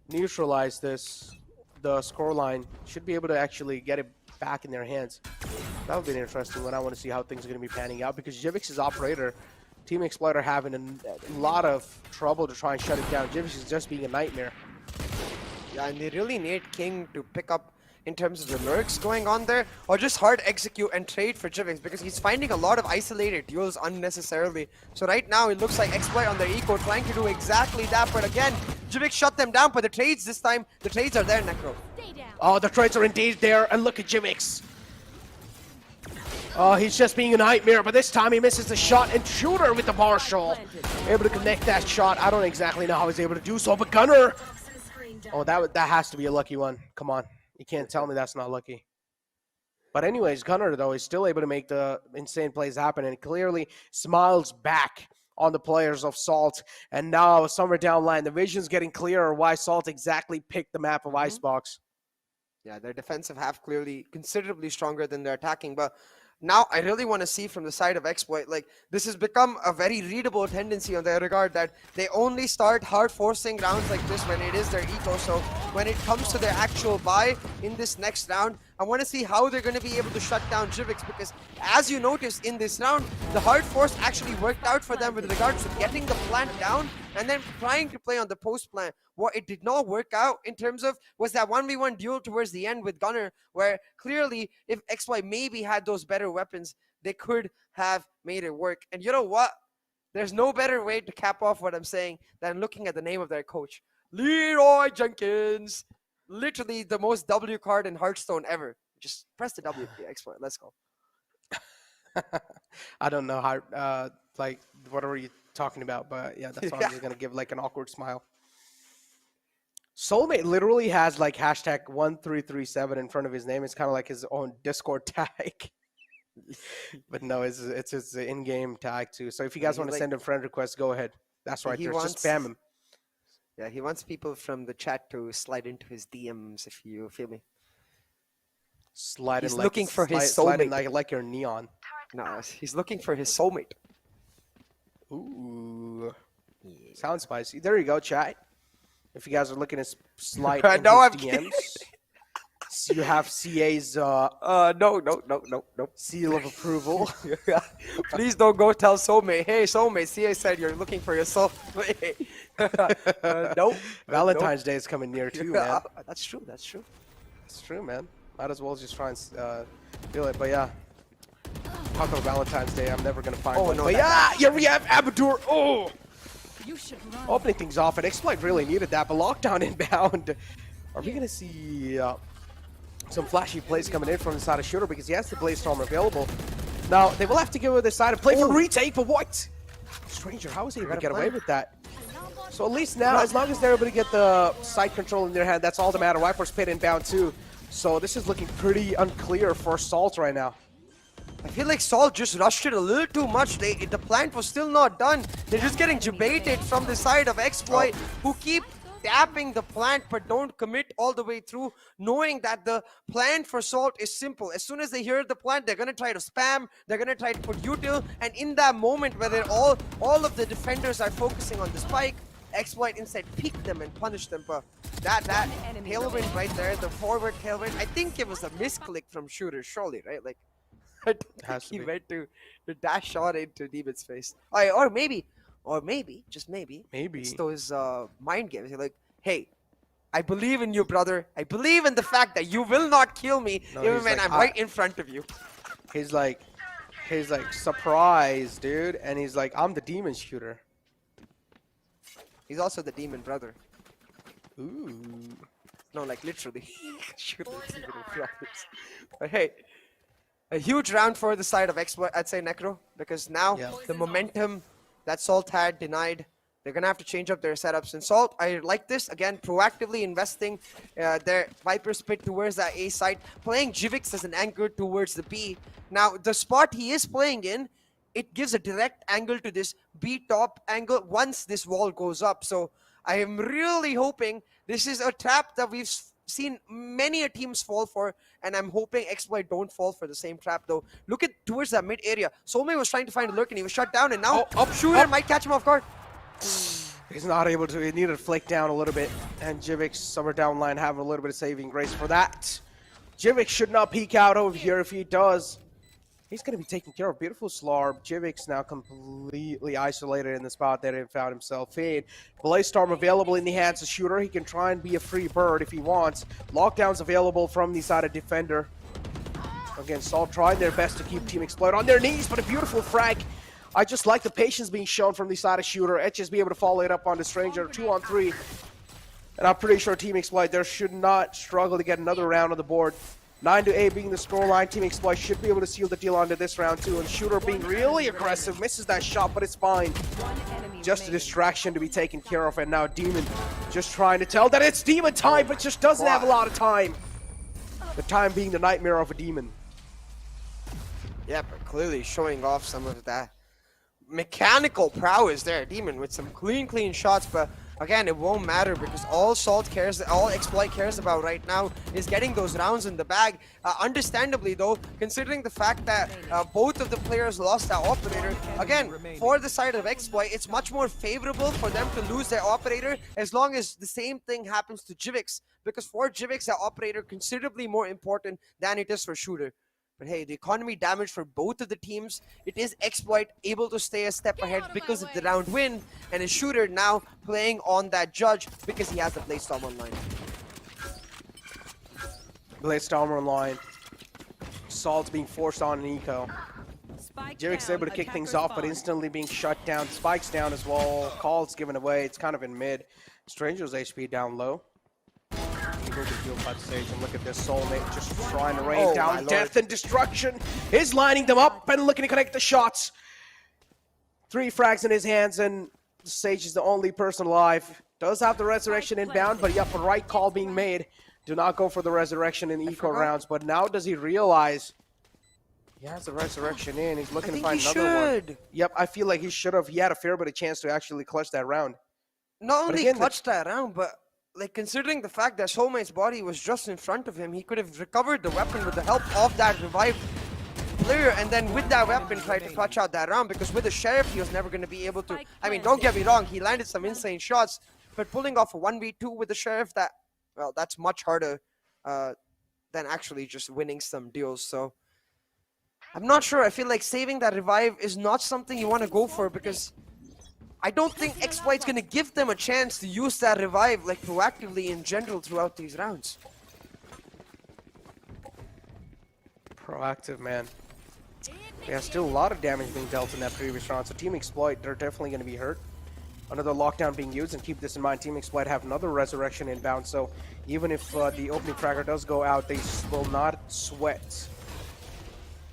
neutralize this. The scoreline should be able to actually get it back in their hands. That would be an interesting one. I want to see how things are going to be panning out, because Jivix's operator, Team Exploiter, having a lot of trouble to try and shut it down. Jivix is just being a nightmare. Yeah, and they really need King to pick up in terms of the lurks going on there, or just hard execute and trade for Jivix, because he's finding a lot of isolated duels unnecessarily. So right now it looks like Exploit on their eco trying to do exactly that, but again, Jivix shut them down. But the trades this time, the trades are there, Necro. Oh, the trades are indeed there, and look at Jivix. Oh, he's just being a nightmare, but this time he misses the shot, and Shooter with the Marshall able to connect that shot. I don't exactly know how he's able to do so, but Gunner. Oh, that has to be a lucky one. Come on. You can't tell me that's not lucky. But anyways, Gunner, though, is still able to make the insane plays happen, and clearly smiles back on the players of Salt. And now, somewhere down line, the vision's getting clearer why Salt exactly picked the map of Icebox. Yeah, their defensive half clearly considerably stronger than their attacking, but now I really want to see from the side of Exploit, like, this has become a very readable tendency on their regard, that they only start hard forcing rounds like this when it is their eco. So when it comes to their actual buy in this next round, I want to see how they're going to be able to shut down Jivix, because as you notice in this round, the hard force actually worked out for them with regards to getting the plant down and then trying to play on the post plant. What it did not work out in terms of was that 1v1 duel towards the end with Gunner, where clearly if Exploit maybe had those better weapons, they could have made it work. And you know what? There's no better way to cap off what I'm saying than looking at the name of their coach, Leroy Jenkins. Literally the most W card in Hearthstone ever. Just press the W, Exploit. Let's go. I don't know how, like, whatever you're talking about, but yeah, that's why I'm just going to give like an awkward smile. Soulmate literally has like hashtag 1337 in front of his name. It's kind of like his own Discord tag. But no, it's his in-game tag too. So if you guys want to send him friend requests, go ahead. That's right there. Just spam him. Yeah, he wants people from the chat to slide into his DMs, if you feel me. He's looking for his soulmate. Like your neon. No, he's looking for his soulmate. Ooh. Yeah. Sounds spicy. There you go, chat. If you guys are looking to slide in no, his DMs, so you have CA's no, seal of approval. Please don't go tell soulmate. Hey, soulmate, CA said you're looking for yourself. Nope. Valentine's Day is coming near too, man. That's true. That's true. It's true, man. Might as well just try and feel it. But yeah, talk about Valentine's Day. I'm never gonna find one. no, But yeah, here we have Abadur. Oh, You should run. opening things off. And Exploit really needed that. But lockdown inbound. Are we gonna see some flashy plays coming in from the side of Shooter because he has the Blaze Storm available? Now they will have to give it the side of play for retake. But what? Stranger, how was he able to get away with that? So at least now, as long as they're able to get the side control in their hand, that's all that matters. Viper's Pit inbound too. So this is looking pretty unclear for Salt right now. I feel like Salt just rushed it a little too much. The plant was still not done. They're just getting debated from the side of Exploit, who keep tapping the plant but don't commit all the way through, knowing that the plan for Salt is simple. As soon as they hear the plant, they're gonna try to spam, they're gonna try to put util, and in that moment where they're all of the defenders are focusing on the spike, Exploit instead peek them and punish them. But that tailwind right there, the forward tailwind, I think it was a misclick from Shooter, surely, right? Like, I don't think he went to dash shot into Demon's face. Or maybe, just maybe, it's those mind games. You're like, hey, I believe in you, brother. I believe in the fact that you will not kill me even when I'm right in front of you. He's like, surprised, dude. And he's like, I'm the demon shooter. He's also the demon brother. Ooh. No, like literally. But hey, a huge round for the side of Exploit, I'd say, Necro, because now the momentum that Salt had denied, they're going to have to change up their setups. And Salt, I like this, again, proactively investing their Viper's Pit towards that A side, playing Jivix as an anchor towards the B. Now, the spot he is playing in, it gives a direct angle to this B top angle once this wall goes up. So I am really hoping this is a trap that we've seen many teams fall for, and I'm hoping Exploit don't fall for the same trap though. Look at towards that mid area. Soulmate was trying to find a lurk and he was shut down, and now Shooter might catch him off guard. He's not able to. He needed to flake down a little bit, and Jivix somewhere down line having a little bit of saving grace for that. Jivix should not peek out over here. If he does, he's going to be taken care of. Beautiful Slarb. Jivix now completely isolated in the spot that he found himself in. Blaze Storm available in the hands of Shooter. He can try and be a free bird if he wants. Lockdown's available from the side of Defender. Again, Salt trying their best to keep Team Exploit on their knees, but a beautiful frag. I just like the patience being shown from the side of Shooter. Etches be able to follow it up on the Stranger. 2-on-3. And I'm pretty sure Team Exploit there should not struggle to get another round on the board. 9-8 being the scoreline. Team Exploit should be able to seal the deal onto this round too. And Shooter being really aggressive, misses that shot, but it's fine. Just a distraction to be taken care of. And now Demon just trying to tell that it's Demon time, but just doesn't have a lot of time. The time being the nightmare of a Demon. Yeah, but clearly showing off some of that mechanical prowess there. Demon with some clean shots, but again, it won't matter because all Exploit cares about right now is getting those rounds in the bag. Understandably though, considering the fact that both of the players lost that operator, again, for the side of Exploit, it's much more favorable for them to lose their operator as long as the same thing happens to Jivix, because for Jivix, that operator considerably more important than it is for Shooter. But hey, the economy damage for both of the teams. It is Exploit able to stay a step ahead because of the round win, and a Shooter now playing on that judge because he has the Blaze Storm online. Blaze Storm online. Salt's being forced on an eco. Jivix able to kick things off, but instantly being shut down. Spikes down as well. Calls given away. It's kind of in mid. Stranger's HP down low. Eagle to heal by the stage, and look at this Soulmate just trying to rain down death and destruction. Is lining them up and looking to connect the shots. 3 frags in his hands, and Sage is the only person alive. Does have the resurrection inbound, but yep, a right call being made. Do not go for the resurrection in eco rounds, but now does he realize he has the resurrection in? He's looking to find another one. Yep, I feel like he should have. He had a fair bit of chance to actually clutch that round. Not only clutched that round, but like considering the fact that Soulmate's body was just in front of him, he could have recovered the weapon with the help of that revived player, and then with that weapon tried to clutch out that round, because with the Sheriff he was never going to be able to. I mean, don't get me wrong, he landed some insane shots, but pulling off a 1v2 with the Sheriff, that, well, that's much harder than actually just winning some deals. So I'm not sure. I feel like saving that revive is not something you want to go for, because I don't think Exploit's going to give them a chance to use that revive like proactively in general throughout these rounds. Proactive, man. Yeah, still a lot of damage being dealt in that previous round. So Team Exploit, they're definitely going to be hurt. Another lockdown being used, and keep this in mind, Team Exploit have another resurrection inbound. So even if the opening fragger does go out, they will not sweat.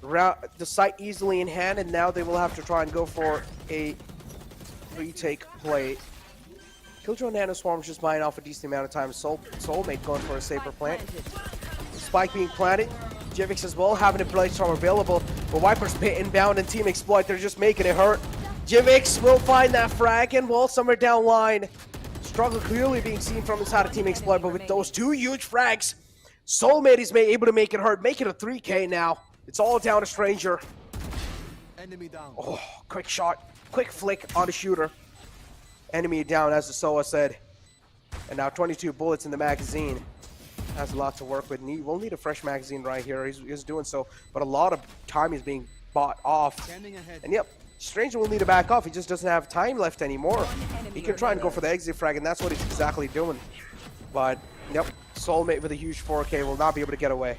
The site easily in hand, and now they will have to try and go for a retake play. Killjoy Nano Swarm's just buying off a decent amount of time. Soulmate going for a safer plant. Spike being planted. Jivix as well, having a blade storm available. But Viper's Pit inbound and Team Exploit, they're just making it hurt. Jivix will find that frag and well, somewhere down line. Struggle clearly being seen from inside of Team Exploit, but with those two huge frags, Soulmate is able to make it hurt, make it a 3K now. It's all down to Stranger. Enemy down. Oh, quick shot, quick flick on the shooter. Enemy down, as the Soa said. And now 22 bullets in the magazine. Has a lot to work with. We'll need a fresh magazine right here. He's doing so, but a lot of time is being bought off. And yep, Stranger will need to back off. He just doesn't have time left anymore. He can try and go for the exit frag, and that's what he's exactly doing. But yep, Soulmate with a huge 4K will not be able to get away.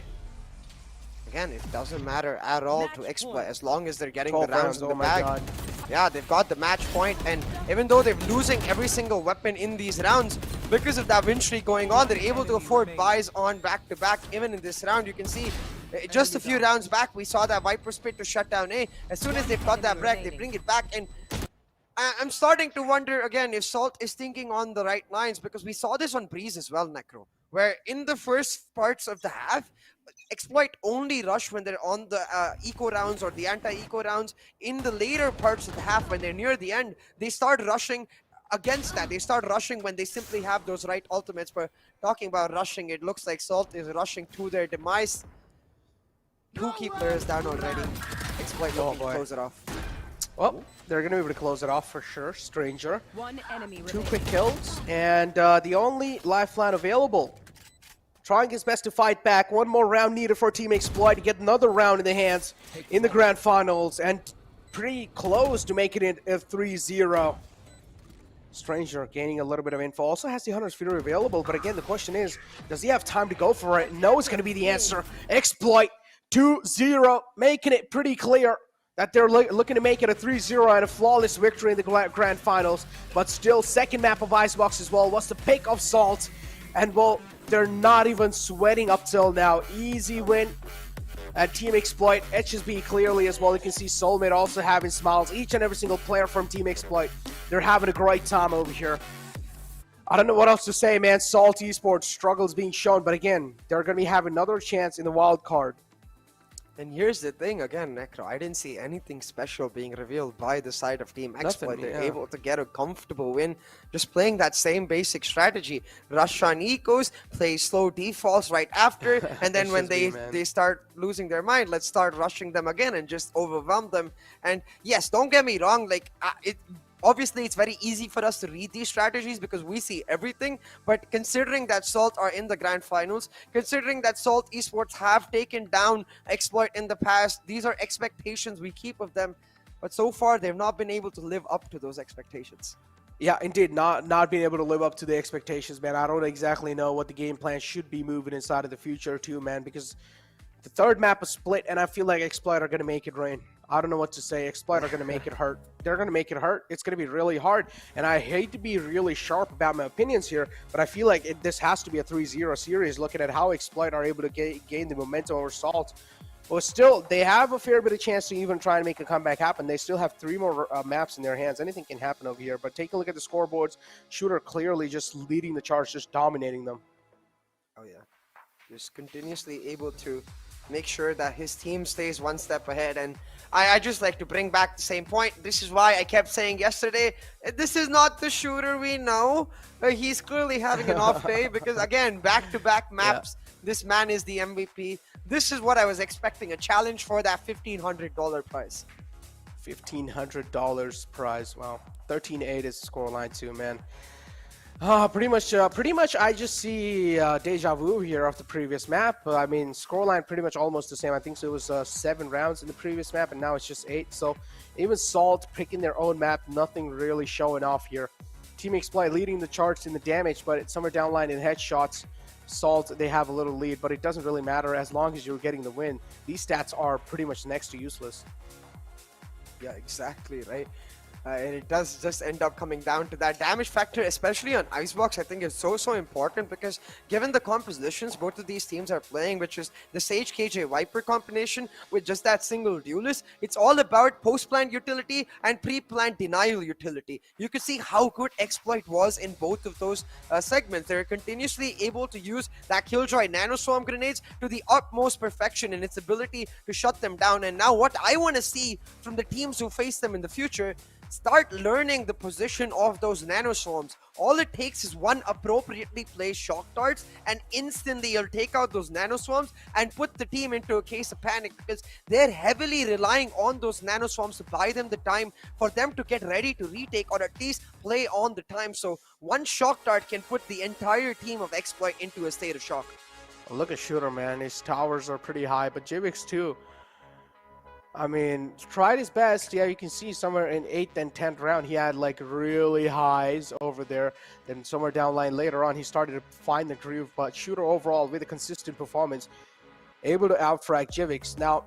Again, it doesn't matter at all to Exploit as long as they're getting the 12 rounds in the oh my bag. God. Yeah, they've got the match point, and even though they're losing every single weapon in these rounds, because of that win streak going on, they're able to afford buys on back-to-back. Even in this round, you can see just a few rounds back, we saw that Viper Spit to shut down A. As soon as they've got that break, they bring it back, and I'm starting to wonder again if Salt is thinking on the right lines, because we saw this on Breeze as well, Necro, where in the first parts of the half, Exploit only rush when they're on the eco rounds or the anti-eco rounds. In the later parts of the half, when they're near the end, they start rushing against that. They start rushing when they simply have those right ultimates. But talking about rushing, it looks like Salt is rushing to their demise. 2 key players down already. Exploit looking to close it off. Well, they're going to be able to close it off for sure. Stranger. 1 enemy 2 quick kills, and the only lifeline available. Trying his best to fight back. 1 more round needed for Team Exploit to get another round in the hands in the grand finals, and pretty close to making it a 3-0. Stranger gaining a little bit of info. Also has the Hunter's Fury available, but again, the question is, does he have time to go for it? No, it's going to be the answer. Exploit 2-0, making it pretty clear that they're looking to make it a 3-0 and a flawless victory in the grand finals. But still, second map of Icebox as well was the pick of Salt, and well, they're not even sweating up till now. Easy win at Team Exploit. HSB clearly as well. You can see Soulmate also having smiles. Each and every single player from Team Exploit, they're having a great time over here. I don't know what else to say, man. Salt Esports struggles being shown, but again, they're going to be having another chance in the wild card. And here's the thing again, Necro, I didn't see anything special being revealed by the side of Team Exploit. They're able to get a comfortable win, just playing that same basic strategy. Rush on ecos, play slow defaults right after, and then when they start losing their mind, let's start rushing them again and just overwhelm them. And yes, don't get me wrong, like obviously, it's very easy for us to read these strategies because we see everything, but considering that Salt are in the grand finals, considering that Salt Esports have taken down Exploit in the past, these are expectations we keep of them, but so far they've not been able to live up to those expectations. Yeah, indeed, not being able to live up to the expectations, man. I don't exactly know what the game plan should be moving inside of the future too, man, because the third map is split, and I feel like Exploit are going to make it rain. I don't know what to say. Exploit are going to make it hurt. They're going to make it hurt. It's going to be really hard. And I hate to be really sharp about my opinions here, but I feel like this has to be a 3-0 series looking at how Exploit are able to gain the momentum over Salt. But still, they have a fair bit of chance to even try and make a comeback happen. They still have 3 more maps in their hands. Anything can happen over here. But take a look at the scoreboards. Shooter clearly just leading the charge, just dominating them. Oh, yeah. Just continuously able to make sure that his team stays one step ahead. And I just like to bring back the same point. This is why I kept saying yesterday, this is not the shooter we know. He's clearly having an off day because, again, back-to-back maps, this man is the MVP. This is what I was expecting, a challenge for that $1,500 prize. $1,500 prize. Wow. 13-8 is the scoreline too, man. Pretty much, I just see deja vu here of the previous map. I mean, scoreline pretty much almost the same. I think so it was 7 rounds in the previous map, and now it's just 8. So even Salt picking their own map, nothing really showing off here. Team Exploit leading the charge in the damage, but it's somewhere down line in headshots. Salt, they have a little lead, but it doesn't really matter as long as you're getting the win. These stats are pretty much next to useless. Yeah, exactly, right? And it does just end up coming down to that damage factor, especially on Icebox. I think is so important because given the compositions both of these teams are playing, which is the Sage KJ Viper combination with just that single duelist, it's all about post-plant utility and pre-plant denial utility. You could see how good Exploit was in both of those segments. They're continuously able to use that Killjoy Nanoswarm grenades to the utmost perfection in its ability to shut them down. And now what I want to see from the teams who face them in the future, start learning the position of those nanoswarms. All it takes is one appropriately placed shock darts and instantly you'll take out those nanoswarms and put the team into a case of panic because they're heavily relying on those nanoswarms to buy them the time for them to get ready to retake or at least play on the time. So one shock dart can put the entire team of Exploit into a state of shock. Look at Shooter, man. His towers are pretty high, but Jivix too. I mean, tried his best. Yeah, you can see somewhere in 8th and 10th round, he had like really highs over there. Then somewhere down line later on, he started to find the groove. But Shooter overall, with a consistent performance, able to outfrag Jivix. Now,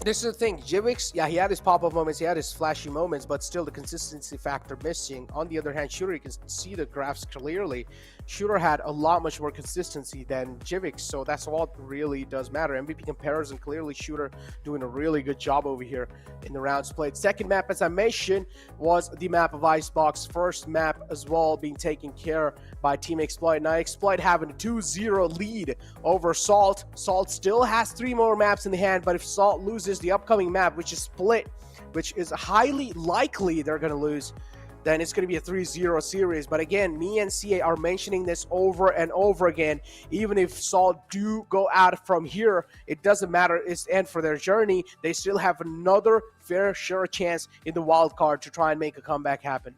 this is the thing. Jivix, yeah, he had his pop-up moments, he had his flashy moments, but still the consistency factor missing. On the other hand, Shooter, you can see the graphs clearly. Shooter had a lot much more consistency than Jivix, so that's all really does matter. MVP comparison, clearly Shooter doing a really good job over here in the rounds played. Second map, as I mentioned, was the map of Icebox. First map as well being taken care by Team Exploit. Now Exploit having a 2-0 lead over Salt. Salt still has 3 more maps in the hand, but if Salt loses the upcoming map, which is Split, which is highly likely they're going to lose, then it's going to be a 3-0 series. But again, me and CA are mentioning this over and over again. Even if Salt do go out from here, it doesn't matter. It's the end for their journey. They still have another fair sure chance in the wild card to try and make a comeback happen.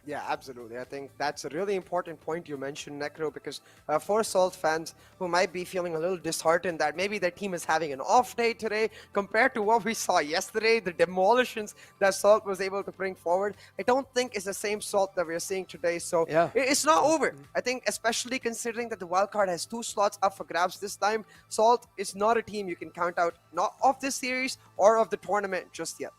Yeah, absolutely. I think that's a really important point you mentioned, Necro, because for Salt fans who might be feeling a little disheartened that maybe their team is having an off day today compared to what we saw yesterday, the demolitions that Salt was able to bring forward, I don't think it's the same Salt that we're seeing today. So yeah, it's not over. I think especially considering that the wildcard has 2 slots up for grabs this time, Salt is not a team you can count out, not of this series or of the tournament just yet.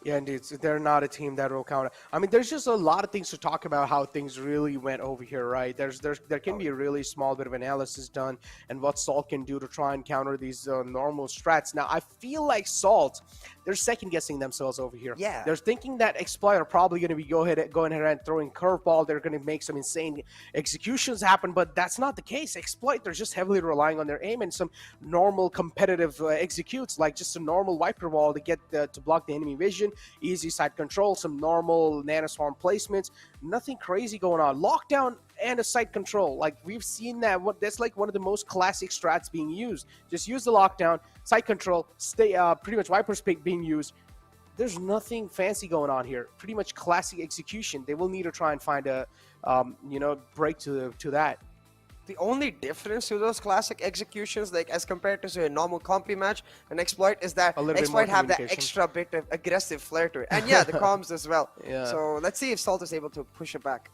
Yeah, indeed. So they're not a team that will count. I mean, there's just a lot of things to talk about how things really went over here, right? There can be a really small bit of analysis done and what Salt can do to try and counter these normal strats. Now, I feel like Salt, they're second-guessing themselves over here. Yeah. They're thinking that Exploit are probably going to be going ahead and throwing curveball. They're going to make some insane executions happen, but that's not the case. Exploit, they're just heavily relying on their aim and some normal competitive executes, like just a normal Viper wall to get to block the enemy vision. Easy side control, some normal nanoswarm placements, nothing crazy going on. Lockdown and a side control, like we've seen that. That's like one of the most classic strats being used. Just use the lockdown, side control, stay pretty much Viper's pick being used. There's nothing fancy going on here. Pretty much classic execution. They will need to try and find a break to that. The only difference to those classic executions, like as compared to say a normal compy match, an Exploit is that Exploit have that extra bit of aggressive flair to it. And yeah, the comms as well. Yeah. So let's see if Salt is able to push it back.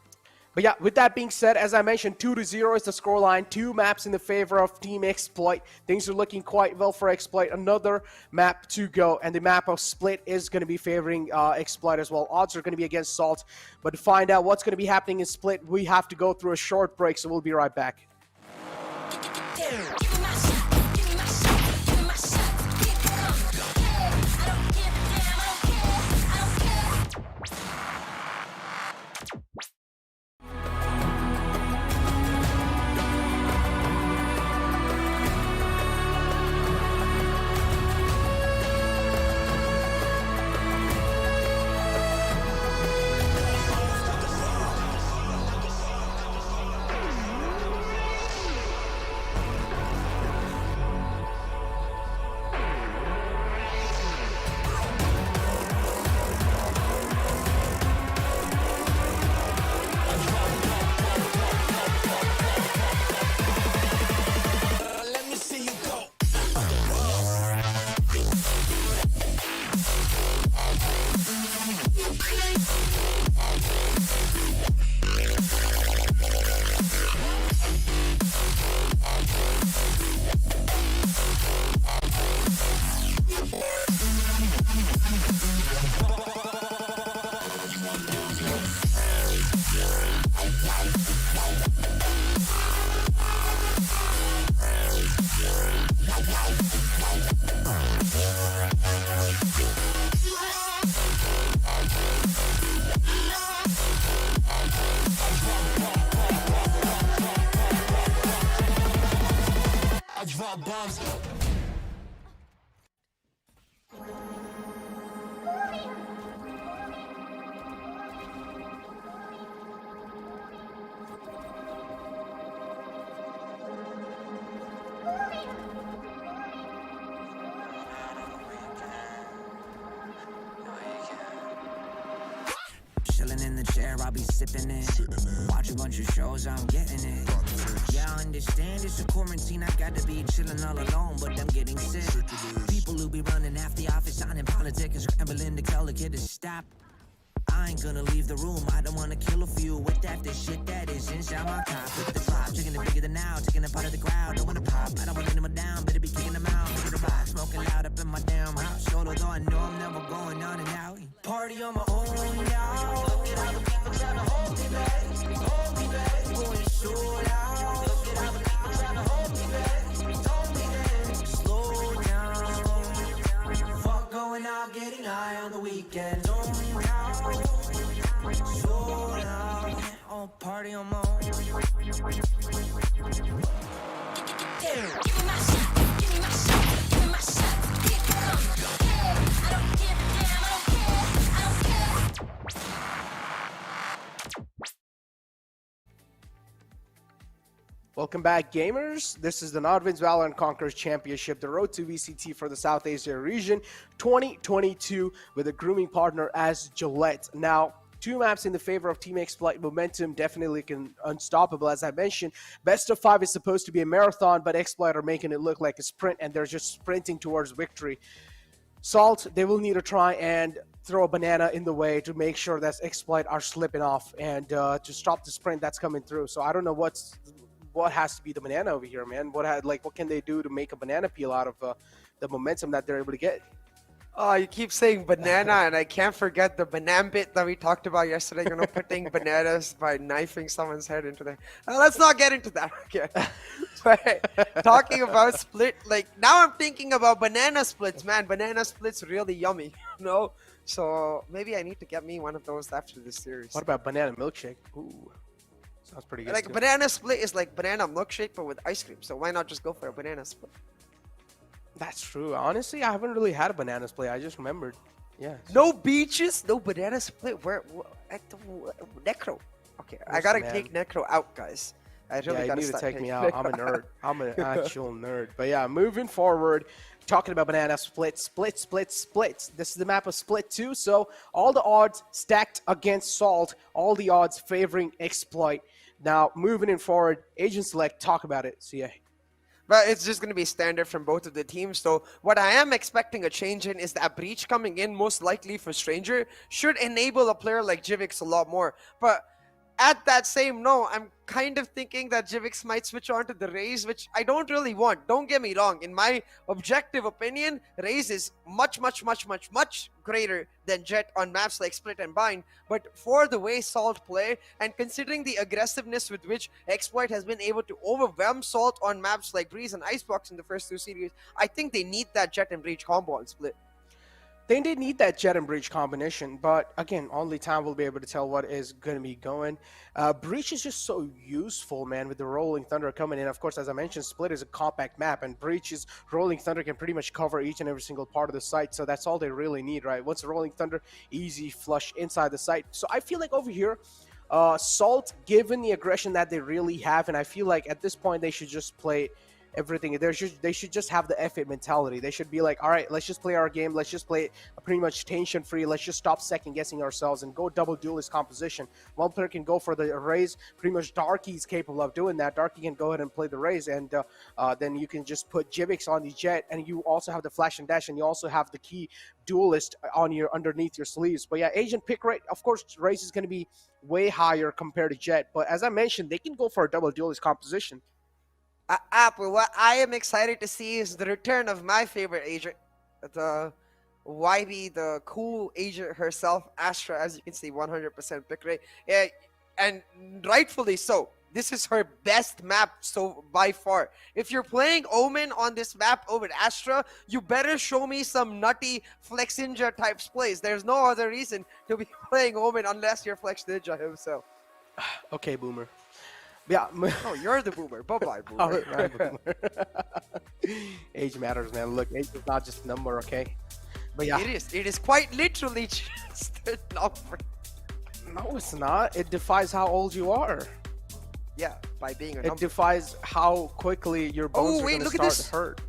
But yeah, with that being said, as I mentioned, 2-0 is the scoreline. 2 maps in the favor of Team Exploit. Things are looking quite well for Exploit. Another map to go, and the map of Split is going to be favoring Exploit as well. Odds are going to be against Salt. But to find out what's going to be happening in Split, we have to go through a short break, so we'll be right back. all bums. Chilling in the chair, I'll be sipping it. Watch a bunch of shows, I'm getting it. Yeah, I understand it's a quarantine. I got to be chilling all alone, but I'm getting sick. People who be running half the office, signing politics and scrambling to tell the kid to stop. I ain't gonna leave the room. I don't wanna kill a few with that the shit that is inside my cop. With the clock, chicken it bigger than now, taking a part of the crowd. Don't wanna pop, I don't wanna anyone down. Better be kicking them out. Look at the box, smoking loud up in my damn house. Solo though I know I'm never going on and out. Party on my own now. Look at all the people trying to hold me back. Hold me back. Going so loud. Look at all the people trying to hold me back. Hold me back. Slow down. Fuck going out, getting high on the weekend. Slow down, oh, party on my own. Give me my shot, give me my shot, give me my shot. Keep going. Hey, I don't give a damn, I don't care. Welcome back, gamers. This is the NODWIN Valorant Conquerors Championship, the road to VCT for the South Asia region 2022 with a grooming partner as Gillette. Now, 2 maps in the favor of Team Exploit. Momentum definitely unstoppable. As I mentioned, best of 5 is supposed to be a marathon, but Exploit are making it look like a sprint, and they're just sprinting towards victory. Salt, they will need to try and throw a banana in the way to make sure that Exploit are slipping off and to stop the sprint that's coming through. So I don't know what has to be the banana over here, man. What can they do to make a banana peel out of the momentum that they're able to get? Oh, you keep saying banana, and I can't forget the banana bit that we talked about yesterday. You know, putting bananas by knifing someone's head into there. Let's not get into that. Okay. But talking about split, like now I'm thinking about banana splits. Man, banana splits really yummy. You know, so maybe I need to get me one of those after this series. What about banana milkshake? Ooh, sounds pretty good. Like too. banana split is like banana milkshake, but with ice cream. So why not just go for a banana split? That's true. Honestly, I haven't really had a banana split. I just remembered. Yeah. No beaches, no banana split. Where at the Necro? Okay, I gotta man. take Necro out, guys. I really Yeah, you gotta need to start take me taking out. Necro I'm a nerd. I'm an actual nerd. But yeah, moving forward, talking about banana splits. This is the map of Split 2. So all the odds stacked against Salt. All the odds favoring Exploit. Now, moving in forward, Agent Select, talk about it, CA. But it's just going to be standard from both of the teams. So what I am expecting a change in is that Breach coming in, most likely for Stranger, should enable a player like Jivix a lot more. But at that same note, I'm kind of thinking that Jivix might switch on to the Raze, which I don't really want. Don't get me wrong. In my objective opinion, Raze is much greater than Jet on maps like Split and Bind. But for the way Salt play, and considering the aggressiveness with which Exploit has been able to overwhelm Salt on maps like Breeze and Icebox in the first 2 series, I think they need that Jet and Breach combo on Split. They need that Jet and Breach combination, but again, only time will be able to tell what is going to be going. Breach is just so useful, man, with the Rolling Thunder coming in. Of course, as I mentioned, Split is a compact map, and Breach's Rolling Thunder can pretty much cover each and every single part of the site, so that's all they really need, right? Once Rolling Thunder, easy flush inside the site. So I feel like over here, Salt, given the aggression that they really have, and I feel like at this point they should just play everything. They should just have the F8 mentality. They should be like, all right, let's just play our game. Let's just play pretty much tension free. Let's just stop second guessing ourselves and go double duelist composition. One player can go for the Raze. Pretty much Darky is capable of doing that. Darky can go ahead and play the Raze, and then you can just put Jivix on the Jet, and you also have the flash and dash, and you also have the key duelist on your underneath your sleeves. But yeah, agent pick rate, of course, Raze is going to be way higher compared to Jet. But as I mentioned, they can go for a double duelist composition. Apple, what I am excited to see is the return of my favorite agent, the YB, the cool agent herself, Astra. As you can see, 100% pick rate, and rightfully so. This is her best map so by far. If you're playing Omen on this map over Astra, you better show me some nutty Flex Ninja type plays. There's no other reason to be playing Omen unless you're Flex Ninja himself. Okay, Boomer. Yeah. Oh, you're the boomer. Bye-bye, Oh, boomer. right, boomer. Age matters, man. Look, age is not just a number, okay? But yeah, It is quite literally just a number. no, it's not. It defies how old you are. Yeah, by being a It number. defies how quickly your bones are wait, going to look at start this. to hurt.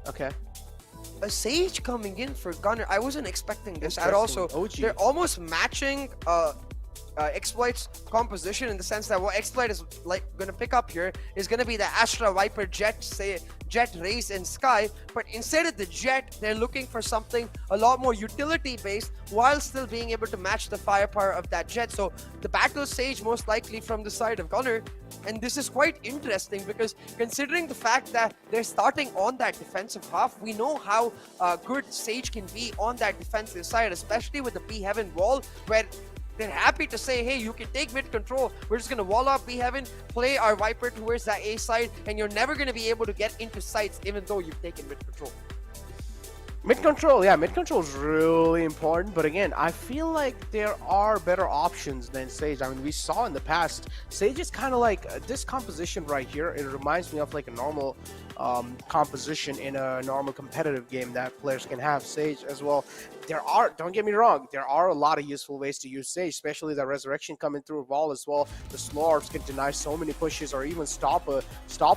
Okay. A Sage coming in for Gunner. I wasn't expecting this at all. So Interesting. OG. they're almost matching Exploit's composition in the sense that what Exploit is like gonna pick up here is gonna be the Astra Viper Jet Race and Sky, but instead of the Jet, they're looking for something a lot more utility based while still being able to match the firepower of that Jet. So the battle Sage most likely from the side of Gunner, and this is quite interesting because considering the fact that they're starting on that defensive half, we know how good Sage can be on that defensive side, especially with the B Heaven wall, where they're happy to say, hey, you can take mid control. We're just going to wall off B Heaven, play our Viper towards that A side, and you're never going to be able to get into sights even though you've taken mid control. Mid control, yeah, mid control is really important, but again, I feel like there are better options than Sage. I mean, we saw in the past, Sage is kind of like this composition right here. It reminds me of like a normal composition in a normal competitive game that players can have. Sage as well. Don't get me wrong, there are a lot of useful ways to use Sage, especially the resurrection coming through wall as well. The slow orbs can deny so many pushes or even stop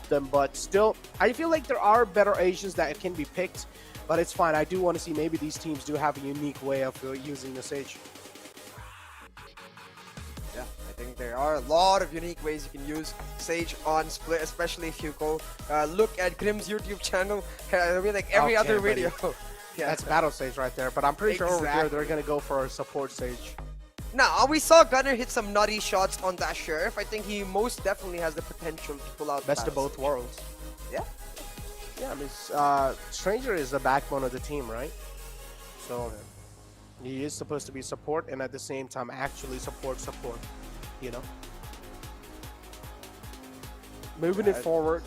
them, but still, I feel like there are better agents that can be picked. But it's fine. I do want to see maybe these teams do have a unique way of using the Sage. Yeah, I think there are a lot of unique ways you can use Sage on Split, especially if you go look at Grim's YouTube channel. It'll be like every Okay, other buddy. video. Yeah. That's Battle Sage right there. But I'm pretty sure over here Exactly. they're going to go for a support Sage. Now, we saw Gunner hit some nutty shots on that Sheriff. I think he most definitely has the potential to pull out Best of Battle both Sage. worlds. Yeah. Yeah, I mean, Stranger is the backbone of the team, right? So he is supposed to be support and at the same time actually support, you know? Moving it forward.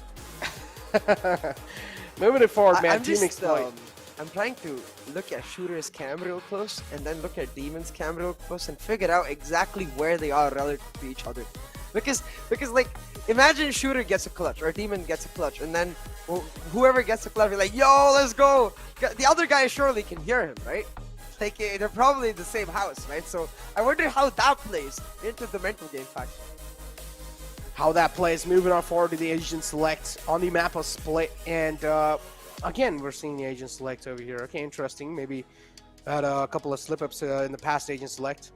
Moving it forward, man. I'm Team just, Exploit. I'm trying to look at Shooter's cam real close and then look at Demon's cam real close and figure out exactly where they are relative to each other. Because like, imagine Shooter gets a clutch or Demon gets a clutch and then whoever gets a clutch, you're like, yo, let's go. The other guy surely can hear him, right? Like, they're probably in the same house, right? So I wonder how that plays into the mental game factor. How that plays. Moving on forward to the Agent Select on the map of Split. And again, we're seeing the Agent Select over here. Okay, interesting. Maybe had a couple of slip-ups in the past Agent Select.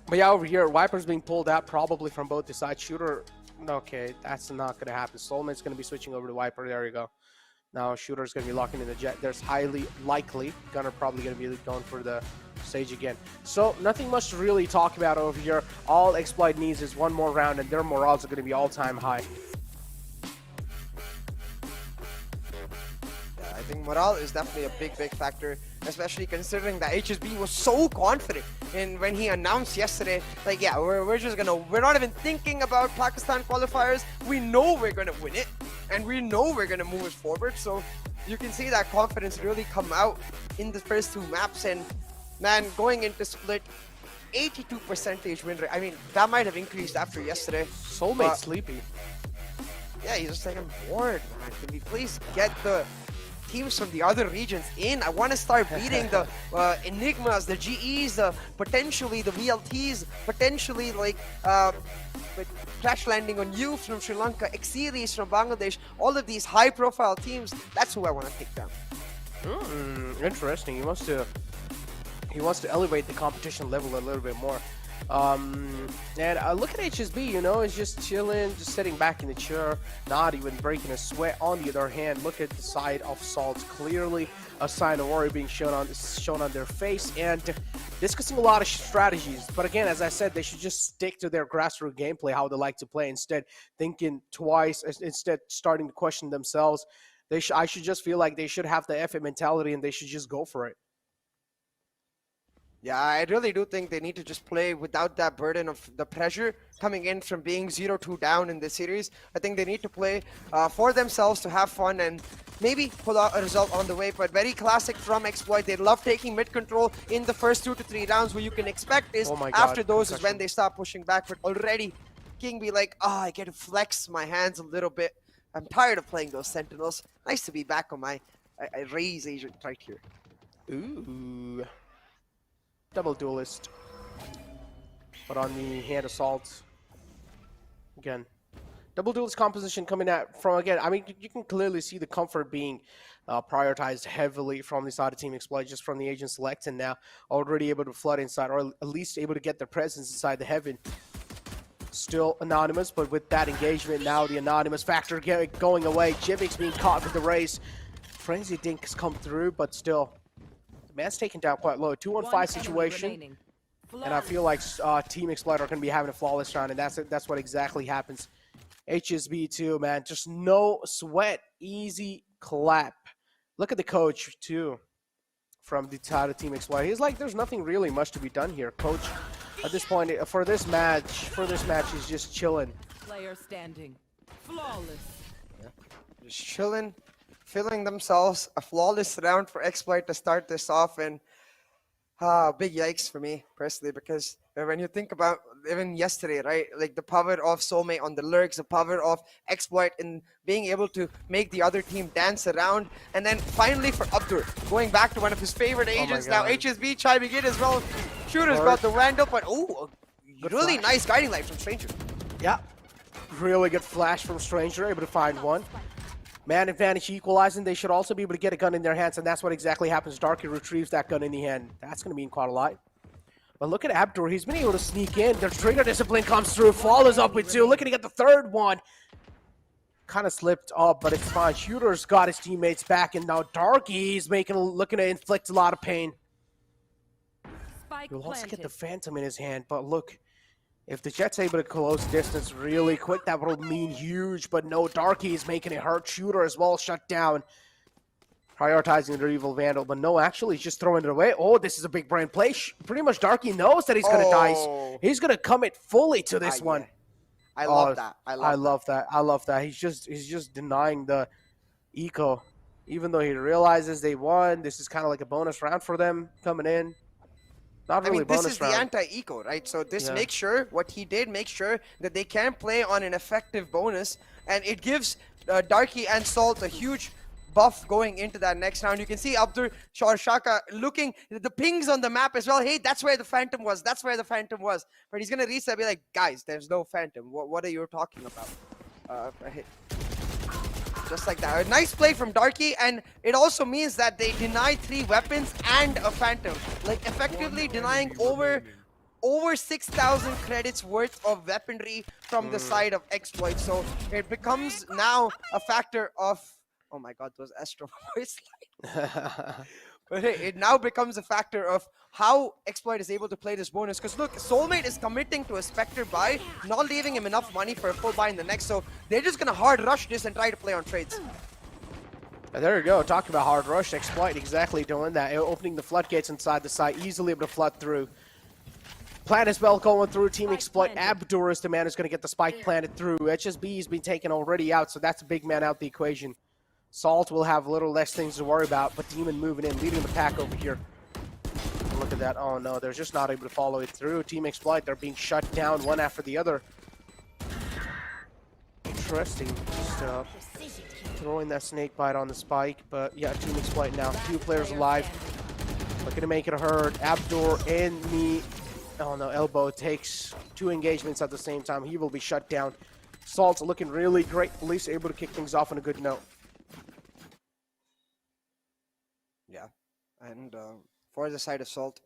But yeah, over here, Viper's being pulled out probably from both the sides. Shooter, okay, that's not going to happen. Soulmate's going to be switching over to Viper. There you go. Now Shooter's going to be locking in the Jet. There's highly likely Gunner probably going to be going for the Sage again. So nothing much to really talk about over here. All Exploit needs is one more round and their morals are going to be all-time high. Yeah, I think morale is definitely a big factor, especially considering that HSB was so confident in when he announced yesterday, like, yeah, we're not even thinking about Pakistan qualifiers. We know we're gonna win it, and we know we're gonna move it forward. So you can see that confidence really come out in the first two maps. And man, going into Split, 82% win rate. I mean, that might have increased after yesterday. Soulmate sleepy. Yeah, he's just like, I'm bored, man. Can we please get the teams from the other regions in? I want to start beating the Enigmas, the GEs, potentially the VLTs, potentially like crash landing on you from Sri Lanka, X-Series from Bangladesh, all of these high-profile teams. That's who I want to take down. Interesting. He wants to elevate the competition level a little bit more. And look at HSB, you know, it's just chilling, just sitting back in the chair, not even breaking a sweat. On the other hand, look at the side of Salts, clearly a sign of worry being shown on their face and discussing a lot of strategies. But again, as I said, they should just stick to their grassroots gameplay, how they like to play, instead thinking twice, instead starting to question themselves. I should just feel like they should have the F mentality and they should just go for it. Yeah, I really do think they need to just play without that burden of the pressure coming in from being 0-2 down in the series. I think they need to play for themselves to have fun and maybe pull out a result on the way. But very classic from Exploit. They love taking mid control in the first 2 to 3 rounds. What you can expect is after those is when they start pushing back. But already King be like, oh, I get to flex my hands a little bit. I'm tired of playing those Sentinels. Nice to be back on my I raise agent right here. Ooh. Double duelist. But on the hand assault. Again. Double duelist composition coming out from, again, I mean, you can clearly see the comfort being prioritized heavily from the side of Team Exploit, just from the agent select, and now already able to flood inside, or at least able to get their presence inside the heaven. Still anonymous, but with that engagement, now the anonymous factor going away. Jivix being caught with the race. Frenzy Dink has come through, but still, the man's taken down quite low. 2-on-5 situation, and I feel like Team Exploit are going to be having a flawless round, and that's what exactly happens. HSB too, man, just no sweat, easy clap. Look at the coach too, from the side of Team Exploit. He's like, there's nothing really much to be done here, coach. At this point, for this match, he's just chilling. Player standing. Flawless. Yeah. Just chilling, feeling themselves. A flawless round for Exploit to start this off, and big yikes for me personally, because when you think about even yesterday, right, like the power of Soulmate on the lurks, the power of Exploit in being able to make the other team dance around, and then finally for Abdur going back to one of his favorite agents. Now HSB chiming in as well. Shooter's got the Vandal, but really nice guiding light from Stranger. Yeah, really good flash from Stranger, able to find one. Man advantage equalizing. They should also be able to get a gun in their hands, and that's what exactly happens. Darky retrieves that gun in the hand. That's going to mean quite a lot. But look at Abdur. He's been able to sneak in. The trigger discipline comes through. Follows up with two. Looking to get the third one. Kind of slipped up, but it's fine. Shooter's got his teammates back, and now Darky's looking to inflict a lot of pain. He'll also get the Phantom in his hand, but look, if the Jet's able to close distance really quick, that will mean huge, but no, Darky is making it hurt. Shooter as well shut down. Prioritizing the Evil Vandal, but no, actually he's just throwing it away. Oh, this is a big brain play. Pretty much Darky knows that he's going to dice. He's going to commit fully to this one. I love that. I love that. He's just denying the eco. Even though he realizes they won, this is kind of like a bonus round for them coming in. Not really bonus round. This is the anti-eco, right? So this makes sure, what he did, make sure that they can play on an effective bonus, and it gives Darky and Salt a huge buff going into that next round. You can see Abdur Shaka looking the pings on the map as well. Hey, that's where the Phantom was. That's where the Phantom was. But he's gonna reset, be like, guys, there's no Phantom. What are you talking about? Just like that. A nice play from Darky, and it also means that they deny 3 weapons and a Phantom, like effectively denying over 6,000 credits worth of weaponry from the side of Exploit. So it becomes now a factor of, oh my god, those Astro voice lines. But hey, it now becomes a factor of how Exploit is able to play this bonus. Because look, Soulmate is committing to a Spectre buy, not leaving him enough money for a full buy in the next. So they're just going to hard rush this and try to play on trades. And there you go, talking about hard rush. Exploit exactly doing that, opening the floodgates inside the site, easily able to flood through. Plant as well going through. Team Exploit. Abdur is the man who's going to get the spike planted through. HSB has been taken already out, so that's a big man out the equation. Salt will have a little less things to worry about, but Demon moving in, leading the pack over here. Look at that. Oh no, they're just not able to follow it through. Team Exploit, they're being shut down one after the other. Interesting. Just throwing that snake bite on the spike, but yeah, Team Exploit now. 2 players alive. Looking to make it hurt. Abdur in the, oh no, elbow takes 2 engagements at the same time. He will be shut down. Salt's looking really great. At least able to kick things off on a good note. Yeah, and for the side of Salt,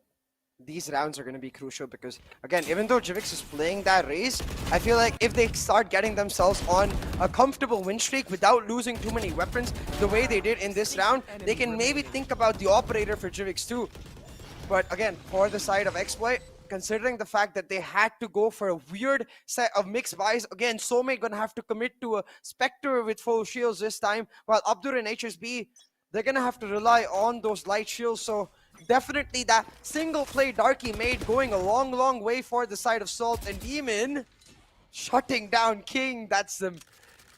these rounds are going to be crucial because, again, even though Jivix is playing that race, I feel like if they start getting themselves on a comfortable win streak without losing too many weapons the way they did in this round, they can maybe think about the operator for Jivix too. But again, for the side of Exploit, considering the fact that they had to go for a weird set of mixed buys, again, Soulmate gonna have to commit to a Spectre with full shields this time, while Abdur and HSB, they're gonna have to rely on those light shields. So definitely that single play Darky made going a long way for the side of Salt, and Demon shutting down King. That's some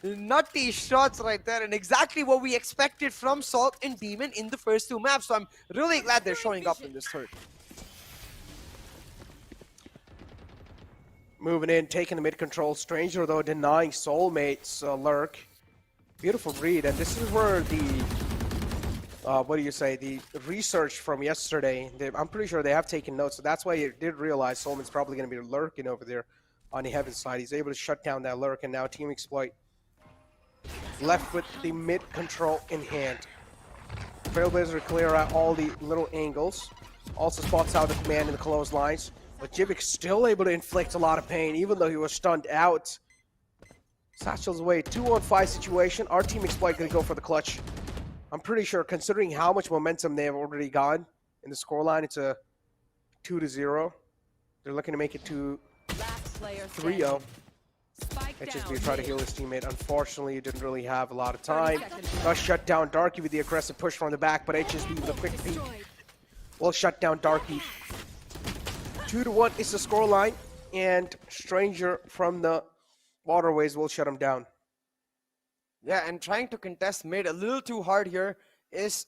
nutty shots right there, and exactly what we expected from Salt and Demon in the first 2 maps. So I'm really glad they're showing up in this third. moving in, taking the mid control. Stranger, though, denying Soulmate's lurk. Beautiful read, and this is where the, the research from yesterday, I'm pretty sure they have taken notes, so that's why you did realize Soulmate's probably going to be lurking over there on the heaven side. He's able to shut down that lurk, and now Team Exploit left with the mid control in hand. Trailblazer clear at all the little angles. Also spots out the command in the clotheslines. But Jivik still able to inflict a lot of pain, even though he was stunned out. Satchel's away, 2-on-5 situation. Our Team Exploit gonna go for the clutch. I'm pretty sure, considering how much momentum they have already gotten in the scoreline, it's a 2-0. They're looking to make it to 3-0. HSB tried to heal his teammate. Unfortunately, he didn't really have a lot of time. Got shut down Darky with the aggressive push from the back, but HSB with a quick peek will shut down Darky. 2-1 is the scoreline, and Stranger from the Waterways will shut him down. Yeah, and trying to contest mid a little too hard here is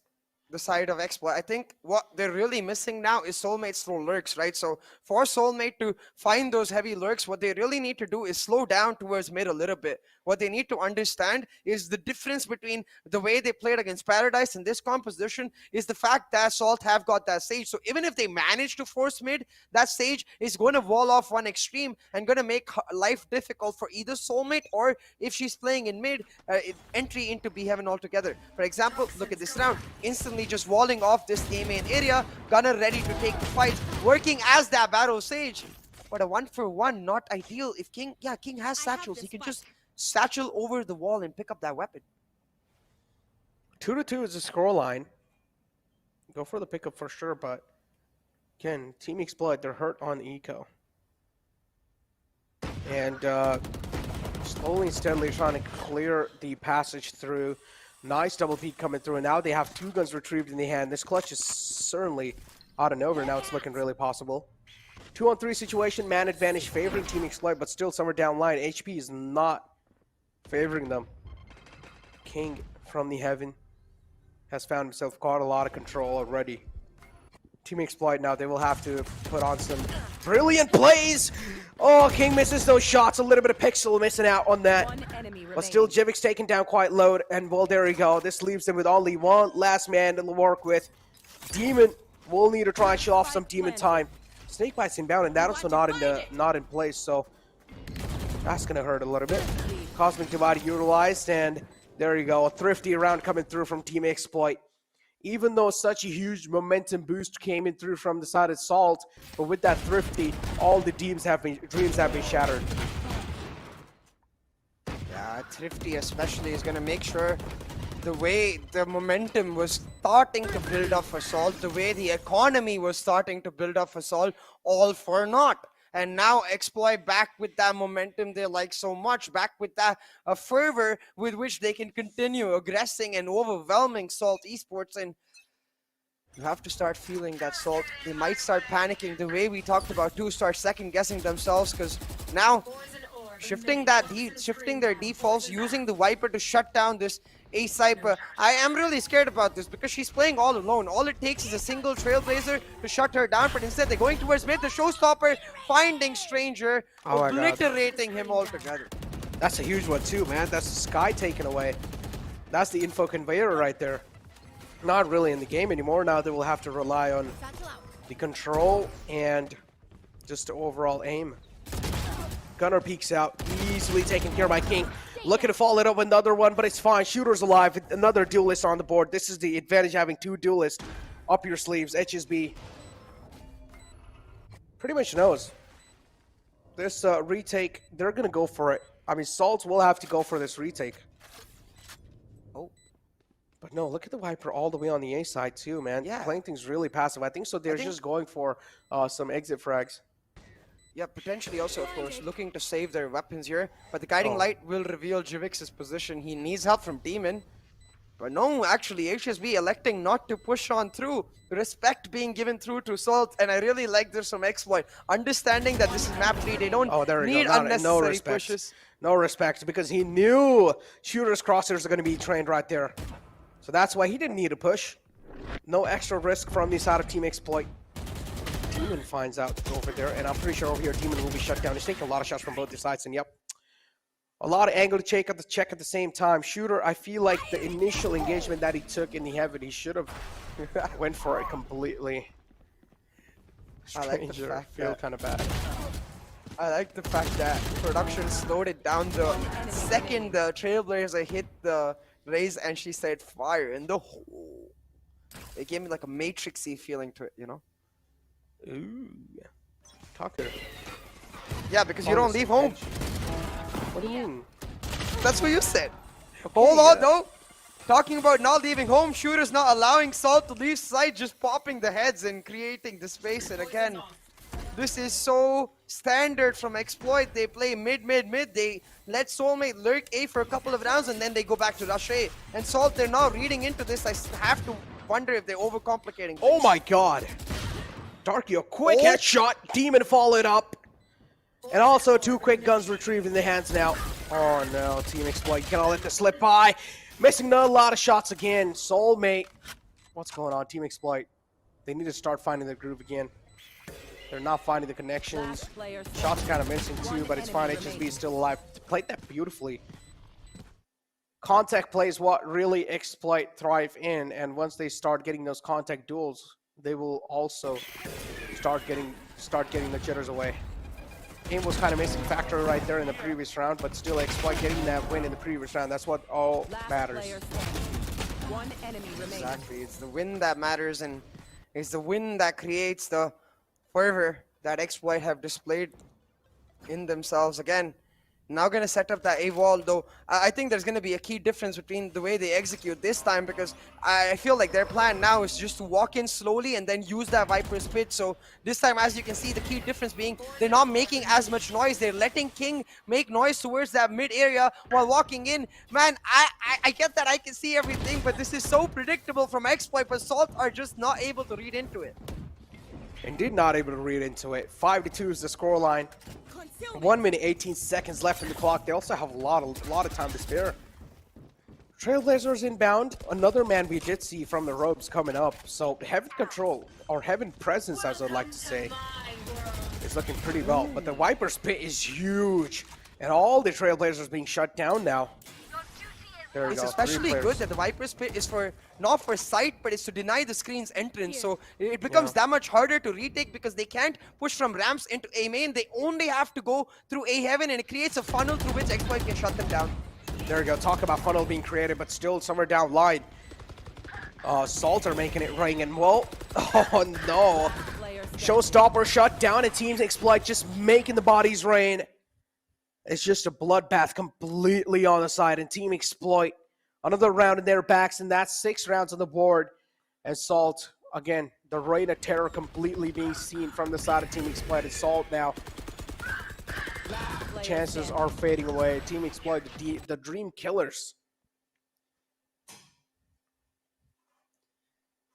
the side of Exploit. I think what they're really missing now is Soulmate's slow lurks, right? So for Soulmate to find those heavy lurks, what they really need to do is slow down towards mid a little bit. What they need to understand is the difference between the way they played against Paradise in this composition is the fact that Salt have got that Sage. So even if they manage to force mid, that Sage is going to wall off one extreme and going to make life difficult for either Soulmate, or if she's playing in mid, entry into B Heaven altogether. For example, look at this round. Instantly just walling off this A main area, Gunner ready to take the fight, working as that Battle Sage. But a 1-for-1, not ideal. If King has satchels, he can just satchel over the wall and pick up that weapon. 2-2 is the scoreline. Go for the pickup for sure, but again, Team Exploit, they're hurt on eco. And slowly and steadily trying to clear the passage through. Nice double peek coming through, and now they have 2 guns retrieved in the hand. This clutch is certainly out of nowhere. Now it's looking really possible. 2-on-3 situation, man advantage favoring Team Exploit, but still somewhere down line. HP is not favoring them. King from the heaven has found himself quite a lot of control already. Team Exploit now, they will have to put on some brilliant plays. Oh, King misses those shots. A little bit of pixel missing out on that. But still, Jivik's taken down quite low. And well, there we go. This leaves them with only one last man to work with. Demon will need to try and show off some Demon time. Snake Bite's inbound, and that also not in place. So that's gonna hurt a little bit. Cosmic Divide utilized, and there you go. A thrifty round coming through from Team Exploit. Even though such a huge momentum boost came in through from the side of Salt, but with that thrifty, all the dreams have been shattered. Yeah, thrifty especially is gonna make sure the way the momentum was starting to build up for Salt, the way the economy was starting to build up for Salt, all for naught. And now Exploit back with that momentum they like so much, back with that fervor with which they can continue aggressing and overwhelming Salt Esports. And you have to start feeling that Salt, they might start panicking the way we talked about too, start second guessing themselves, because now shifting their defaults, using the Viper to shut down this A-Cypher. I am really scared about this because she's playing all alone. All it takes is a single Trailblazer to shut her down, but instead they're going towards mid. The Showstopper finding Stranger, obliterating him altogether. That's a huge one too, man. That's the Sky taken away. That's the info conveyor right there. Not really in the game anymore. Now they will have to rely on the control and just the overall aim. Gunner peeks out, easily taken care by King. Looking to follow it up with another one, but it's fine. Shooter's alive. Another duelist on the board. This is the advantage of having 2 duelists up your sleeves. HSB pretty much knows. This retake, they're going to go for it. I mean, Salt will have to go for this retake. Oh. But no, look at the Viper all the way on the A side too, man. Yeah. Playing things really passive. I think so they're just going for some exit frags. Yeah, potentially also, of course, looking to save their weapons here. But the Guiding Light will reveal Jivik's position. He needs help from Demon. But no, actually, HSB electing not to push on through. Respect being given through to Salt. And I really like this from Exploit. Understanding that this is map 3, they don't need unnecessary pushes. No respect, because he knew Shooter's crosshairs are going to be trained right there. So that's why he didn't need a push. No extra risk from the side of Team Exploit. Demon finds out over there, and I'm pretty sure over here Demon will be shut down. He's taking a lot of shots from both their sides, and yep. A lot of angle to check at the same time. Shooter, I feel like the initial engagement that he took in the heaven, he should have went for it completely. Stranger, I like the fact feel that- kind of bad. I like the fact that production slowed it down the second the Trailblazer hit the raise and she said fire in the hole. It gave me like a Matrixy feeling to it, you know? Ooh. Talk to her. Yeah, because you don't leave home. What do you mean? That's what you said. Hold on, yeah. though. Talking about not leaving home, shooters not allowing Salt to leave site, just popping the heads and creating the space. And again, this is so standard from Exploit. They play mid. They let Soulmate lurk A for a couple of rounds and then they go back to rush A. And Salt, they're now reading into this. I have to wonder if they're overcomplicating things. Oh my god. Darky, a quick headshot. Demon followed up. And also 2 quick guns retrieved in the hands now. Oh no, Team Exploit cannot let this slip by. Missing a lot of shots again. Soulmate. What's going on, Team Exploit? They need to start finding their groove again. They're not finding the connections. Shots kind of missing too, but it's fine. HSB is still alive. Played that beautifully. Contact play is what really Exploit thrive in, and once they start getting those contact duels, they will also start getting the jitters away. Aim was kind of missing factor right there in the previous round, but still Exploit getting that win in the previous round. That's what all matters. One enemy remaining. Exactly. It's the win that matters, and it's the win that creates the fervor that Exploit have displayed in themselves. Again, now going to set up that A wall, though I think there's going to be a key difference between the way they execute this time, because I feel like their plan now is just to walk in slowly and then use that Viper's Pit. So this time, as you can see, the key difference being they're not making as much noise. They're letting King make noise towards that mid area while walking in. Man, I get that I can see everything, but this is so predictable from Exploit, but Salt are just not able to read into it. Indeed not able to read into it. 5-2 is the scoreline. 1 minute 18 seconds left in the clock. They also have a lot of time to spare. Trailblazers inbound. Another man we did see from the ropes coming up. So Heaven Control, or Heaven Presence as I'd like to say, is looking pretty well. But the Viper's Pit is huge. And all the Trailblazers being shut down now. There we It's go. especially good that the Viper's Pit is for not for sight, but it's to deny the screen's entrance. So it becomes that much harder to retake because they can't push from ramps into A main. They only have to go through A heaven, and it creates a funnel through which Exploit can shut them down. There we go. Talk about funnel being created, but still somewhere down line. Salt are making it ring, and well, oh no. Showstopper shut down, and Teams Exploit just making the bodies rain. It's just a bloodbath completely on the side, and Team Exploit, another round in their backs, and that's 6 rounds on the board. And Salt, again, the reign of terror completely being seen from the side of Team Exploit. And Salt now, chances are fading away. Team Exploit, the Dream Killers.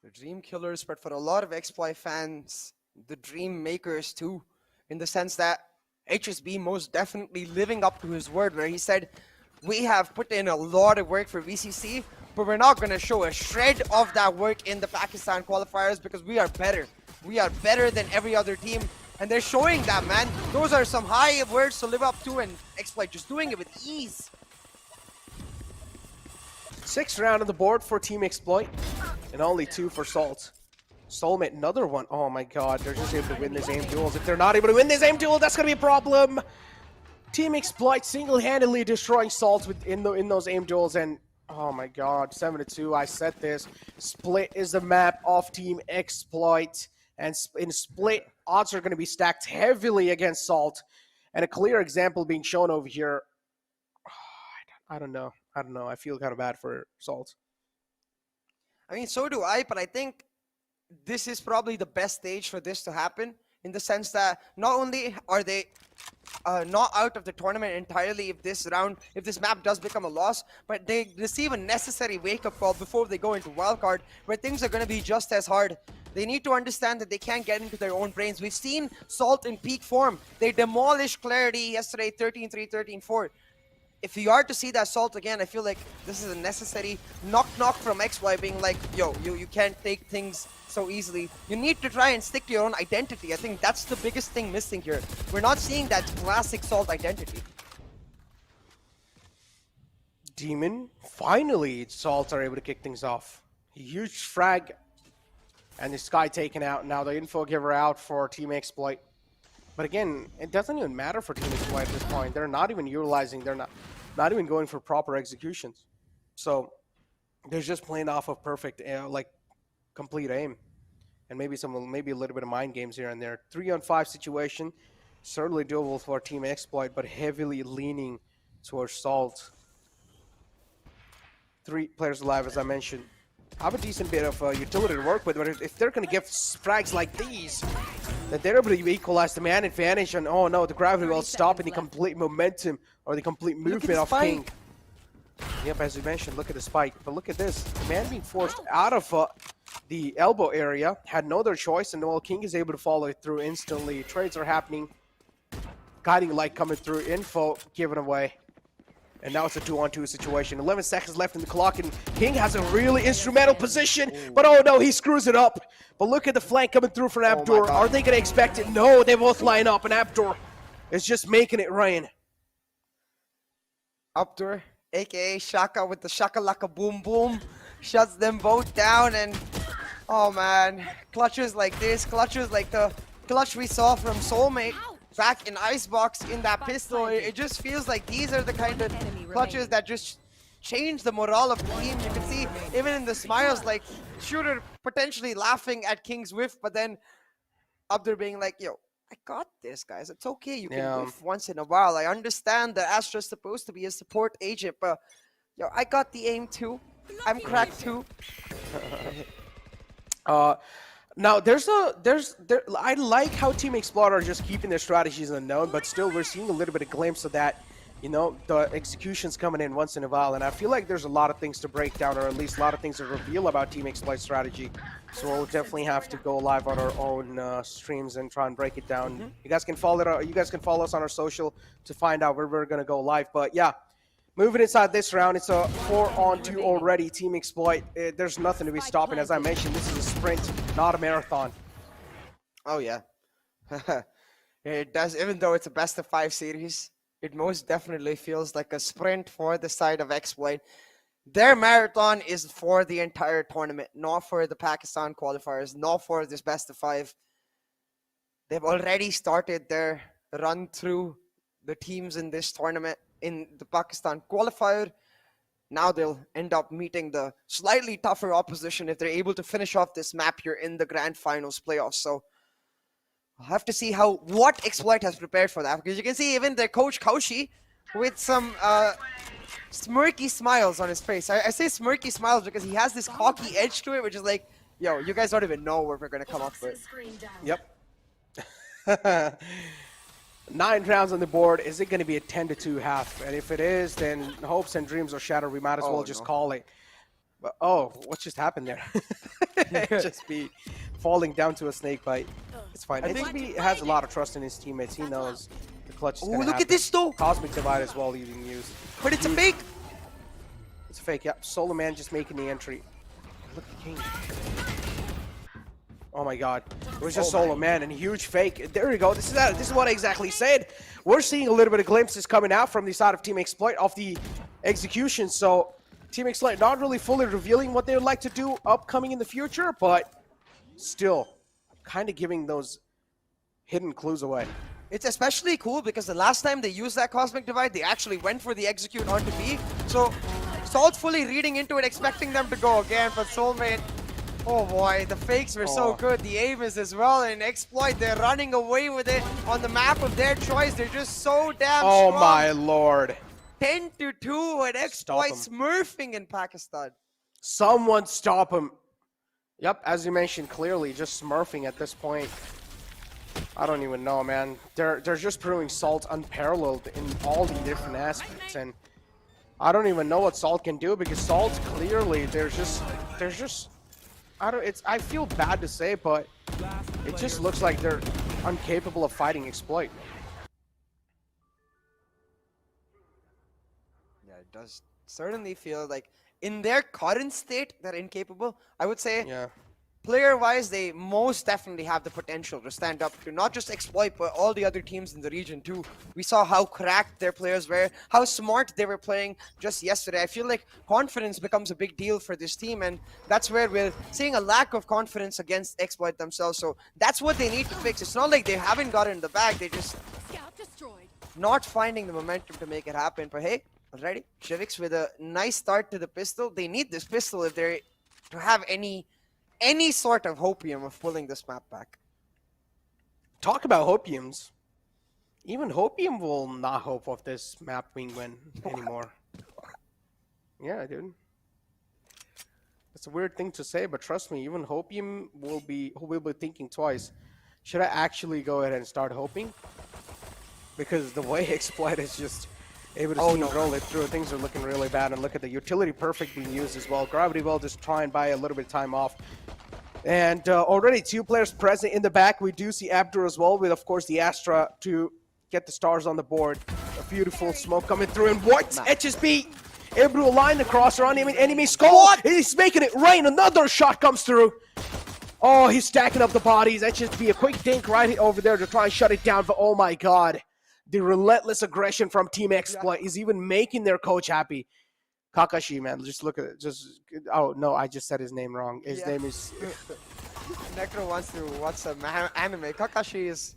The Dream Killers, but for a lot of Exploit fans, the Dream Makers too, in the sense that HSB most definitely living up to his word where he said, we have put in a lot of work for VCC, but we're not going to show a shred of that work in the Pakistan qualifiers because we are better. We are better than every other team, and they're showing that, man. Those are some high words to live up to, and Exploit just doing it with ease. 6th round on the board for Team Exploit, and only 2 for Salt. Soulmate, another one. Oh my god, they're just able to win these aim duels. If they're not able to win this aim duel, that's going to be a problem. Team Exploit single-handedly destroying Salt in those aim duels, and oh my god, 7-2. I said this. Split is the map of Team Exploit, and in Split, odds are going to be stacked heavily against Salt, and a clear example being shown over here. I don't know. I feel kind of bad for Salt. I mean, so do I, but I think this is probably the best stage for this to happen, in the sense that not only are they not out of the tournament entirely if this map does become a loss, but they receive a necessary wake-up call before they go into wildcard, where things are going to be just as hard. They need to understand that they can't get into their own brains. We've seen Salt in peak form. They demolished Clarity yesterday, 13-3, 13-4. if you are to see that Salt again, I feel like this is a necessary knock from XY being like, yo, you can't take things so easily. You need to try and stick to your own identity. I think that's the biggest thing missing here. We're not seeing that classic Salt identity. Demon, finally, Salt are able to kick things off. Huge frag, and the Sky taken out. Now the info giver out for Team Exploit. But again, it doesn't even matter for Team Exploit at this point. They're not even utilizing, they're not even going for proper executions. So they're just playing off of perfect, like complete aim. And maybe a little bit of mind games here and there. 3-on-5 situation, certainly doable for Team Exploit, but heavily leaning towards Salt. 3 players alive, as I mentioned. Have a decent bit of utility to work with, but if they're going to give frags like these, that they're able to equalize the man advantage, and oh no, the gravity will stop in the complete momentum or the complete movement of King. Yep, as you mentioned, look at the spike. But look at this, the man being forced out of the elbow area, had no other choice, and well, King is able to follow it through instantly. Trades are happening. Guiding light coming through, info given away. And now it's a 2-on-2 situation. 11 seconds left in the clock, and King has a really instrumental position. But oh no, he screws it up. But look at the flank coming through from Abdur. Are they going to expect it? No, they both line up, and Abdur is just making it rain. Abdur, aka Shaka with the Shakalaka Boom Boom, shuts them both down, and oh man, clutches like this, clutches like the clutch we saw from Soulmate back in Icebox in that pistol. It just feels like these are the kind of clutches that just change the morale of the team. You can see even in the smiles, like Shooter potentially laughing at King's whiff, but then Abdur being like, yo, I got this, guys. It's okay. You can whiff once in a while. I understand that Astra's supposed to be a support agent, but yo, I got the aim too. I'm cracked too. Now, I like how Team Exploit are just keeping their strategies unknown, but still we're seeing a little bit of glimpse of that. You know, the execution's coming in once in a while, and I feel like there's a lot of things to break down, or at least a lot of things to reveal about Team Exploit strategy. So we'll definitely have to go live on our own streams and try and break it down. You guys can follow us on our social to find out where we're gonna go live. But yeah, moving inside this round, it's a 4-on-2 already. Team Exploit, there's nothing to be stopping. As I mentioned, this is a sprint, not a marathon. Oh yeah. It does, even though it's a best of 5 series, it most definitely feels like a sprint for the side of Exploit. Their marathon is for the entire tournament, not for the Pakistan qualifiers, not for this best of 5. They've already started their run through the teams in this tournament in the Pakistan qualifier. Now they'll end up meeting the slightly tougher opposition if they're able to finish off this map here in the grand finals playoffs. So I'll have to see what Exploit has prepared for that, because you can see even their coach Kaushi with some smirky smiles on his face. I say smirky smiles because he has this cocky edge to it, which is like, yo, you guys don't even know what we're going to come up with. Yep. 9 rounds on the board. Is it going to be a 10-2 half? And if it is, then hopes and dreams are shattered. We might as well just call it. But, oh, what just happened there? Just be falling down to a snake bite. It's fine. I think he has a lot of trust in his teammates. He knows the clutch is going to happen. Look at this though. Cosmic Divide as well being used. But it's a fake. It's a fake. Yep. Solo Man just making the entry. Look at King. Oh my God. It was just Solo Man and a huge fake. There we go. This is what I exactly said. We're seeing a little bit of glimpses coming out from the side of Team Exploit of the execution. So Team Exploit not really fully revealing what they would like to do upcoming in the future, but still kind of giving those hidden clues away. It's especially cool because the last time they used that Cosmic Divide, they actually went for the execute onto B. So Salt fully reading into it, expecting them to go again, but Soulmate, oh boy, the fakes were so good. The aim is as well, and Exploit, they're running away with it on the map of their choice. They're just so damn strong. Oh my Lord. 10-2 and Exploit smurfing in Pakistan. Someone stop him. Yep, as you mentioned, clearly just smurfing at this point. I don't even know, man. They're just proving Salt unparalleled in all the different aspects, and I don't even know what Salt can do, because Salt clearly there's just I feel bad to say, but it just looks like they're incapable of fighting Exploit. Yeah, it does certainly feel like in their current state, they're incapable. I would say Yeah. player-wise, they most definitely have the potential to stand up to not just Exploit, but all the other teams in the region too. We saw how cracked their players were, how smart they were playing just yesterday. I feel like confidence becomes a big deal for this team, and that's where we're seeing a lack of confidence against Exploit themselves. So that's what they need to fix. It's not like they haven't got it in the bag. They just not finding the momentum to make it happen. But hey, already, Shivix with a nice start to the pistol. They need this pistol if they're to have any sort of hopium of pulling this map back. Talk about hopiums. Even hopium will not hope of this map being win anymore. Yeah, dude. It's a weird thing to say, but trust me, even hopium will be thinking twice. Should I actually go ahead and start hoping? Because the way Exploit is just able to roll it through, things are looking really bad. And look at the utility perfect being used as well. Gravity will just try and buy a little bit of time off. And already 2 players present in the back. We do see Abdur as well with, of course, the Astra to get the stars on the board. A beautiful smoke coming through. And what? HSB able to align the crosser on enemy skull. He's making it rain. Another shot comes through. Oh, he's stacking up the bodies. HSB, a quick dink right over there to try and shut it down. But oh my god. The relentless aggression from Team Exploit is even making their coach happy. Kakashi, man, just look at it. Oh no, I just said his name wrong. His name is. Necro wants to watch some anime. Kakashi is.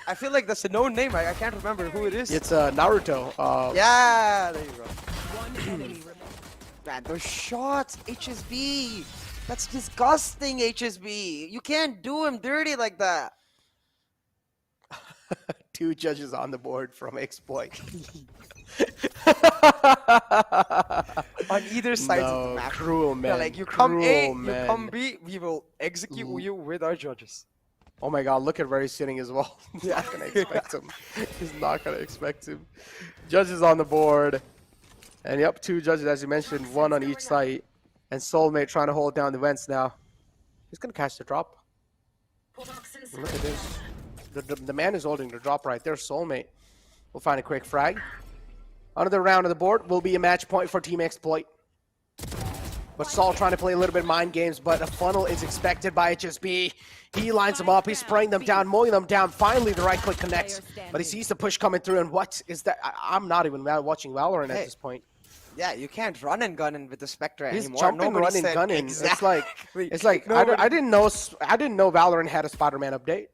I feel like that's a known name. I can't remember who it is. It's Naruto. Yeah, there you go. One enemy remaining. Man, those shots, HSB. That's disgusting, HSB. You can't do him dirty like that. 2 judges on the board from Exploit. On either side of the map. Cruel, man. Yeah, like you come A, man. you come B, we will execute you with our judges. Oh my god, look at where he's sitting as well. He's not going to expect him. He's not going to expect him. Judges on the board. And yep, 2 judges, as you mentioned, 1 on each side. And Soulmate trying to hold down the vents now. He's going to catch the drop. Look at this. The man is holding the drop right there, Soulmate. We'll find a quick frag. Another round of the board will be a match point for Team Exploit. But Saul trying to play a little bit of mind games, but a funnel is expected by HSB. He lines them up, he's spraying them down, mowing them down. Finally, the right click connects, but he sees the push coming through, and what is that? I'm not even watching Valorant at this point. Yeah, you can't run and gun in with the Spectre He's anymore. jumping, running, gunning. Exactly. It's like I didn't know Valorant had a Spider-Man update.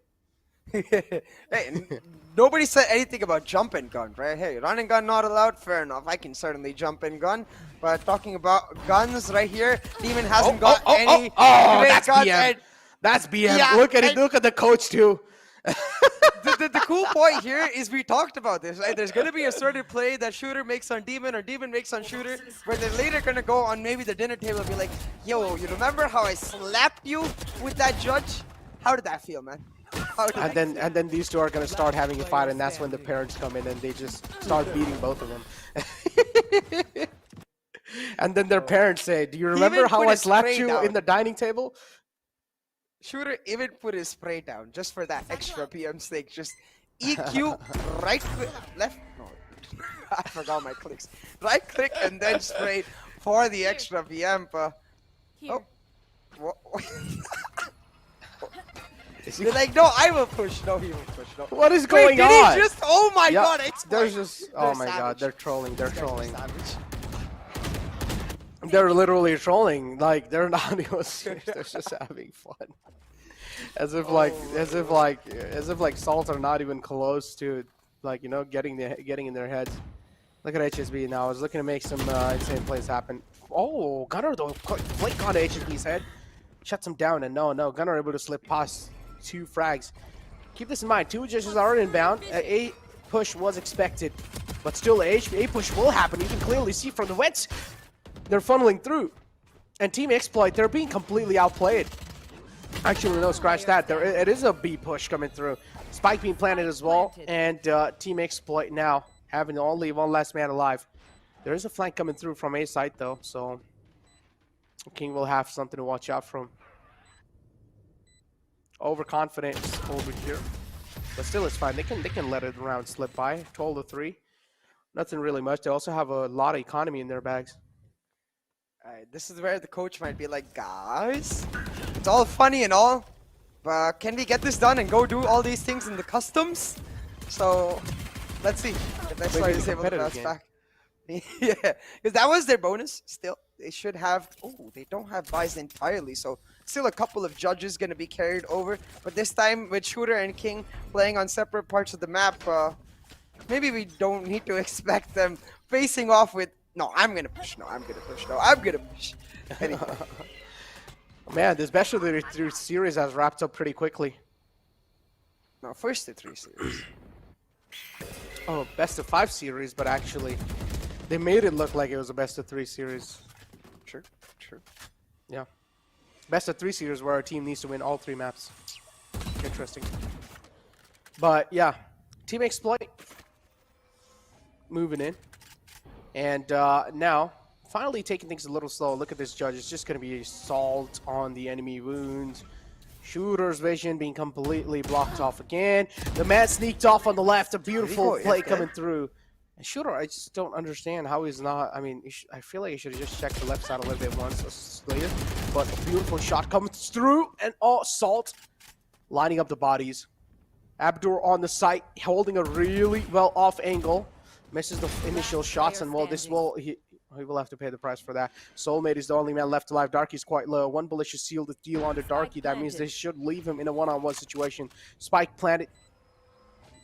Hey, nobody said anything about jump and gun, right? Hey, run and gun not allowed, fair enough. I can certainly jump and gun. But talking about guns right here, Demon hasn't got any. That's guns. BM. That's BM. Yeah, look at it. Look at the coach too. The cool point here is we talked about this, right? There's going to be a certain play that Shooter makes on Demon or Demon makes on Shooter, where they're later going to go on maybe the dinner table and be like, yo, you remember how I slapped you with that judge? How did that feel, man? And then these 2 are going to start having a fight, and that's when the parents come in and they just start beating both of them. And then their parents say, do you remember how I slapped you in the dining table? Shooter even put his spray down just for that extra PM sake. Just EQ, right click, left, no, I forgot my clicks. Right click and then spray for the extra PM. Oh. They're like, no, I will push. No, he will push. No. What is going on? Did he just? Oh my god! There's just. Oh my god! They're trolling. They're trolling. They're literally trolling. Like they're not even serious. They're just having fun. As if like salts are not even close to like getting in their heads. Look at HSB now. I was looking to make some insane plays happen. Oh, Gunnar though, flick on HSB's head, shuts him down, and no, Gunnar able to slip past 2 frags. Keep this in mind, 2 judges are inbound. A push was expected, but still a push will happen. You can clearly see from the wets, they're funneling through. And Team Exploit, they're being completely outplayed. Actually, no, scratch that. It is a B push coming through. Spike being planted as well, and Team Exploit now having only 1 last man alive. There is a flank coming through from A side though, so King will have something to watch out from. Overconfidence over here, but still it's fine. They can let it round slip by. 12-3. Nothing really much. They also have a lot of economy in their bags. Alright, this is where the coach might be like, guys, it's all funny and all, but can we get this done and go do all these things in the customs? So, let's see if Next Maybe is the able to competitive bounce game. back. Yeah, because that was their bonus. Still, they should have. Oh, they don't have buys entirely, so still a couple of judges gonna be carried over. But this time with Shooter and King playing on separate parts of the map, maybe we don't need to expect them facing off with. No, I'm gonna push. No, I'm gonna push. No, I'm gonna push. Anyway. Man, this best of the 3 series has wrapped up pretty quickly. No, first to 3 series. Oh, best of 5 series, but actually, they made it look like it was a best of 3 series. True, true. Yeah. Best of 3 series where our team needs to win all 3 maps. Interesting. But yeah, Team Exploit moving in. And now, finally taking things a little slow. Look at this judge. It's just going to be assault on the enemy wounds. Shooter's vision being completely blocked off again. The man sneaked off on the left. A beautiful play coming through. And Shooter, I just don't understand how he's not. I mean, I feel like he should have just checked the left side a little bit once later. But a beautiful shot comes through. And Salt lining up the bodies. Abdur on the site, holding a really well off angle. Misses the initial shots, and well, this will he will have to pay the price for that. Soulmate is the only man left alive. Darky's quite low. One bullet should seal the deal onto Darky. That means they should leave him in a one-on-one situation. Spike planted.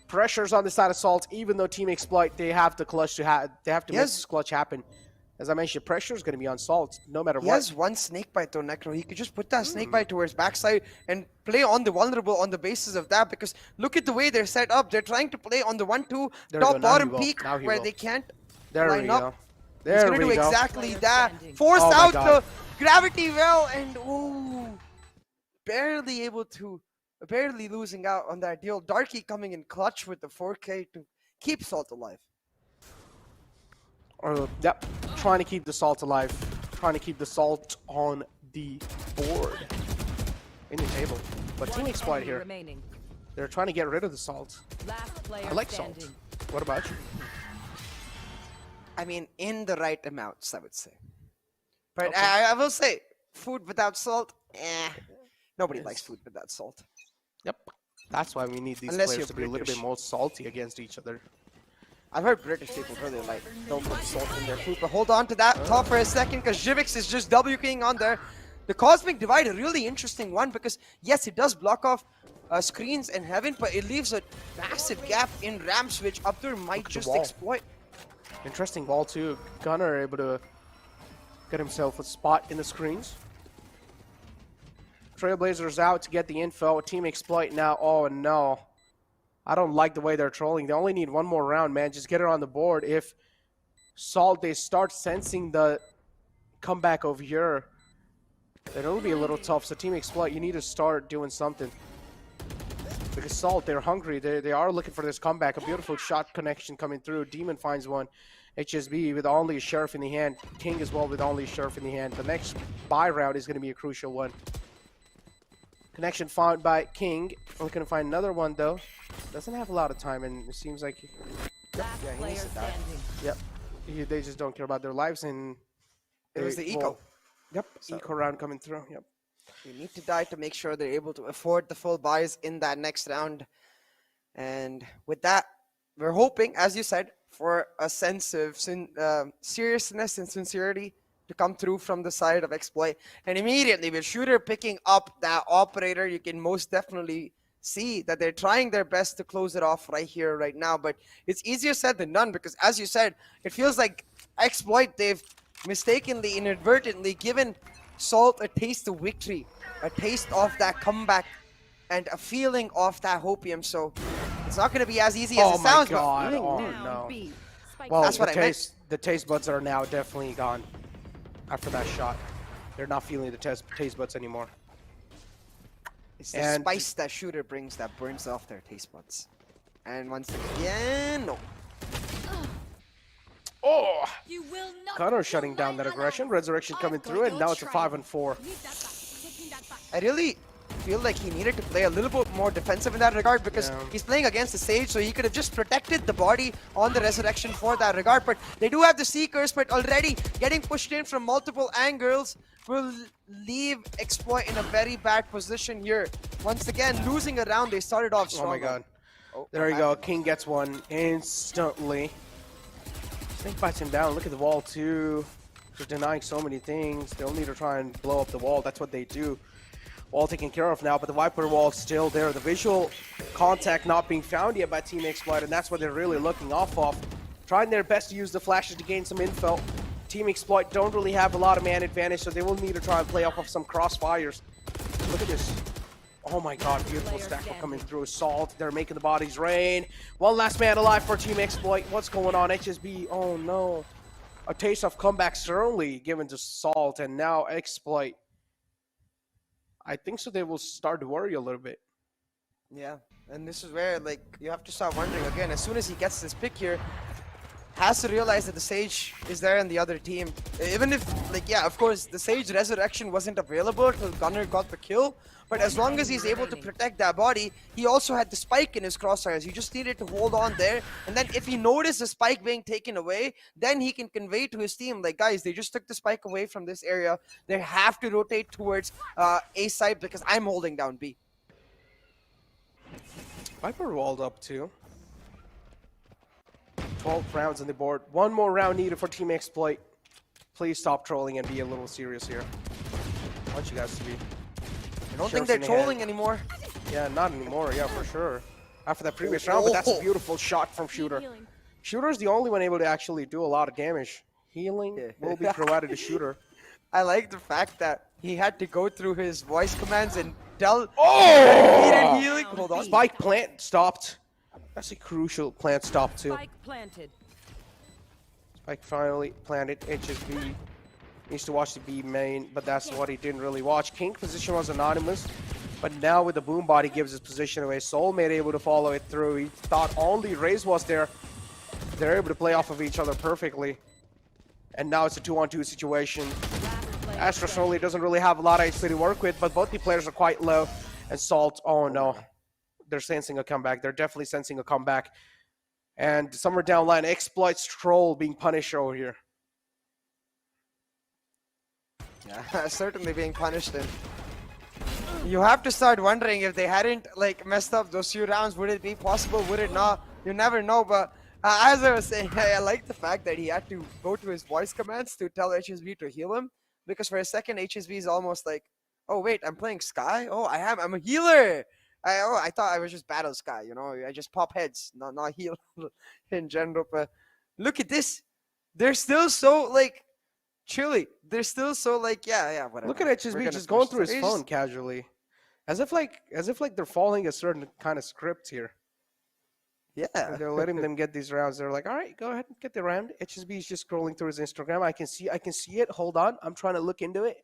Pressures on the side of Salt. Even though Team Exploit, they have the clutch to make this clutch happen. As I mentioned, pressure is going to be on Salt, no matter what. He has one snake bite though, Necro. He could just put that snake bite towards backside and play on the vulnerable on the basis of that. Because look at the way they're set up. They're trying to play on the 1-2 top-bottom peak where they can't line up. He's going to do exactly that. Force out the gravity well, and ooh, barely losing out on that deal. Darky coming in clutch with the 4K to keep Salt alive. Yep, trying to keep the Salt alive. Trying to keep the Salt on the board. In the table. But Team Exploit here, they're trying to get rid of the Salt. I like Salt. What about you? I mean, in the right amounts, I would say. But okay. I will say, food without salt, nobody likes food without salt. Yep. That's why we need these players to be a little bit more salty against each other. I've heard British people really like don't put salt in their food, but hold on to that top for a second, because Jivix is just W-king on there. The Cosmic Divide, a really interesting one, because yes, it does block off screens in heaven, but it leaves a massive gap in ramps, which Abdur might just exploit. Interesting wall too. Gunner able to get himself a spot in the screens. Trailblazers out to get the info. Team Exploit now. Oh no. I don't like the way they're trolling. They only need one more round, man. Just get it on the board. If Salt, they start sensing the comeback over here, then it'll be a little tough. So Team Exploit, you need to start doing something. Because Salt, they're hungry. They are looking for this comeback. A beautiful shot connection coming through. Demon finds one. HSB with only a Sheriff in the hand. King as well with only a Sheriff in the hand. The next buy round is going to be a crucial one. Connection found by King. Looking to find another one though. Doesn't have a lot of time, and it seems like yeah, he needs to die. Yep. They just don't care about their lives, and it was the eco. Yep. So eco round coming through. Yep. You need to die to make sure they're able to afford the full buys in that next round. And with that, we're hoping, as you said, for a sense of seriousness and sincerity to come through from the side of Exploit. And immediately with Shooter picking up that operator, you can most definitely see that they're trying their best to close it off right here, right now. But it's easier said than done, because as you said, it feels like Exploit, they've mistakenly, inadvertently given Salt a taste of victory, a taste of that comeback, and a feeling of that hopium. So it's not going to be as easy as it sounds. God. Oh no. Well, that's what I meant. The taste buds are now definitely gone after that shot. They're not feeling the taste buds anymore. It's the spice that Shooter brings that burns off their taste buds. And once again, no. Oh! Gunner shutting down that aggression. Resurrection coming through, and now it's a 5-4. I really feel like he needed to play a little bit more defensive in that regard because he's playing against the Sage, so he could have just protected the body on the Resurrection for that regard. But they do have the Seekers, but already getting pushed in from multiple angles will leave Exploit in a very bad position here. Once again, losing a round, they started off strong. Oh my god. There you go. King gets one instantly. Snake bites him down. Look at the wall too. They're denying so many things. They'll need to try and blow up the wall. That's what they do. Wall taken care of now, but the Viper wall's still there. The visual contact not being found yet by Team Exploit, and that's what they're really looking off of. Trying their best to use the flashes to gain some info. Team Exploit don't really have a lot of man advantage, so they will need to try and play off of some crossfires. Look at this. Oh my god, beautiful stack coming through. Salt, they're making the bodies rain. One last man alive for Team Exploit. What's going on? HSB, oh no. A taste of comeback certainly given to Salt, and now Exploit. I think so they will start to worry a little bit. Yeah, and this is where like you have to start wondering again, as soon as he gets this pick here, has to realize that the Sage is there in the other team. Even if, like, yeah, of course, the Sage Resurrection wasn't available till Gunner got the kill, but as long as he's able to protect that body, he also had the spike in his crosshairs. He just needed to hold on there, and then if he noticed the spike being taken away, then he can convey to his team, like, guys, they just took the spike away from this area. They have to rotate towards A side because I'm holding down B. Viper walled up too. 12 rounds on the board. One more round needed for Team Exploit. Please stop trolling and be a little serious here. I want you guys to be. I don't think they're trolling anymore. Yeah, not anymore. Yeah, for sure. After that previous round, but that's a beautiful shot from Shooter. Shooter's the only one able to actually do a lot of damage. Healing will be provided to Shooter. I like the fact that he had to go through his voice commands and tell needed healing. Hold on. Spike plant stopped. That's a crucial plant stop too. Spike planted. Spike finally planted. HSB needs to watch the B main, but that's what he didn't really watch. King position was anonymous, but now with the boom body gives his position away. Soulmate able to follow it through. He thought only Raze was there. They're able to play off of each other perfectly. And now it's a 2-on-2 situation. Astra Solely doesn't really have a lot of HP to work with, but both the players are quite low. And Salt, oh no. They're sensing a comeback. They're definitely sensing a comeback. And somewhere down line, Exploit's troll being punished over here. Yeah, certainly being punished. And you have to start wondering if they hadn't like messed up those few rounds, would it be possible? Would it not? You never know. But as I was saying, I like the fact that he had to go to his voice commands to tell HSB to heal him, because for a second HSB is almost like, oh wait, I'm playing Sky. Oh, I'm a healer. I thought I was just battle Sky. You know, I just pop heads, not heal in general. But look at this. They're still so like chilly. They're still so like yeah, whatever. Look at HSB just going through his phone casually, as if like they're following a certain kind of script here. Yeah, and they're letting them get these rounds. They're like, all right, go ahead and get the round. HSB is just scrolling through his Instagram. I can see it. Hold on, I'm trying to look into it.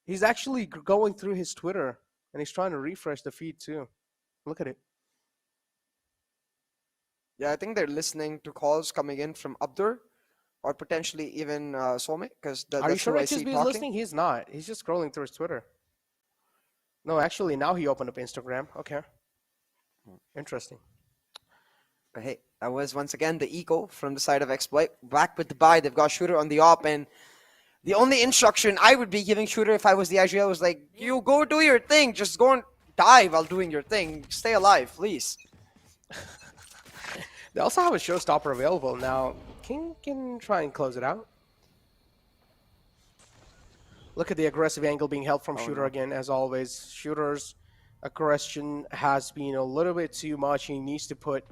He's actually going through his Twitter and he's trying to refresh the feed too. Look at it. Yeah, I think they're listening to calls coming in from Abdur, or potentially even Soulmate, because Are you sure HSB is listening? He's not. He's just scrolling through his Twitter. No, actually, now he opened up Instagram. Okay. Interesting. But hey, that was once again the eco from the side of Exploit. Back with the buy, they've got Shooter on the op, and the only instruction I would be giving Shooter if I was the IGL was like, you go do your thing. Just go and die while doing your thing. Stay alive, please. They also have a showstopper available now. King can try and close it out. Look at the aggressive angle being held from Shooter again, as always. Shooter's aggression has been a little bit too much. He needs to put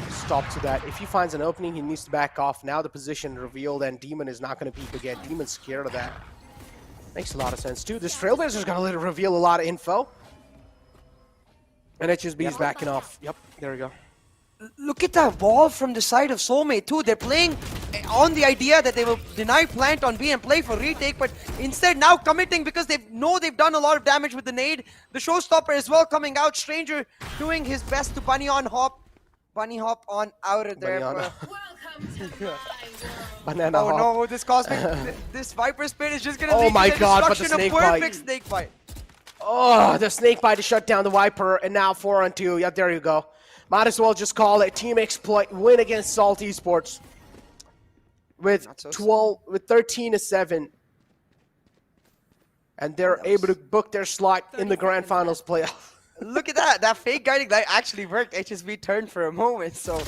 stop to that. If he finds an opening, he needs to back off. Now the position revealed, and Demon is not going to peek again. Demon's scared of that. Makes a lot of sense too. This Trailblazer's going to reveal a lot of info. And HSB is backing off. Yep, there we go. Look at that wall from the side of Soulmate too. They're playing on the idea that they will deny plant on B and play for retake, but instead now committing because they know they've done a lot of damage with the nade. The showstopper as well coming out. Stranger doing his best to bunny hop on out of there. Welcome to my world. Banana oh hop. no, this cosmic, this Viper Spit is just gonna Oh lead my to the god, but the destruction snake of perfect bite. snake bite. Oh, the snake bite to shut down the Viper, and now 4-on-2. Yeah, there you go. Might as well just call it Team Exploit win against Salt Esports with 13-7, and they're able to book their slot in the Grand Finals playoff. Look at that! That fake guiding light actually worked. HSB turned for a moment, so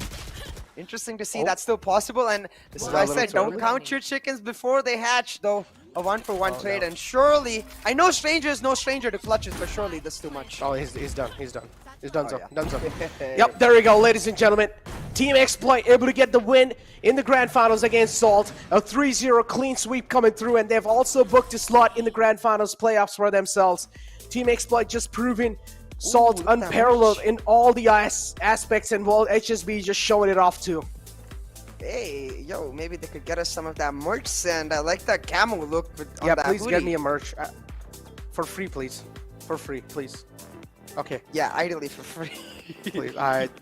interesting to see that's still possible. And this is why I said don't count your chickens before they hatch, though. A 1-for-1 trade, and surely I know Stranger is no stranger to clutches, but surely that's too much. Oh, he's done. He's done. He's done so. Done so. Yep, there we go, ladies and gentlemen. Team Exploit able to get the win in the Grand Finals against Salt. A 3-0 clean sweep coming through, and they've also booked a slot in the Grand Finals playoffs for themselves. Team Exploit just proving Salt unparalleled in all the aspects, and well, HSB just showing it off too. Hey, yo, maybe they could get us some of that merch, and I like that camo look. Yeah, please get me a merch. For free, please. For free, please. Okay. Yeah, ideally for free. Please.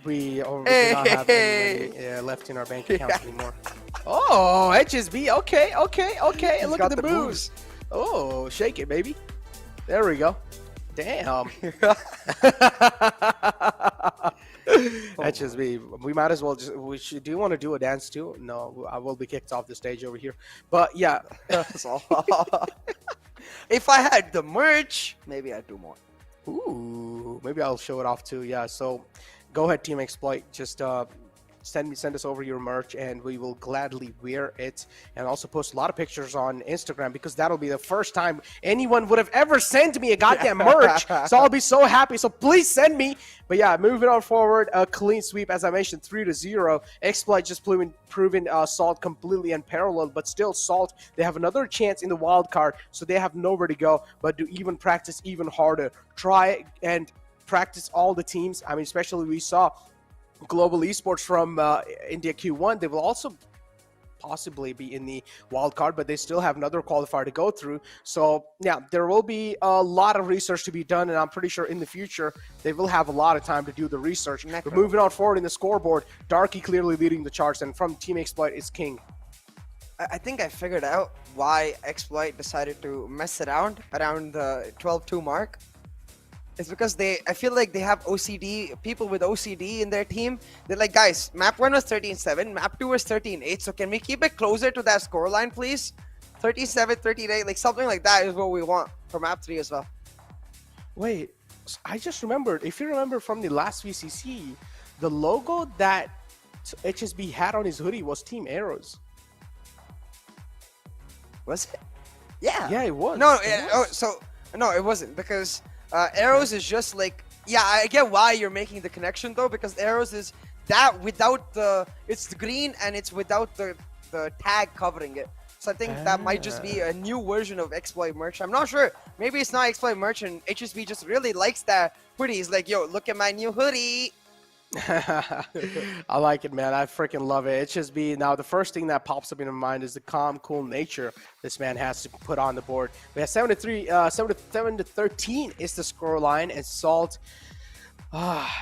We do not have any money left in our bank accounts anymore. Oh, HSB. Okay. Look at the moves. Oh, shake it, baby. There we go. Damn. HSB, we might as well just. Do you want to do a dance too? No, I will be kicked off the stage over here. But yeah. If I had the merch, maybe I'd do more. Ooh, maybe I'll show it off too. Yeah. So, go ahead, Team Exploit. Just send us over your merch, and we will gladly wear it, and also post a lot of pictures on Instagram, because that'll be the first time anyone would have ever sent me a goddamn merch. So I'll be so happy. So please send me. But yeah, moving on forward, a clean sweep, as I mentioned, 3-0. Exploit just proving Salt completely unparalleled, but still Salt, they have another chance in the wild card, so they have nowhere to go but to even practice even harder. Try and practice all the teams. I mean, especially we saw Global Esports from India Q1. They will also possibly be in the wild card, but they still have another qualifier to go through. So yeah, there will be a lot of research to be done, and I'm pretty sure in the future they will have a lot of time to do the research. But moving on forward in the scoreboard, Darky clearly leading the charts, and from Team Exploit is King. I think I figured out why Exploit decided to mess around the 12-2 mark. It's because I feel like they have OCD, people with OCD in their team. They're like, guys, map 1 was 13-7, map 2 was 13-8, so can we keep it closer to that scoreline, please? 37, 38, like something like that is what we want for map 3 as well. Wait, I just remembered, if you remember from the last VCC, the logo that HSB had on his hoodie was Team Arrows. Was it? Yeah. Yeah, it was. No, no, it wasn't, because Arrows is just like, yeah, I get why you're making the connection though, because Arrows is that without it's the green and it's without the tag covering it. So I think that might just be a new version of Exploit merch. I'm not sure. Maybe it's not Exploit merch, and HSB just really likes that hoodie. He's like, yo, look at my new hoodie. I like it, man. I freaking love it. HSB. Now, the first thing that pops up in my mind is the calm, cool nature this man has to put on the board. We have 7-13 is the score line, and Salt.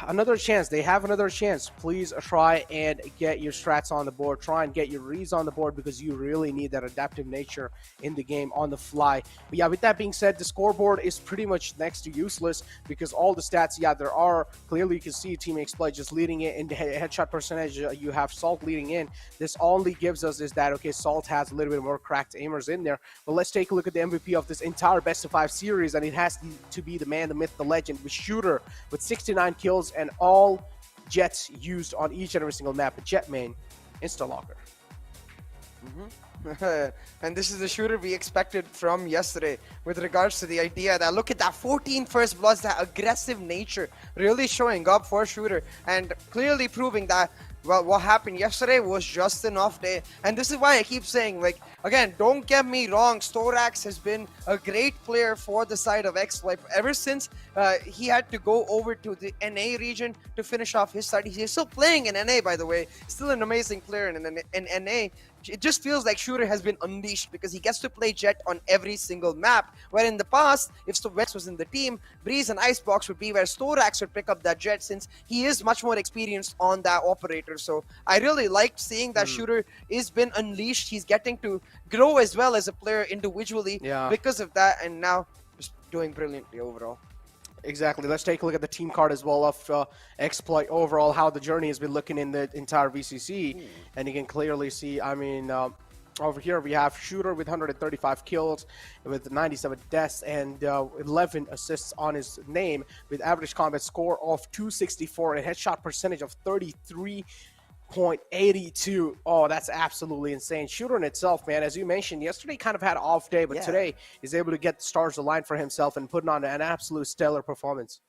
Another chance. They have another chance. Please try and get your strats on the board. Try and get your reads on the board, because you really need that adaptive nature in the game on the fly. But yeah, with that being said, the scoreboard is pretty much next to useless, because all the stats, yeah, there are clearly, you can see Team Exploit just leading it in the headshot percentage. You have Salt leading in. This only gives us is that, okay, Salt has a little bit more cracked aimers in there. But let's take a look at the MVP of this entire best of 5 series, and it has to be the man, the myth, the legend, with Shooter with 69 kills and all jets used on each and every single map. Jet main, insta-locker. And this is the Shooter we expected from yesterday with regards to the idea that, look at that 14 first bloods, that aggressive nature really showing up for Shooter, and clearly proving that, well, what happened yesterday was just an off day. And this is why I keep saying, like, again, don't get me wrong, Storax has been a great player for the side of Exploit ever since he had to go over to the NA region to finish off his studies. He's still playing in NA, by the way, still an amazing player in NA. It just feels like Shooter has been unleashed, because he gets to play Jet on every single map, where in the past, if Vex was in the team, Breeze and Icebox would be where Storax would pick up that Jet, since he is much more experienced on that operator. So I really liked seeing that Shooter is been unleashed. He's getting to grow as well as a player individually because of that. And now just doing brilliantly overall. Exactly. Let's take a look at the team card as well of Exploit overall, how the journey has been looking in the entire VCC. And you can clearly see, I mean, over here we have Shooter with 135 kills, with 97 deaths and 11 assists on his name, with average combat score of 264 and headshot percentage of 33.82. Oh, that's absolutely insane. Shooter in itself, man, as you mentioned, yesterday kind of had an off day, but today is able to get the stars aligned for himself and putting on an absolute stellar performance.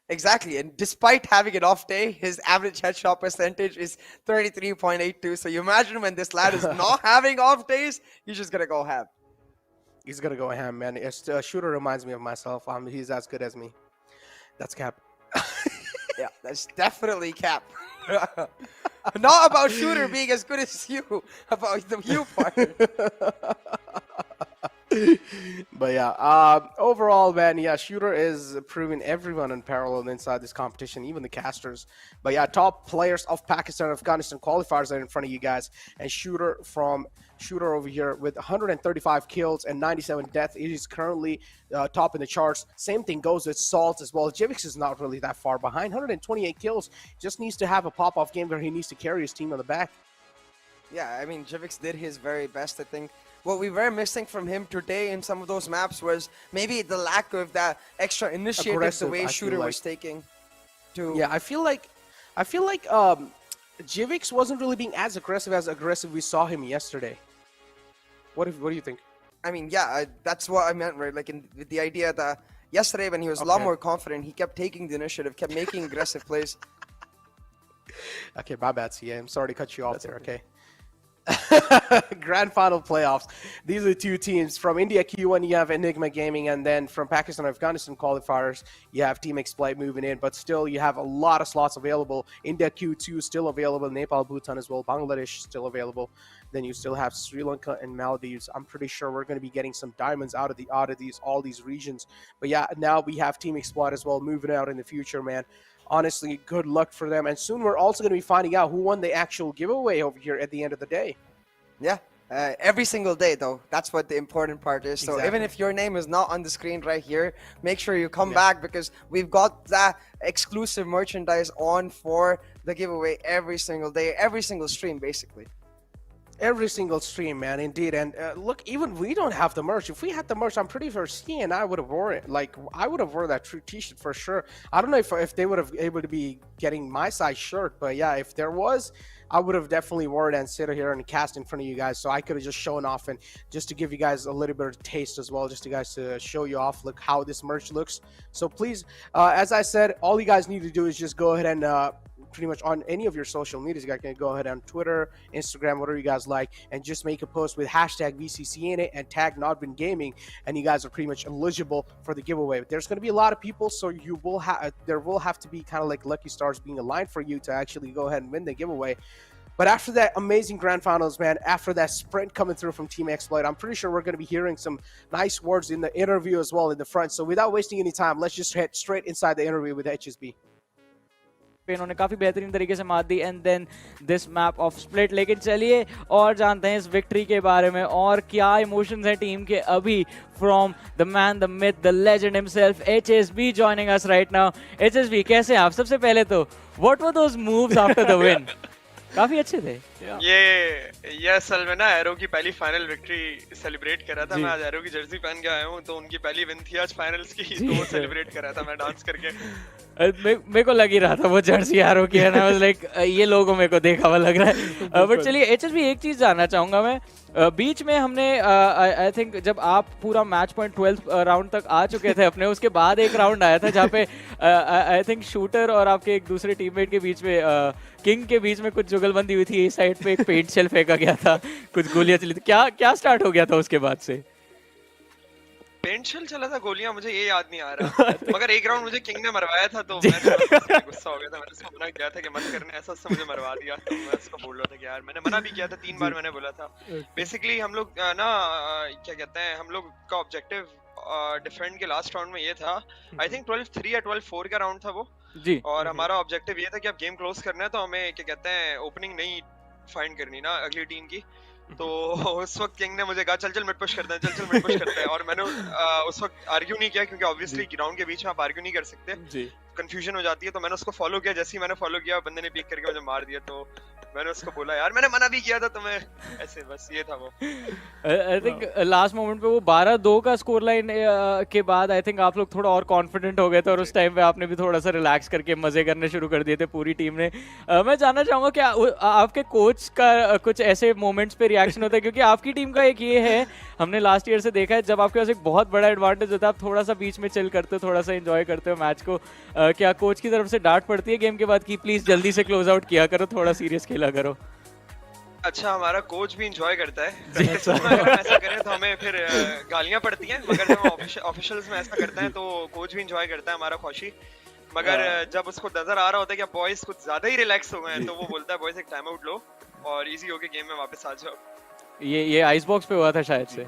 Exactly, and despite having an off day, his average headshot percentage is 33.82. So you imagine when this lad is not having off days, he's just gonna go ham. He's gonna go ham, man. Shooter reminds me of myself. He's as good as me. That's cap. Yeah, that's definitely cap. Not about Shooter being as good as you, about the you part. But yeah, overall, man, yeah, Shooter is proving everyone unparalleled inside this competition, even the casters. But yeah, top players of Pakistan and Afghanistan qualifiers are in front of you guys. And Shooter over here with 135 kills and 97 deaths. He is currently top in the charts. Same thing goes with Salt as well. Jivix is not really that far behind. 128 kills. Just needs to have a pop-off game where he needs to carry his team on the back. Yeah, I mean, Jivix did his very best, I think. What we were missing from him today in some of those maps was maybe the lack of that extra initiative Aggressive, the way I Shooter feel was taking. Yeah, I feel like Jivix wasn't really being as aggressive we saw him yesterday. What do you think? I mean, yeah, that's what I meant, right? Like with the idea that yesterday when he was a lot more confident, he kept taking the initiative, kept making aggressive plays. Okay, my bad, CA. I'm sorry to cut you off there, okay? Grand final playoffs. These are the two teams. From India Q1, you have Enigma Gaming, and then from Pakistan and Afghanistan qualifiers, you have Team Exploit moving in. But still, you have a lot of slots available. India Q2 still available. Nepal, Bhutan as well. Bangladesh still available. Then you still have Sri Lanka and Maldives. I'm pretty sure we're going to be getting some diamonds out of all these regions. But yeah, now we have Team Exploit as well moving out in the future, man. Honestly, good luck for them. And soon we're also going to be finding out who won the actual giveaway over here at the end of the day. Yeah, every single day, though. That's what the important part is. So even if your name is not on the screen right here, make sure you come back because we've got that exclusive merchandise on for the giveaway every single day, every single stream, basically. Every single stream, man, indeed. And look, even we don't have the merch. If we had the merch, I'm pretty sure C and I would have worn it. Like, I would have worn that t-shirt for sure. I don't know if they would have able to be getting my size shirt, but yeah, if there was, I would have definitely worn it and sit here and cast in front of you guys. So I could have just shown off and just to give you guys a little bit of taste as well, just to guys to show you off, look how this merch looks. So please, as I said, all you guys need to do is just go ahead and pretty much on any of your social medias. You guys can go ahead on Twitter, Instagram, whatever you guys like, and just make a post with hashtag VCC in it and tag NODWIN Gaming, and you guys are pretty much eligible for the giveaway. There's going to be a lot of people, so you will there will have to be kind of like lucky stars being aligned for you to actually go ahead and win the giveaway. But after that amazing grand finals, man, after that sprint coming through from Team Exploit, I'm pretty sure we're going to be hearing some nice words in the interview as well in the front. So without wasting any time, let's just head straight inside the interview with HSB. इन्होंने काफ़ी बेहतरीन तरीके से मार दी and then this map of Split. लेकिन चलिए और जानते हैं इस विक्ट्री के बारे में और क्या इमोशंस हैं टीम के अभी from the man the myth the legend himself HSB joining us right now. HSB कैसे हैं आप? सबसे पहले तो what were those moves after the win? काफी अच्छे थे. ये असल में ना एरो की पहली फाइनल विक्ट्री सेलिब्रेट कर रहा था. मैं आज एरो की जर्सी पहन के आया हूँ, तो उनकी पहली विन थी आज फाइनल्स की, तो वो सेलिब्रेट कर रहा था मैं डांस करके. मेरे को लग ही रहा था वो जर्सी एरो की है ना. लाइक ये लोगों मेरे को देखा हुआ लग रहा है. बट चलिए HSB एक चीज जानना चाहूंगा मैं. बीच में हमने आई थिंक जब आप पूरा मैच पॉइंट 12th राउंड तक आ चुके थे अपने, उसके बाद एक राउंड आया था जहाँ पे आई थिंक शूटर और आपके एक दूसरे टीममेट के बीच में किंग के बीच में कुछ जुगलबंदी हुई थी. इस साइड पे एक पेंट शेल फेंका गया था, कुछ गोलियां चली थी. क्या स्टार्ट हो गया था उसके बाद से? पेंट शेल चला था, गोलियां मुझे ये याद नहीं आ रहा. मगर एक राउंड मुझे किंग ने मरवाया था, तो मैं गुस्सा हो गया था. मैंने उसको मना किया था कि मत करना ऐसा, उससे मुझे मरवा दिया. तो मैं उसको बोल रहा था कि यार, मैंने मना भी किया था 3 बार मैंने बोला था. बेसिकली हम लोग ना क्या कहते हैं, हम लोग का ऑब्जेक्टिव डिफेंड के लास्ट राउंड में ये था. आई थिंक 12-3 या 12-4 का राउंड था वो जी. और हमारा ऑब्जेक्टिव ये था कि अब गेम क्लोज करना है, तो हमें क्या कहते हैं ओपनिंग नहीं फाइंड करनी ना अगली टीम की. तो उस वक्त किंग ने मुझे कहा चल चल मिड पुश करते हैं, चल चल मिड पुश करते हैं, और मैंने उस वक्त आर्ग्यू नहीं किया क्योंकि ऑब्वियसली ग्राउंड के बीच में आप आर्ग्यू नहीं कर सकते जी। कंफ्यूजन हो जाती है। तो मैंने उसको फॉलो किया, जैसे ही मैंने फॉलो किया बंदे ने पीक करके मुझे मार दिया। तो मैंने उसको बोला यार मैंने मना भी किया था तुम्हें, ऐसे बस ये था वो। आई थिंक लास्ट मोमेंट पे वो 12-2 का स्कोर लाइन के बाद आई थिंक आप लोग थोड़ा और कॉन्फिडेंट हो गए थे और उस टाइम पे आपने भी थोड़ा सा रिलैक्स करके मजे करने शुरू कर दिए थे पूरी टीम ने। मैं जानना चाहूंगा कि आपके कोच का कुछ ऐसे मोमेंट्स पे रिएक्शन होता है, क्योंकि आपकी टीम का एक ये है, हमने लास्ट ईयर से देखा है, जब आपके पास एक बहुत बड़ा एडवांटेज होता है आप थोड़ा सा बीच में चिल करते हो, थोड़ा सा एंजॉय करते हो मैच को। क्या कोच की तरफ से डांट पड़ती है गेम के बाद कि प्लीज जल्दी से क्लोज आउट किया करो, थोड़ा सीरियस खेला करो? अच्छा, हमारा कोच भी इंजॉय करता है प्रैक्टिस में, अगर हम ऐसा करें तो हमें फिर गालियां पड़ती हैं, मगर जब हम ऑफिशियल्स में ऐसा करते हैं तो कोच भी इंजॉय करता है हमारा खौशी। मगर जब उसको नजर आ रहा होता है कि बॉयज कुछ ज्यादा ही रिलैक्स हो गए हैं तो वो बोलता है बॉयज एक टाइम आउट लो और इजी होके गेम में वापस आ जाओ। ये आइस बॉक्स पे हुआ था शायद से?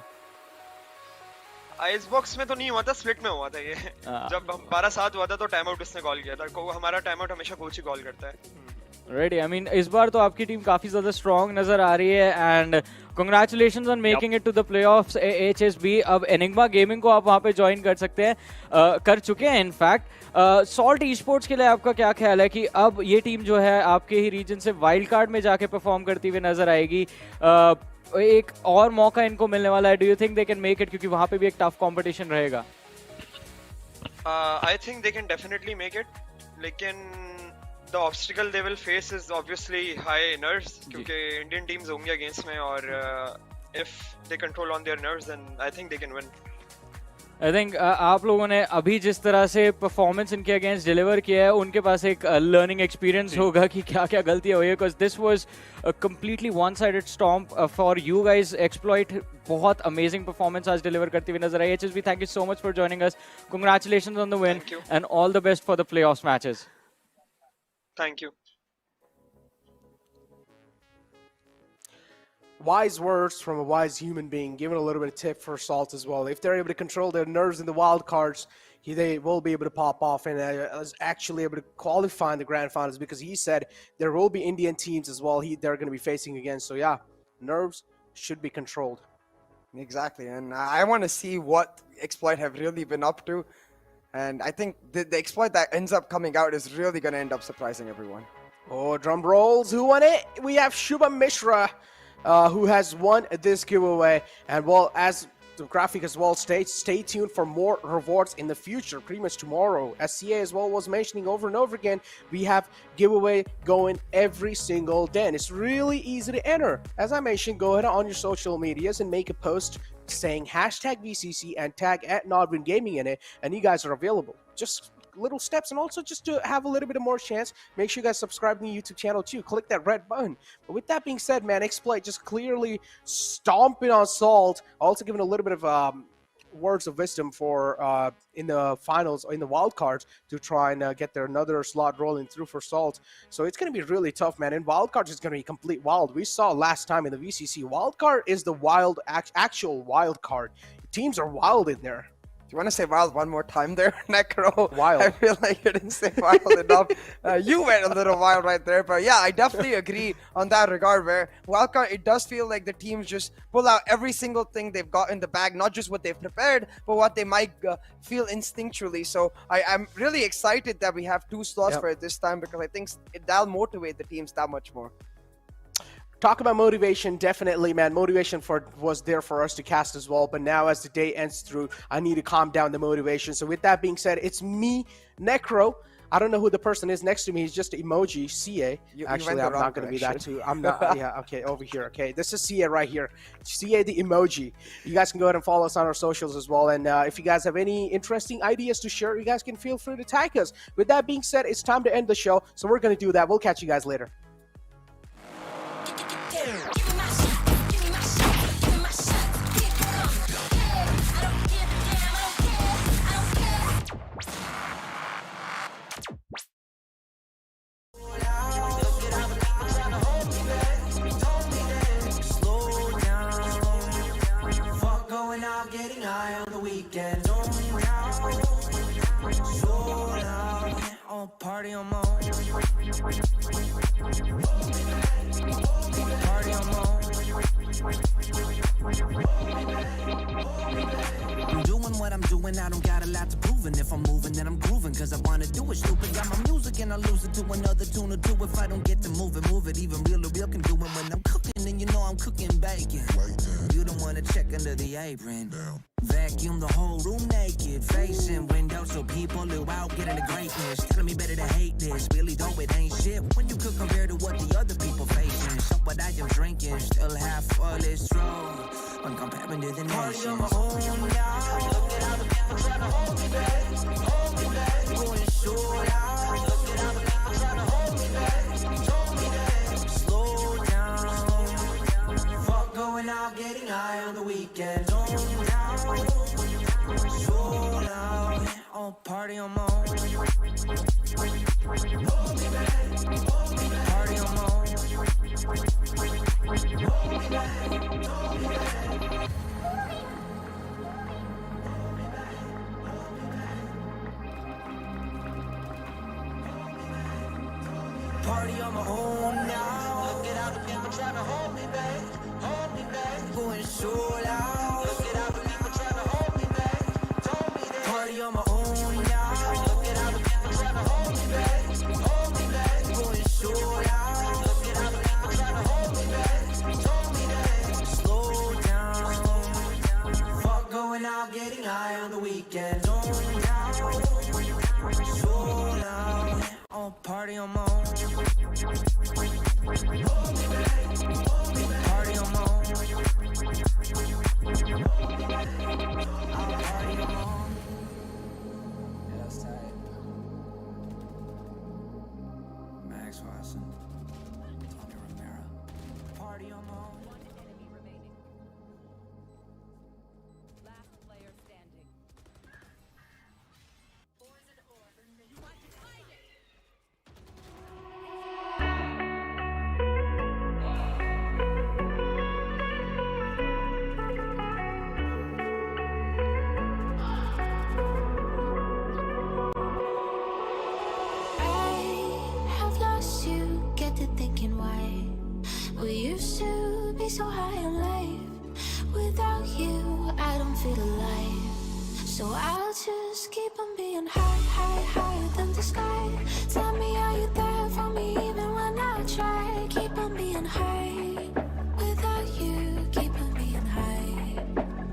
आइस बॉक्स में तो नहीं हुआ था, स्प्लिट में हुआ था ये। जब 12-7 हुआ था तो टाइम आउट उसने कॉल किया था। हमारा टाइम आउट हमेशा कोच ही कॉल करता है। Ready. I mean, इस बार तो आपकी टीम काफी ज्यादा स्ट्रॉन्ग नजर आ रही है and congratulations on making it to the playoffs HSB। अब एनिग्मा गेमिंग को आप वहाँ पे ज्वाइन कर सकते हैं, कर चुके हैं इनफैक्ट। सॉल्ट esports के लिए आपका क्या ख्याल है कि अब ये टीम जो है आपके ही रीजन से वाइल्ड कार्ड में जाके परफॉर्म करती हुई नजर आएगी? एक और मौका इनको मिलने वाला है, do you think they can make it, क्योंकि वहाँ पे भी एक टफ कंपटीशन रहेगा? I think they can definitely make it, लेकिन the obstacle they will face is obviously high nerves क्योंकि Indian teams होंगे against में, और if they control on their nerves then I think they can win। I think आप लोगों ने अभी जिस तरह से परफॉर्मेंस इनके अगेंस्ट डिलीवर किया है, उनके पास एक लर्निंग एक्सपीरियंस होगा कि क्या क्या गलतियां हुई है, because this was completely one sided stomp for you guys. Exploit बहुत अमेजिंग परफॉर्मेंस आज डिलीवर करती हुई नजर आई। HSB, thank you so much for joining us, congratulations on the win and all the best for the playoffs matches. Thank you. Wise words from a wise human being, giving a little bit of tip for Salt as well. If they're able to control their nerves in the wild cards, they will be able to pop off and is actually able to qualify in the grand finals, because he said there will be Indian teams as well they're going to be facing against. So yeah, nerves should be controlled. Exactly, and I want to see what Exploit have really been up to. And I think the exploit that ends up coming out is really going to end up surprising everyone. Oh, drum rolls. Who won it? We have Shubham Mishra, who has won this giveaway. And well, as the graphic as well states, stay tuned for more rewards in the future, pretty much tomorrow. As CA as well was mentioning over and over again, we have giveaway going every single day. And it's really easy to enter. As I mentioned, go ahead on your social medias and make a post saying #VCC and tag @NODWIN Gaming in it, and you guys are available. Just little steps, and also just to have a little bit of more chance, make sure you guys subscribe to the YouTube channel too. Click that red button. But with that being said, man, Exploit just clearly stomping on Salt, also giving a little bit of words of wisdom for in the finals, in the wild cards, to try and get their another slot rolling through for Salt. So it's going to be really tough, man. And wild cards is going to be complete wild. We saw last time in the VCC, wild card is the wild actual wild card. Teams are wild in there. Do you want to say wild one more time there, Necro? Wild. I feel like you didn't say wild enough. You went a little wild right there. But yeah, I definitely agree on that regard, where wildcard, it does feel like the teams just pull out every single thing they've got in the bag, not just what they've prepared, but what they might feel instinctually. So I'm really excited that we have 2 slots for it this time, because I think that'll motivate the teams that much more. Talk about motivation, definitely, man. Motivation was there for us to cast as well, but now as the day ends through, I need to calm down the motivation. So with that being said, it's me, Necro. I don't know who the person is next to me. He's just an emoji, CA. Actually, I'm not going to be that too. I'm not. Yeah, okay, over here. Okay, this is CA right here. CA the emoji. You guys can go ahead and follow us on our socials as well. And if you guys have any interesting ideas to share, you guys can feel free to tag us. With that being said, it's time to end the show. So we're going to do that. We'll catch you guys later. Getting high on the weekend, only now. Slow down, I'll party on my own. Party on my own. doing, I don't got a lot to prove. And if I'm moving, then I'm grooving, cause I wanna do it stupid. Got my music and I lose it to another tune or two. If I don't get to move it, even real can do it. When I'm cooking, then you know I'm cooking bacon. You don't wanna check under the apron. Vacuum the whole room naked, facing windows so people live out, getting the greatness. Telling me better to hate this, really though it ain't shit when you could compare to what the other people facing. So what I am drinking, still half full is true. I'm comparing to the nation. On my own now. Look at how the people trying to hold me back, hold me back. Going short out. Look at how the people trying to hold me back, hold me back. Slow down. Fuck going out, getting high on the weekend. I'll party on my own. Party on my own. Party on my own now. Look at how the people trying to hold me back, hold me back. Going short out. Look at how the people trying to hold me back, hold me back. Party on my own now. Look at how the people trying to hold me back, hold me back. Going short out. Look at how the people trying to hold me back, hold me back. Slow down. Fuck going out, getting high on the weekend. On now. Slow down. I'll party on my own. Party on my own. Yeah, that's tight. Max Watson, Tony Romero. Party on my own. One enemy remaining. Last player standing. You want to fight it? We used to be so high on life. Without you, I don't feel alive. So I'll just keep on being high, high, higher than the sky. Tell me, are you there for me even when I try? Keep on being high. Without you, keep on being high.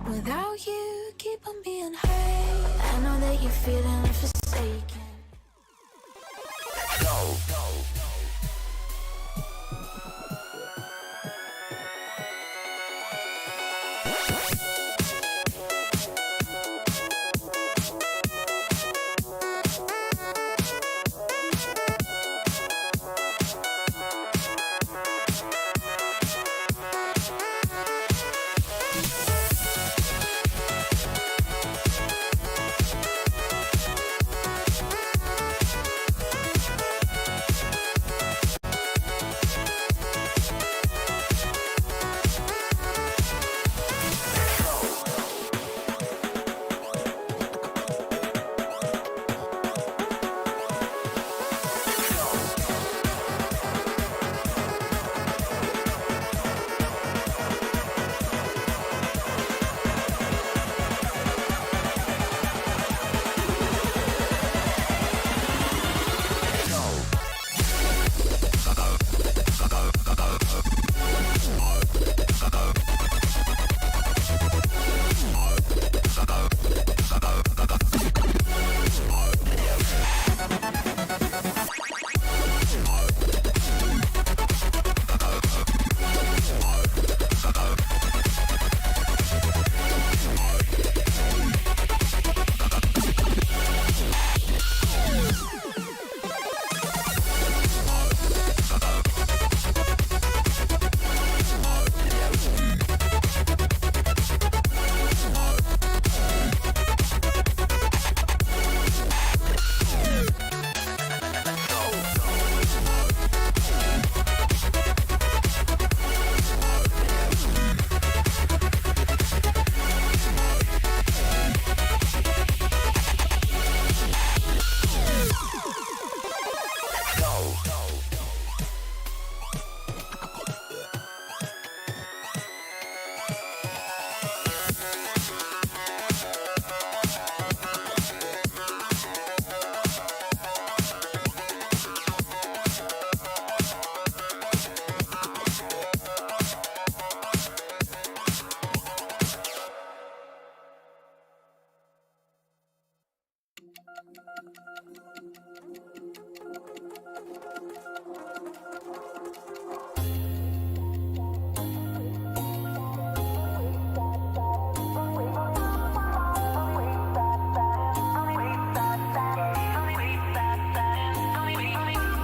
Without you, keep on being high. I know that you're feeling forsaken. Go.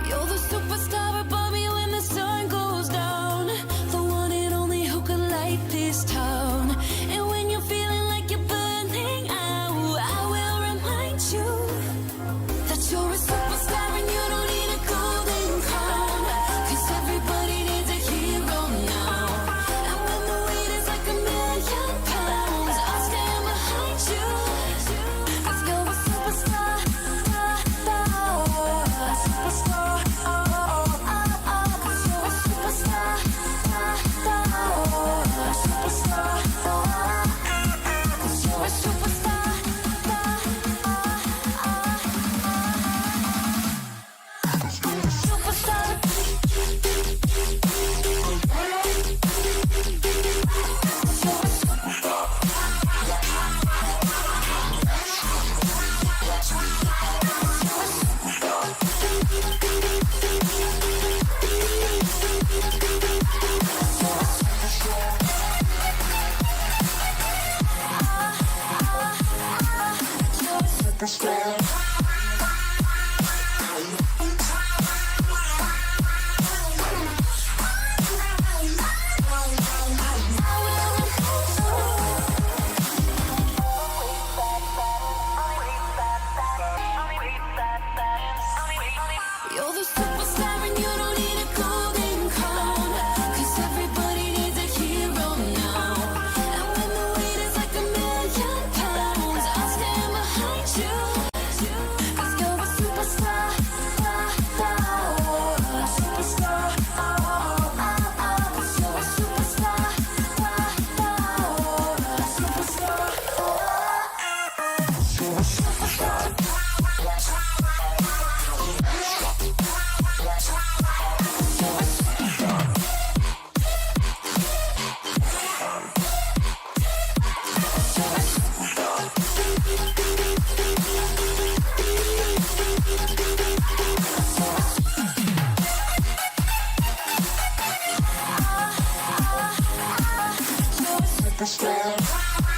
You're the superstar above me when the sun goes down. The one and only who could light this town. And when you're feeling like you're burning out, I will remind you that you're a superstar and you don't need a golden crown. 'Cause everybody needs a hero now. And when the weight is like 1,000,000 pounds, I'll stand behind you. 'Cause you're a superstar. Superstar. You're the superstar and you don't need a golden crown. 'Cause everybody needs a hero now. And when the weight is like 1,000,000 pounds, I'll stand behind you. 'Cause you're a superstar. Superstar. 'Cause you're a superstar. Superstar.